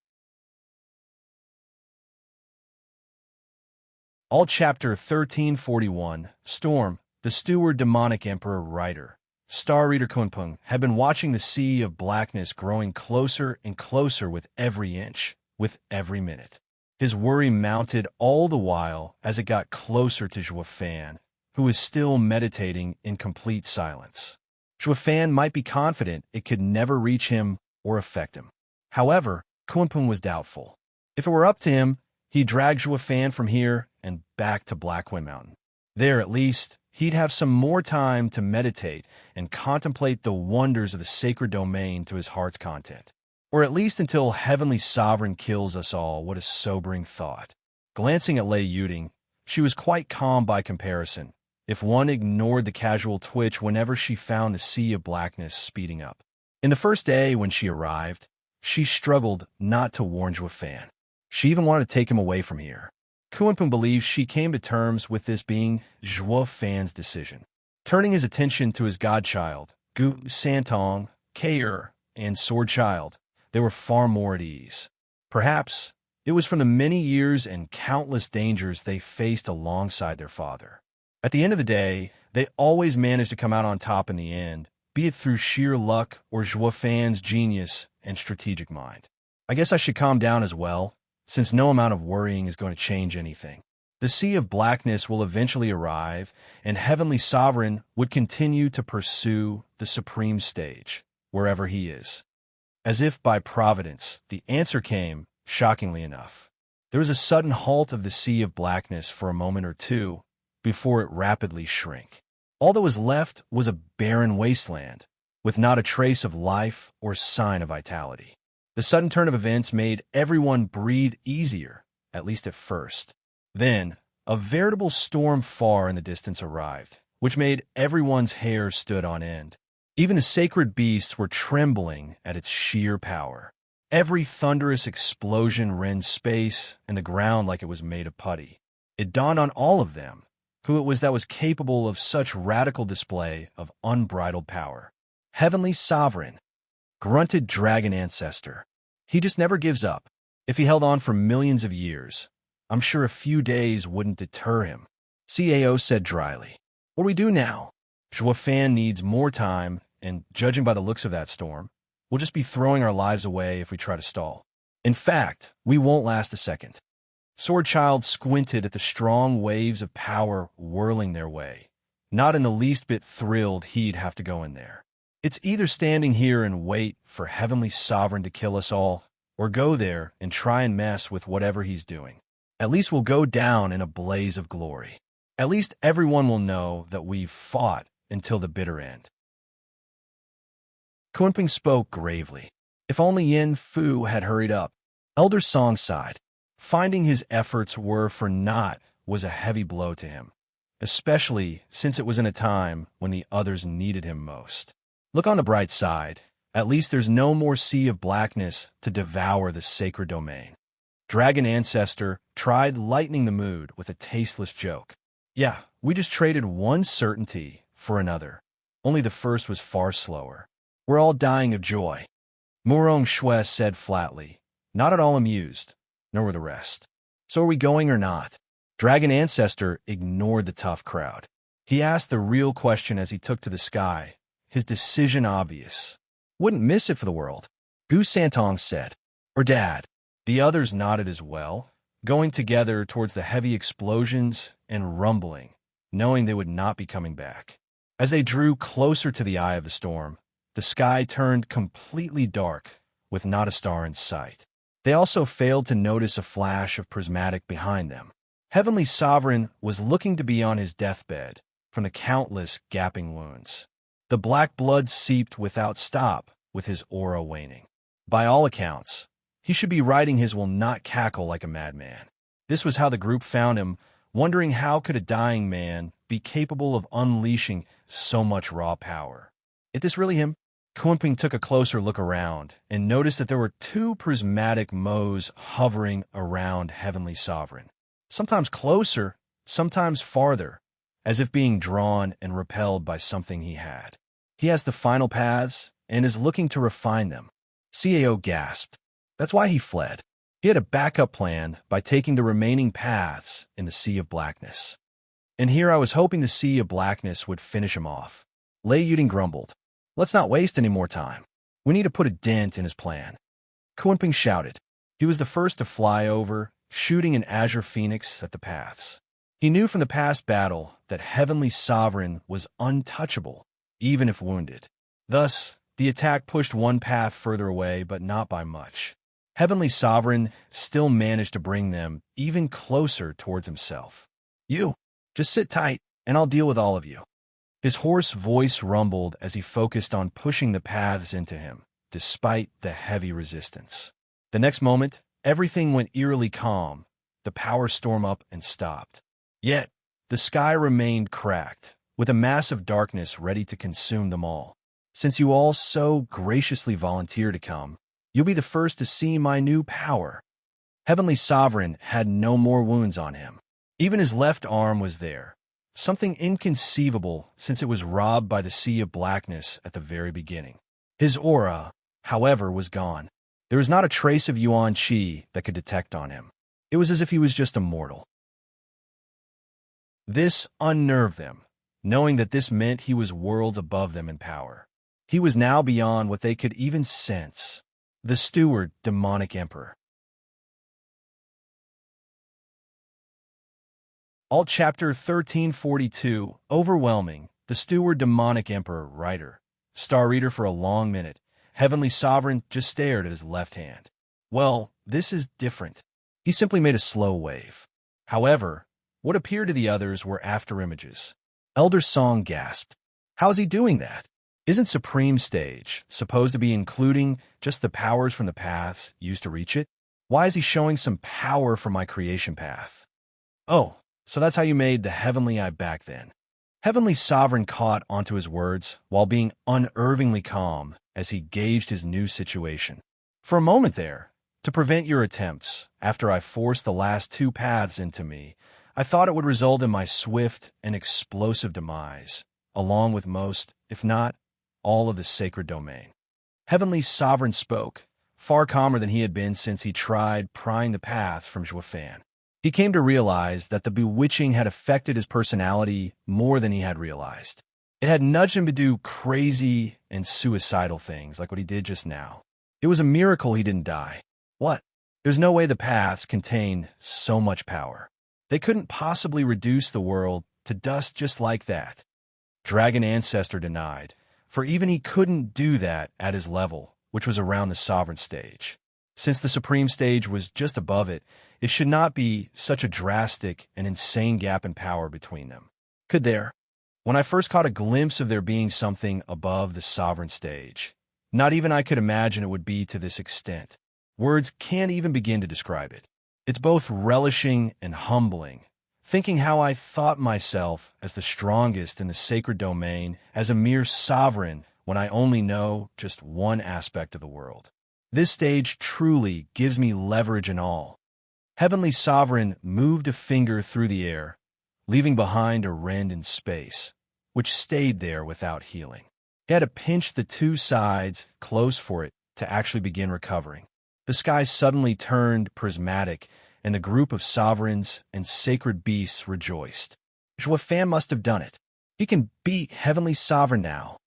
All Chapter 1341, Storm, the steward, demonic emperor, writer. Star reader Kunpeng had been watching the sea of blackness growing closer and closer with every inch, with every minute. His worry mounted all the while as it got closer to Zhuofan, who was still meditating in complete silence. Zhuofan might be confident it could never reach him or affect him. However, Kunpeng was doubtful. If it were up to him, he'd drag Zhuofan from here and back to Blackwind Mountain. There, at least, he'd have some more time to meditate and contemplate the wonders of the sacred domain to his heart's content. Or at least until Heavenly Sovereign kills us all. What a sobering thought. Glancing at Lei Yuding, she was quite calm by comparison, if one ignored the casual twitch whenever she found the sea of blackness speeding up. In the first day when she arrived, she struggled not to warn Zhuofan. She even wanted to take him away from here. Kunpeng believes she came to terms with this being Zhuofan's decision. Turning his attention to his godchild, Gu Santong, Kair, and Sword Child, they were far more at ease. Perhaps it was from the many years and countless dangers they faced alongside their father. At the end of the day, they always managed to come out on top in the end, be it through sheer luck or Zhuofan's genius and strategic mind. I guess I should calm down as well, since no amount of worrying is going to change anything. The Sea of Blackness will eventually arrive, and Heavenly Sovereign would continue to pursue the supreme stage, wherever he is. As if by providence, the answer came, shockingly enough. There was a sudden halt of the Sea of Blackness for a moment or two, before it rapidly shrank. All that was left was a barren wasteland, with not a trace of life or sign of vitality. The sudden turn of events made everyone breathe easier, at least at first. Then, a veritable storm far in the distance arrived, which made everyone's hair stood on end. Even the sacred beasts were trembling at its sheer power. Every thunderous explosion rent space and the ground like it was made of putty. It dawned on all of them who it was that was capable of such radical display of unbridled power. Heavenly Sovereign, grunted Dragon Ancestor. He just never gives up. If he held on for millions of years, I'm sure a few days wouldn't deter him. CAO said dryly. What do we do now? Zhuofan needs more time, and judging by the looks of that storm, we'll just be throwing our lives away if we try to stall. In fact, we won't last a second. Sword Child squinted at the strong waves of power whirling their way, not in the least bit thrilled he'd have to go in there. It's either standing here and wait for Heavenly Sovereign to kill us all, or go there and try and mess with whatever he's doing. At least we'll go down in a blaze of glory. At least everyone will know that we've fought until the bitter end. Kunpeng spoke gravely. If only Yin Fu had hurried up. Elder Song sighed. Finding his efforts were for naught was a heavy blow to him, especially since it was in a time when the others needed him most. Look on the bright side. At least there's no more sea of blackness to devour the sacred domain. Dragon Ancestor tried lightening the mood with a tasteless joke. Yeah, we just traded one certainty for another. Only the first was far slower. We're all dying of joy. Murong Shui said flatly, not at all amused, nor were the rest. So are we going or not? Dragon Ancestor ignored the tough crowd. He asked the real question as he took to the sky, his decision obvious. Wouldn't miss it for the world, Gu Santong said. Or Dad. The others nodded as well, going together towards the heavy explosions and rumbling, knowing they would not be coming back. As they drew closer to the eye of the storm, the sky turned completely dark, with not a star in sight. They also failed to notice a flash of prismatic behind them. Heavenly Sovereign was looking to be on his deathbed from the countless gaping wounds. The black blood seeped without stop with his aura waning. By all accounts, he should be riding his will not cackle like a madman. This was how the group found him, wondering how could a dying man be capable of unleashing so much raw power. Is this really him? Kunpeng took a closer look around and noticed that there were two prismatic moes hovering around Heavenly Sovereign, sometimes closer, sometimes farther, as if being drawn and repelled by something he had. He has the final paths and is looking to refine them. CAO gasped. That's why he fled. He had a backup plan by taking the remaining paths in the Sea of Blackness. And here I was hoping the Sea of Blackness would finish him off. Lei Yuding grumbled. Let's not waste any more time. We need to put a dent in his plan. Kunping shouted. He was the first to fly over, shooting an azure phoenix at the paths. He knew from the past battle that Heavenly Sovereign was untouchable, even if wounded. Thus, the attack pushed one path further away, but not by much. Heavenly Sovereign still managed to bring them even closer towards himself. You, just sit tight, and I'll deal with all of you. His hoarse voice rumbled as he focused on pushing the paths into him, despite the heavy resistance. The next moment, everything went eerily calm. The power storm up and stopped. Yet, the sky remained cracked, with a massive darkness ready to consume them all. Since you all so graciously volunteered to come, you'll be the first to see my new power. Heavenly Sovereign had no more wounds on him. Even his left arm was there, something inconceivable since it was robbed by the Sea of Blackness at the very beginning. His aura, however, was gone. There was not a trace of Yuan Qi that could detect on him. It was as if he was just a mortal. This unnerved them, knowing that this meant he was worlds above them in power. He was now beyond what they could even sense. The steward, demonic emperor. Alt Chapter 1342, Overwhelming, the steward, demonic emperor, writer. Star reader. For a long minute, Heavenly Sovereign just stared at his left hand. Well, this is different. He simply made a slow wave. However, what appeared to the others were afterimages. Elder Song gasped. How's he doing that? Isn't Supreme Stage supposed to be including just the powers from the paths used to reach it? Why is he showing some power from my creation path? Oh, so that's how you made the Heavenly Eye back then. Heavenly Sovereign caught onto his words while being unervingly calm as he gauged his new situation. For a moment there, to prevent your attempts, after I forced the last two paths into me, I thought it would result in my swift and explosive demise, along with most, if not all, of the sacred domain. Heavenly Sovereign spoke, far calmer than he had been since he tried prying the path from Zhuofan. He came to realize that the bewitching had affected his personality more than he had realized. It had nudged him to do crazy and suicidal things like what he did just now. It was a miracle he didn't die. What? There's no way the paths contain so much power. They couldn't possibly reduce the world to dust just like that. Dragon Ancestor denied, for even he couldn't do that at his level, which was around the Sovereign Stage. Since the Supreme Stage was just above it, it should not be such a drastic and insane gap in power between them. Could there? When I first caught a glimpse of there being something above the Sovereign Stage, not even I could imagine it would be to this extent. Words can't even begin to describe it. It's both relishing and humbling, thinking how I thought myself as the strongest in the sacred domain, as a mere sovereign, when I only know just one aspect of the world. This stage truly gives me leverage and all. Heavenly Sovereign moved a finger through the air, leaving behind a rend in space, which stayed there without healing. He had to pinch the two sides close for it to actually begin recovering. The sky suddenly turned prismatic, and the group of sovereigns and sacred beasts rejoiced. Zhuofan must have done it. He can beat Heavenly Sovereign now.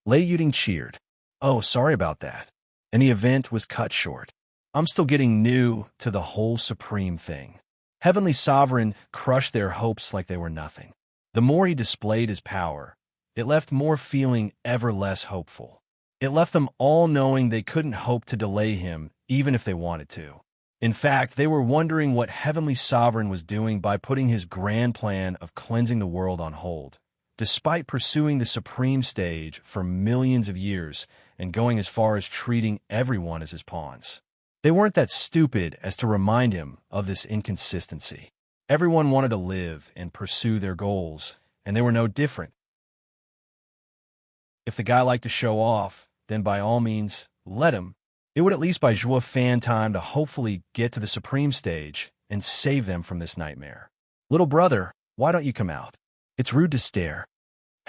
Lei Yuding cheered. Oh, sorry about that. And the event was cut short. I'm still getting new to the whole Supreme thing. Heavenly Sovereign crushed their hopes like they were nothing. The more he displayed his power, it left more feeling ever less hopeful. It left them all knowing they couldn't hope to delay him even if they wanted to. In fact, they were wondering what Heavenly Sovereign was doing by putting his grand plan of cleansing the world on hold, despite pursuing the Supreme Stage for millions of years and going as far as treating everyone as his pawns. They weren't that stupid as to remind him of this inconsistency. Everyone wanted to live and pursue their goals, and they were no different. If the guy liked to show off, then by all means, let him. It would at least buy Zhuofan time to hopefully get to the Supreme Stage and save them from this nightmare. Little brother, why don't you come out? It's rude to stare.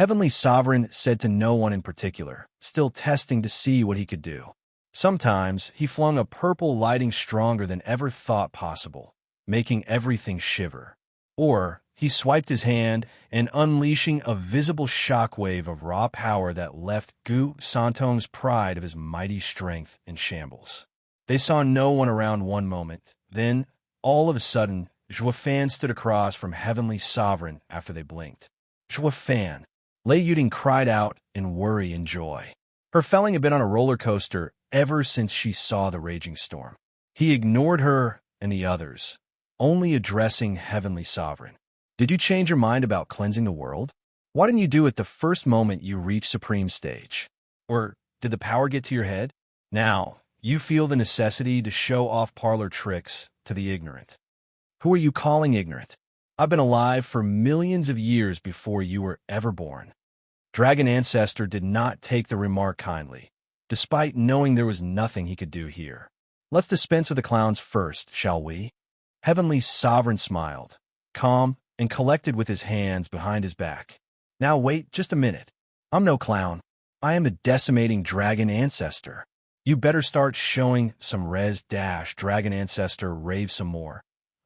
Heavenly Sovereign said to no one in particular, still testing to see what he could do. Sometimes he flung a purple lighting stronger than ever thought possible, making everything shiver. Or he swiped his hand and unleashing a visible shockwave of raw power that left Gu Santong's pride of his mighty strength in shambles. They saw no one around one moment. Then, all of a sudden, Zhuofan stood across from Heavenly Sovereign after they blinked. Zhuofan! Lei Yuding cried out in worry and joy. Her felling had been on a roller coaster ever since she saw the raging storm. He ignored her and the others, only addressing Heavenly Sovereign. Did you change your mind about cleansing the world? Why didn't you do it the first moment you reached Supreme Stage? Or did the power get to your head? Now, you feel the necessity to show off parlor tricks to the ignorant. Who are you calling ignorant? I've been alive for millions of years before you were ever born. Dragon Ancestor did not take the remark kindly, despite knowing there was nothing he could do here. Let's dispense with the clowns first, shall we? Heavenly Sovereign smiled, calm and collected with his hands behind his back. Now wait just a minute. I'm no clown. I am a decimating Dragon Ancestor. You better start showing some res dash. Dragon Ancestor raved some more,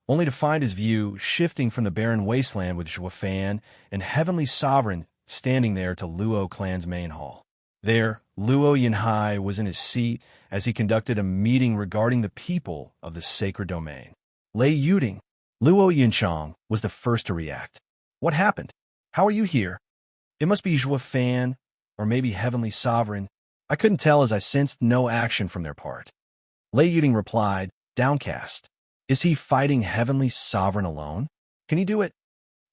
only to find his view shifting from the barren wasteland with Zhuofan and Heavenly Sovereign standing there to Luo clan's main hall. There, Luo Yinhai was in his seat as he conducted a meeting regarding the people of the sacred domain. Lei Yuding, Luo Yinchang, was the first to react. What happened? How are you here? It must be Zhuofan, or maybe Heavenly Sovereign. I couldn't tell as I sensed no action from their part. Lei Yuding replied, downcast. Is he fighting Heavenly Sovereign alone? Can he do it?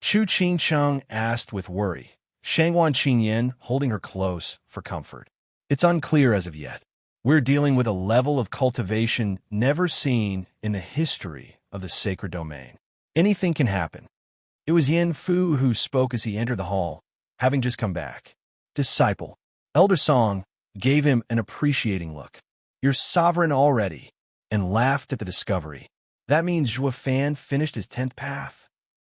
Chu Qingcheng asked with worry, Shangwan Qingyan holding her close for comfort. It's unclear as of yet. We're dealing with a level of cultivation never seen in the history of the sacred domain. Anything can happen. It was Yin Fu who spoke as he entered the hall, having just come back. Disciple. Elder Song gave him an appreciating look. You're sovereign already, and laughed at the discovery. That means Zhuofan finished his 10th path.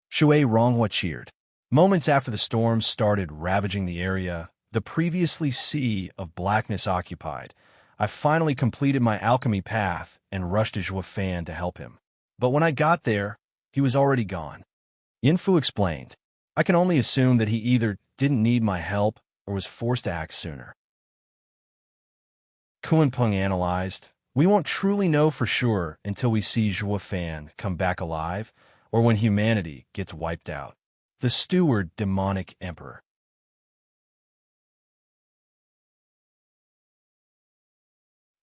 Shui Ronghua cheered. Moments after the storm started ravaging the area, the previously sea of blackness occupied, I finally completed my alchemy path and rushed to Zhuofan to help him. But when I got there, he was already gone. Yinfu explained. I can only assume that he either didn't need my help or was forced to act sooner. Kuanpeng analyzed. We won't truly know for sure until we see Zhuofan come back alive or when humanity gets wiped out. The Steward Demonic Emperor.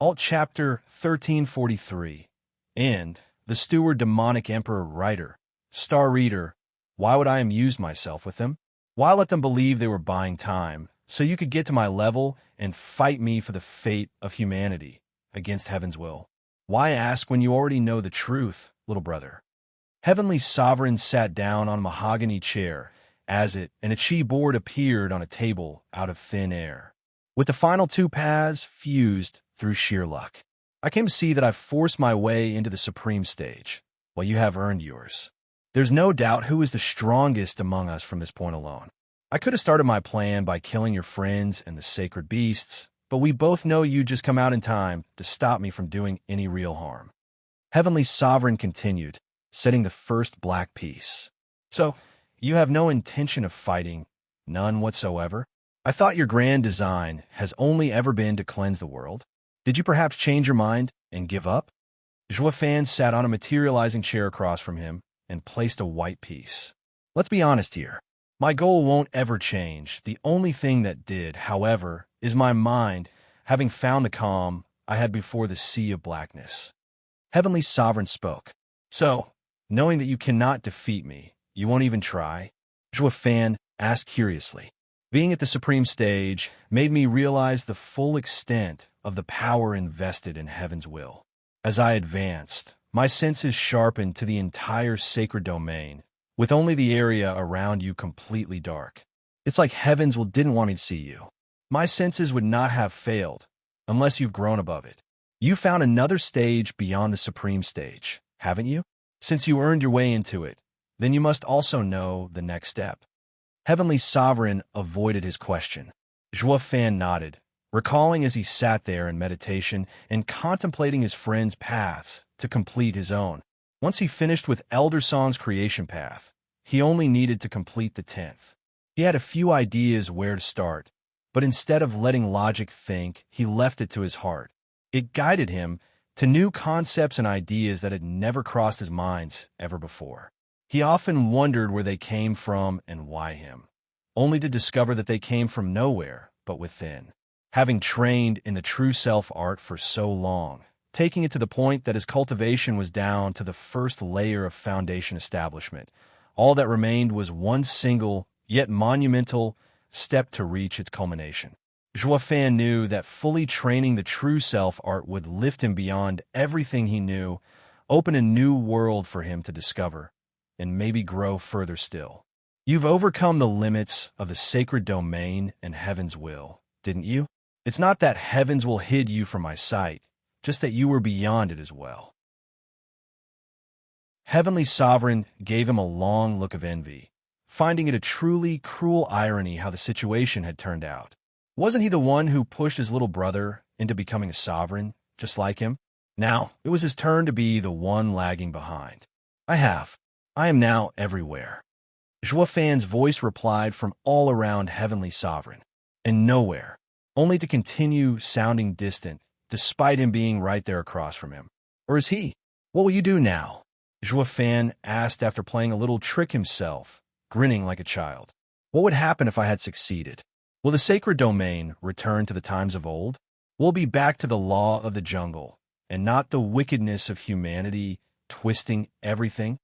Alt Chapter 1343. End. The Steward Demonic Emperor Writer. Star Reader. Why would I amuse myself with them? Why let them believe they were buying time, so you could get to my level and fight me for the fate of humanity against heaven's will? Why ask when you already know the truth, little brother? Heavenly Sovereign sat down on a mahogany chair as it and a chi board appeared on a table out of thin air. With the final 2 paths fused through sheer luck, I came to see that I've forced my way into the Supreme Stage, while you have earned yours. There's no doubt who is the strongest among us from this point alone. I could have started my plan by killing your friends and the sacred beasts, but we both know you just come out in time to stop me from doing any real harm. Heavenly Sovereign continued, setting the first black piece. So, you have no intention of fighting, none whatsoever? I thought your grand design has only ever been to cleanse the world. Did you perhaps change your mind and give up? Zhuofan sat on a materializing chair across from him and placed a white piece. Let's be honest here. My goal won't ever change. The only thing that did, however, is my mind, having found the calm I had before the sea of blackness. Heavenly Sovereign spoke. So, knowing that you cannot defeat me, you won't even try? Zhuofan asked curiously. Being at the Supreme Stage made me realize the full extent of the power invested in Heaven's will. As I advanced, my senses sharpened to the entire sacred domain, with only the area around you completely dark. It's like Heaven's will didn't want me to see you. My senses would not have failed, unless you've grown above it. You found another stage beyond the Supreme Stage, haven't you? Since you earned your way into it, then you must also know the next step. Heavenly Sovereign avoided his question. Zhuo Fan nodded, recalling as he sat there in meditation and contemplating his friend's paths to complete his own. Once he finished with Elder Song's creation path, he only needed to complete the 10th. He had a few ideas where to start, but instead of letting logic think, he left it to his heart. It guided him to new concepts and ideas that had never crossed his mind ever before. He often wondered where they came from and why him, only to discover that they came from nowhere but within. Having trained in the true self art for so long, taking it to the point that his cultivation was down to the first layer of foundation establishment, all that remained was one single, yet monumental, step to reach its culmination. Zhuo Fan knew that fully training the true self art would lift him beyond everything he knew, open a new world for him to discover, and maybe grow further still. You've overcome the limits of the sacred domain and heaven's will, didn't you? It's not that heaven's will hid you from my sight, just that you were beyond it as well. Heavenly Sovereign gave him a long look of envy, finding it a truly cruel irony how the situation had turned out. Wasn't he the one who pushed his little brother into becoming a sovereign, just like him? Now, it was his turn to be the one lagging behind. I am now everywhere. Zhuo Fan's voice replied from all around Heavenly Sovereign, and nowhere, only to continue sounding distant, despite him being right there across from him. Or is he? What will you do now? Zhuo Fan asked after playing a little trick himself, grinning like a child. What would happen if I had succeeded? Will the sacred domain return to the times of old? We'll be back to the law of the jungle, and not the wickedness of humanity twisting everything?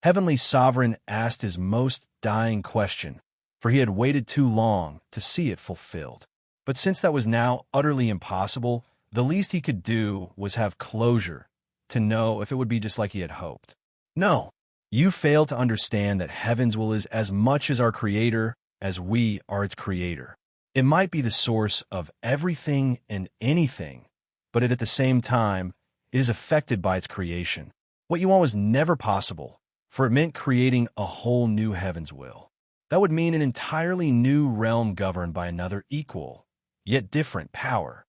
Heavenly Sovereign asked his most dying question, for he had waited too long to see it fulfilled. But since that was now utterly impossible, the least he could do was have closure, to know if it would be just like he had hoped. No, you fail to understand that heaven's will is as much as our Creator as we are its creator. It might be the source of everything and anything, but at the same time, it is affected by its creation. What you want was never possible, for it meant creating a whole new heaven's will. That would mean an entirely new realm governed by another equal, yet different power.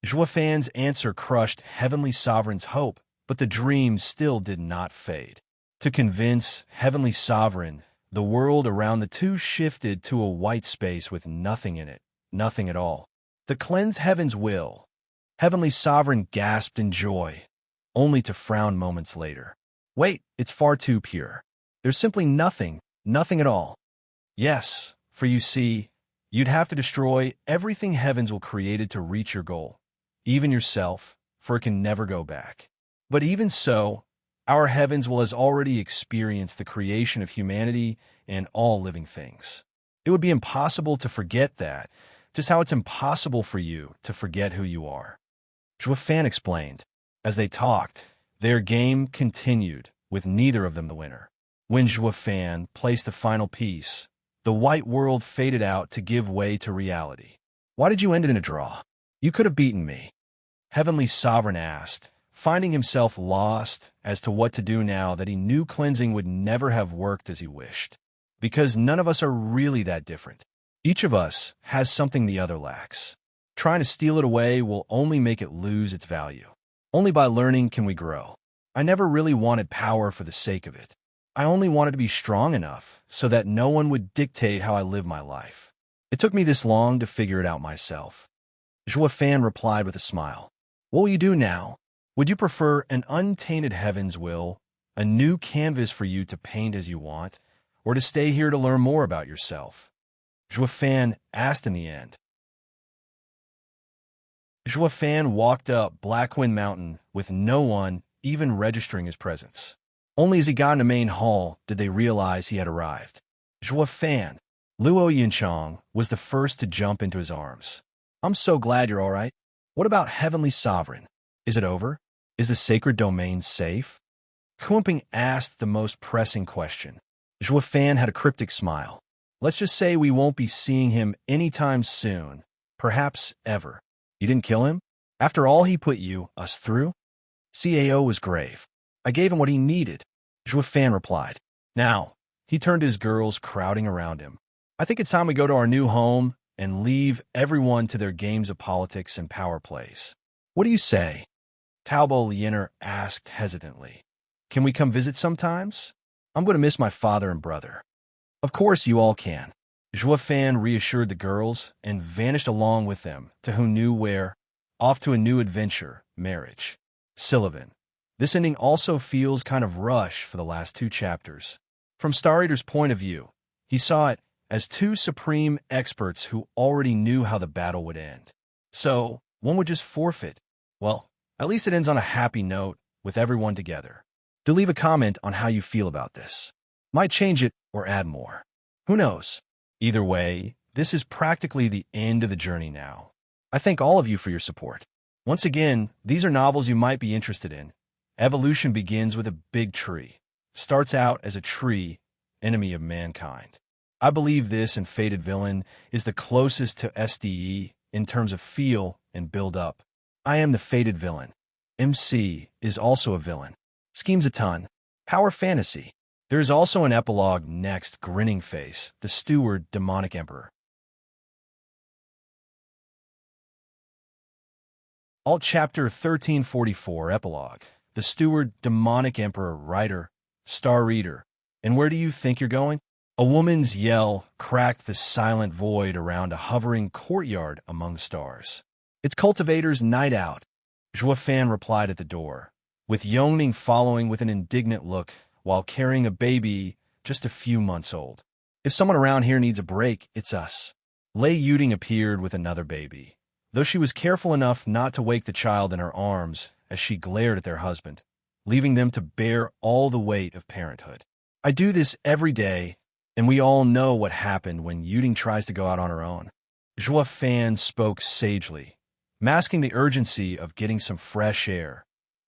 Zhuo Fan's answer crushed Heavenly Sovereign's hope, but the dream still did not fade. To convince Heavenly Sovereign, the world around the two shifted to a white space with nothing in it, nothing at all. The cleansed heaven's will. Heavenly Sovereign gasped in joy, only to frown moments later. Wait, it's far too pure. There's simply nothing, nothing at all. Yes, for you see, you'd have to destroy everything heavens will created to reach your goal, even yourself, for it can never go back. But even so, our heavens will has already experienced the creation of humanity and all living things. It would be impossible to forget that, just how it's impossible for you to forget who you are. Zhuo Fan explained. As they talked, their game continued, with neither of them the winner. When Zhuo Fan placed the final piece, the white world faded out to give way to reality. Why did you end it in a draw? You could have beaten me. Heavenly Sovereign asked, finding himself lost as to what to do now that he knew cleansing would never have worked as he wished. Because none of us are really that different. Each of us has something the other lacks. Trying to steal it away will only make it lose its value. Only by learning can we grow. I never really wanted power for the sake of it. I only wanted to be strong enough so that no one would dictate how I live my life. It took me this long to figure it out myself. Zhuo Fan replied with a smile. What will you do now? Would you prefer an untainted heaven's will, a new canvas for you to paint as you want, or to stay here to learn more about yourself? Zhuo Fan asked in the end. Zhuo Fan walked up Blackwind Mountain with no one even registering his presence. Only as he got in the main hall did they realize he had arrived. Zhuo Fan, Luo Yunchang, was the first to jump into his arms. I'm so glad you're all right. What about Heavenly Sovereign? Is it over? Is the sacred domain safe? Kumping asked the most pressing question. Zhuo Fan had a cryptic smile. Let's just say we won't be seeing him anytime soon, perhaps ever. You didn't kill him? After all he put us through? CAO was grave. I gave him what he needed, Zhuo Fan replied. Now, he turned to his girls crowding around him. I think it's time we go to our new home and leave everyone to their games of politics and power plays. What do you say? Taubo Liener asked hesitantly. Can we come visit sometimes? I'm going to miss my father and brother. Of course you all can. Joafan reassured the girls and vanished along with them to who knew where, off to a new adventure, marriage. Sullivan. This ending also feels kind of rushed for the last two chapters. From Star Eater's point of view, he saw it as two supreme experts who already knew how the battle would end. So, one would just forfeit. Well, at least it ends on a happy note with everyone together. Do leave a comment on how you feel about this. Might change it or add more. Who knows? Either way, this is practically the end of the journey now. I thank all of you for your support. Once again, these are novels you might be interested in. Evolution begins with a big tree. Starts out as a tree, enemy of mankind. I believe this and Fated Villain is the closest to SDE in terms of feel and build-up. I am the Fated Villain. MC is also a villain. Schemes a ton. Power fantasy. There is also an epilogue next, Grinning Face, the Steward, Demonic Emperor. Alt Chapter 1344, Epilogue. The Steward, Demonic Emperor, Writer, Star Reader. And where do you think you're going? A woman's yell cracked the silent void around a hovering courtyard among stars. It's Cultivator's night out, Joafan replied at the door, with Yongning following with an indignant look while carrying a baby just a few months old. If someone around here needs a break, it's us. Lei Yuding appeared with another baby, though she was careful enough not to wake the child in her arms as she glared at their husband, leaving them to bear all the weight of parenthood. I do this every day, and we all know what happened when Yuding tries to go out on her own. Joafan spoke sagely, masking the urgency of getting some fresh air.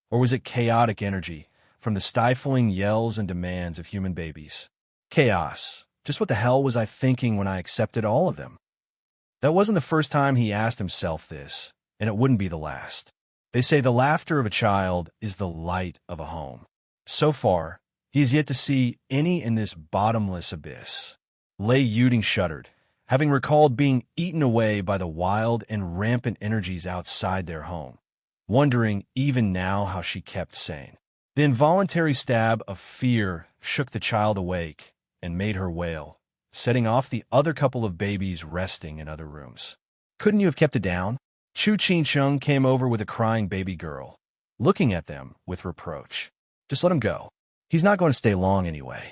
Or was it chaotic energy from the stifling yells and demands of human babies? Chaos. Just what the hell was I thinking when I accepted all of them? That wasn't the first time he asked himself this, and it wouldn't be the last. They say the laughter of a child is the light of a home. So far, he has yet to see any in this bottomless abyss. Lei Yuding shuddered, having recalled being eaten away by the wild and rampant energies outside their home, wondering even now how she kept sane. The involuntary stab of fear shook the child awake and made her wail, setting off the other couple of babies resting in other rooms. Couldn't you have kept it down? Chu Qin-chung came over with a crying baby girl, looking at them with reproach. Just let him go. He's not going to stay long anyway.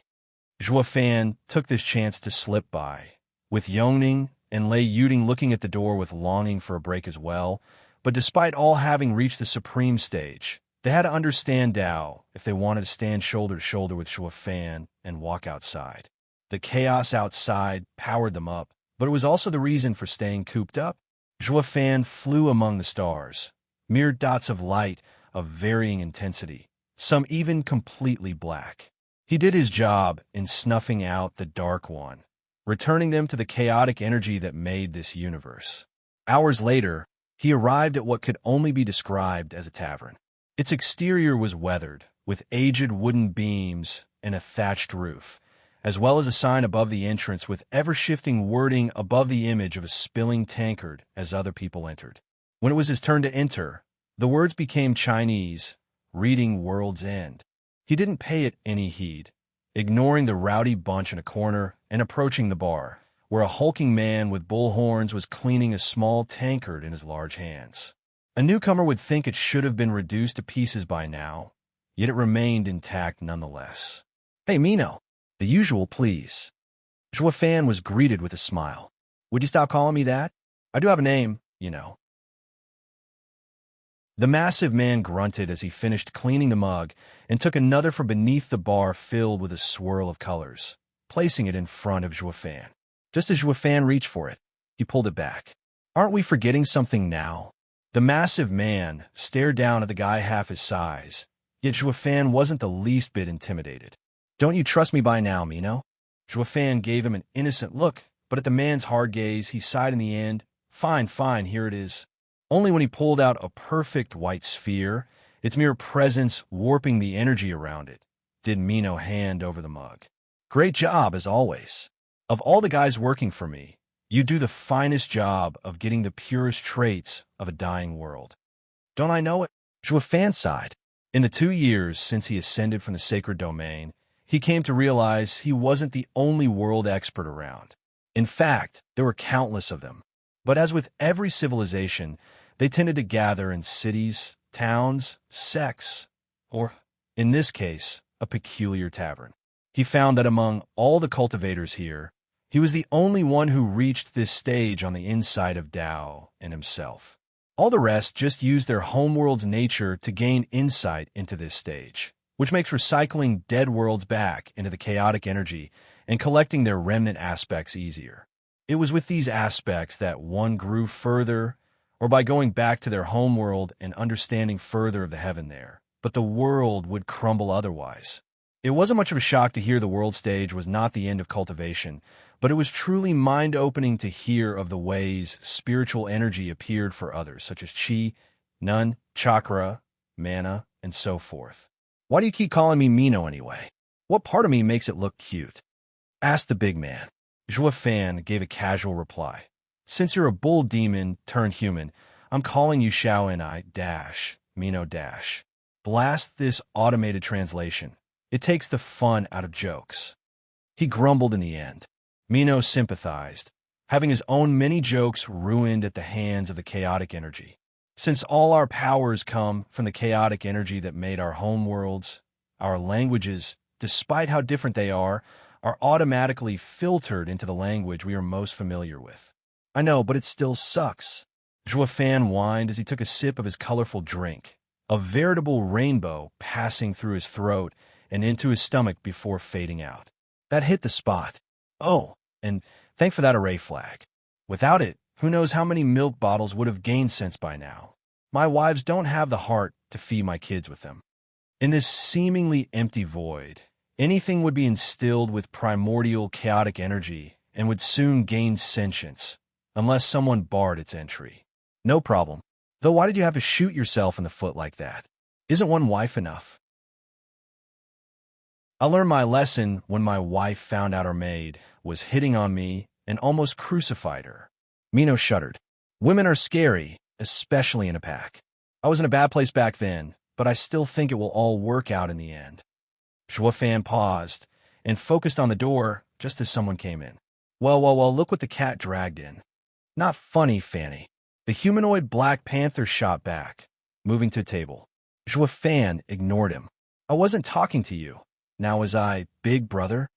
Joafan took this chance to slip by, with Yongning and Lei Yuding looking at the door with longing for a break as well, but despite all having reached the supreme stage, they had to understand Dao if they wanted to stand shoulder to shoulder with Joafan and walk outside. The chaos outside powered them up, but it was also the reason for staying cooped up. Joafan flew among the stars, mere dots of light of varying intensity, some even completely black. He did his job in snuffing out the Dark One, returning them to the chaotic energy that made this universe. Hours later, he arrived at what could only be described as a tavern. Its exterior was weathered, with aged wooden beams and a thatched roof, as well as a sign above the entrance with ever-shifting wording above the image of a spilling tankard as other people entered. When it was his turn to enter, the words became Chinese, reading World's End. He didn't pay it any heed, ignoring the rowdy bunch in a corner and approaching the bar, where a hulking man with bull horns was cleaning a small tankard in his large hands. A newcomer would think it should have been reduced to pieces by now, yet it remained intact nonetheless. Hey, Mino, the usual, please. Joafan was greeted with a smile. Would you stop calling me that? I do have a name, you know. The massive man grunted as he finished cleaning the mug and took another from beneath the bar filled with a swirl of colors, placing it in front of Joafan. Just as Joafan reached for it, he pulled it back. Aren't we forgetting something now? The massive man stared down at the guy half his size, yet Joafan wasn't the least bit intimidated. Don't you trust me by now, Mino? Joafan gave him an innocent look, but at the man's hard gaze, he sighed in the end. Fine, here it is. Only when he pulled out a perfect white sphere, its mere presence warping the energy around it, did Mino hand over the mug. Great job, as always. Of all the guys working for me, you do the finest job of getting the purest traits of a dying world. Don't I know it? Zhuo sighed. In the 2 years since he ascended from the sacred domain, he came to realize he wasn't the only world expert around. In fact, there were countless of them. But as with every civilization, they tended to gather in cities, towns, sects, or, in this case, a peculiar tavern. He found that among all the cultivators here, he was the only one who reached this stage on the inside of Tao and himself. All the rest just used their homeworld's nature to gain insight into this stage, which makes recycling dead worlds back into the chaotic energy and collecting their remnant aspects easier. It was with these aspects that one grew further, or by going back to their homeworld and understanding further of the heaven there. But the world would crumble otherwise. It wasn't much of a shock to hear the world stage was not the end of cultivation, but it was truly mind-opening to hear of the ways spiritual energy appeared for others, such as chi, nun, chakra, mana, and so forth. Why do you keep calling me Mino anyway? What part of me makes it look cute? Asked the big man. Zhuo gave a casual reply. Since you're a bull demon turned human, I'm calling you Xiao and I dash, Mino dash. Blast this automated translation. It takes the fun out of jokes. He grumbled in the end. Mino sympathized, having his own many jokes ruined at the hands of the chaotic energy. Since all our powers come from the chaotic energy that made our homeworlds, our languages, despite how different they are automatically filtered into the language we are most familiar with. I know, but it still sucks. Zhuo whined as he took a sip of his colorful drink, a veritable rainbow passing through his throat and into his stomach before fading out. That hit the spot. Oh, and thanks for that array flag. Without it, who knows how many milk bottles would have gained sense by now. My wives don't have the heart to feed my kids with them. In this seemingly empty void, anything would be instilled with primordial chaotic energy and would soon gain sentience, unless someone barred its entry. No problem. Though why did you have to shoot yourself in the foot like that? Isn't one wife enough? I learned my lesson when my wife found out her maid was hitting on me and almost crucified her. Mino shuddered. Women are scary, especially in a pack. I was in a bad place back then, but I still think it will all work out in the end. Zhuo paused and focused on the door just as someone came in. Well, look what the cat dragged in. Not funny, Fanny. The humanoid Black Panther shot back, moving to a table. Zhuo ignored him. I wasn't talking to you. Now was I, big brother?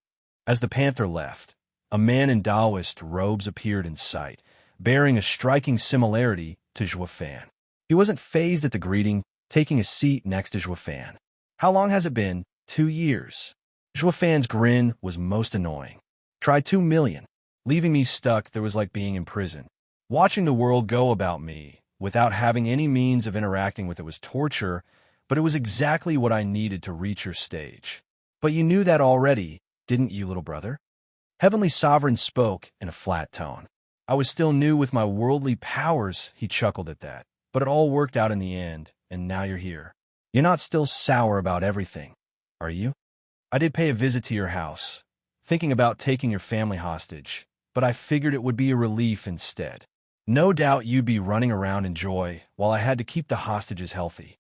As the panther left, a man in Taoist robes appeared in sight, bearing a striking similarity to Zhuo. He wasn't fazed at the greeting, taking a seat next to Zhuo. How long has it been? 2 years. Zhuo grin was most annoying. Try 2 million. Leaving me stuck there was like being in prison. Watching the world go about me, without having any means of interacting with it was torture, but it was exactly what I needed to reach your stage. But you knew that already, didn't you, little brother? Heavenly Sovereign spoke in a flat tone. I was still new with my worldly powers, he chuckled at that. But it all worked out in the end, and now you're here. You're not still sour about everything, are you? I did pay a visit to your house, thinking about taking your family hostage, but I figured it would be a relief instead. No doubt you'd be running around in joy while I had to keep the hostages healthy.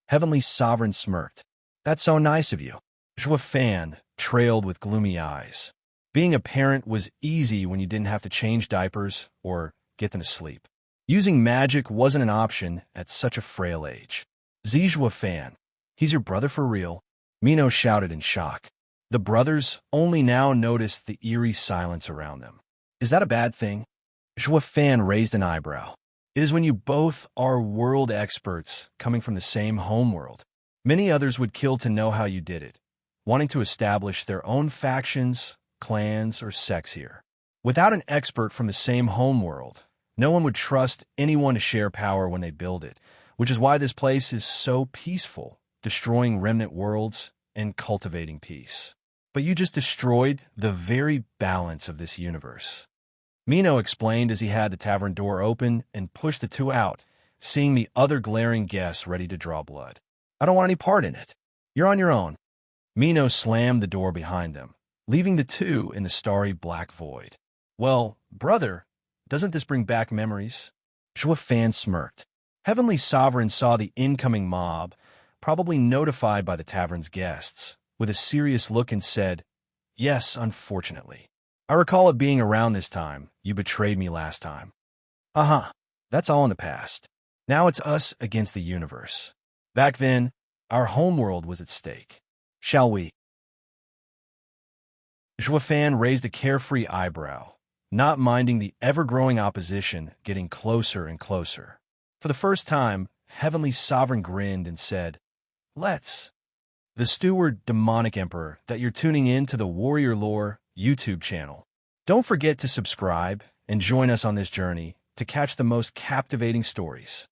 Heavenly Sovereign smirked. That's so nice of you. Zhuo trailed with gloomy eyes. Being a parent was easy when you didn't have to change diapers or get them to sleep. Using magic wasn't an option at such a frail age. Zhuo, he's your brother for real? Mino shouted in shock. The brothers only now noticed the eerie silence around them. Is that a bad thing? Zhuo raised an eyebrow. It is when you both are world experts coming from the same homeworld. Many others would kill to know how you did it, wanting to establish their own factions, clans, or sects here. Without an expert from the same homeworld, no one would trust anyone to share power when they build it, which is why this place is so peaceful, destroying remnant worlds and cultivating peace. But you just destroyed the very balance of this universe. Mino explained as he had the tavern door open and pushed the two out, seeing the other glaring guests ready to draw blood. I don't want any part in it. You're on your own. Mino slammed the door behind them, leaving the two in the starry black void. Well, brother, doesn't this bring back memories? Fan smirked. Heavenly Sovereign saw the incoming mob, probably notified by the tavern's guests, with a serious look and said, "Yes, unfortunately. I recall it being around this time. You betrayed me last time. Uh-huh. That's all in the past. Now it's us against the universe. Back then, our homeworld was at stake. Shall we?" Fan raised a carefree eyebrow, not minding the ever-growing opposition getting closer and closer. For the first time, Heavenly Sovereign grinned and said, "Let's." The steward demonic emperor that you're tuning in to the Warrior Lore YouTube channel. Don't forget to subscribe and join us on this journey to catch the most captivating stories.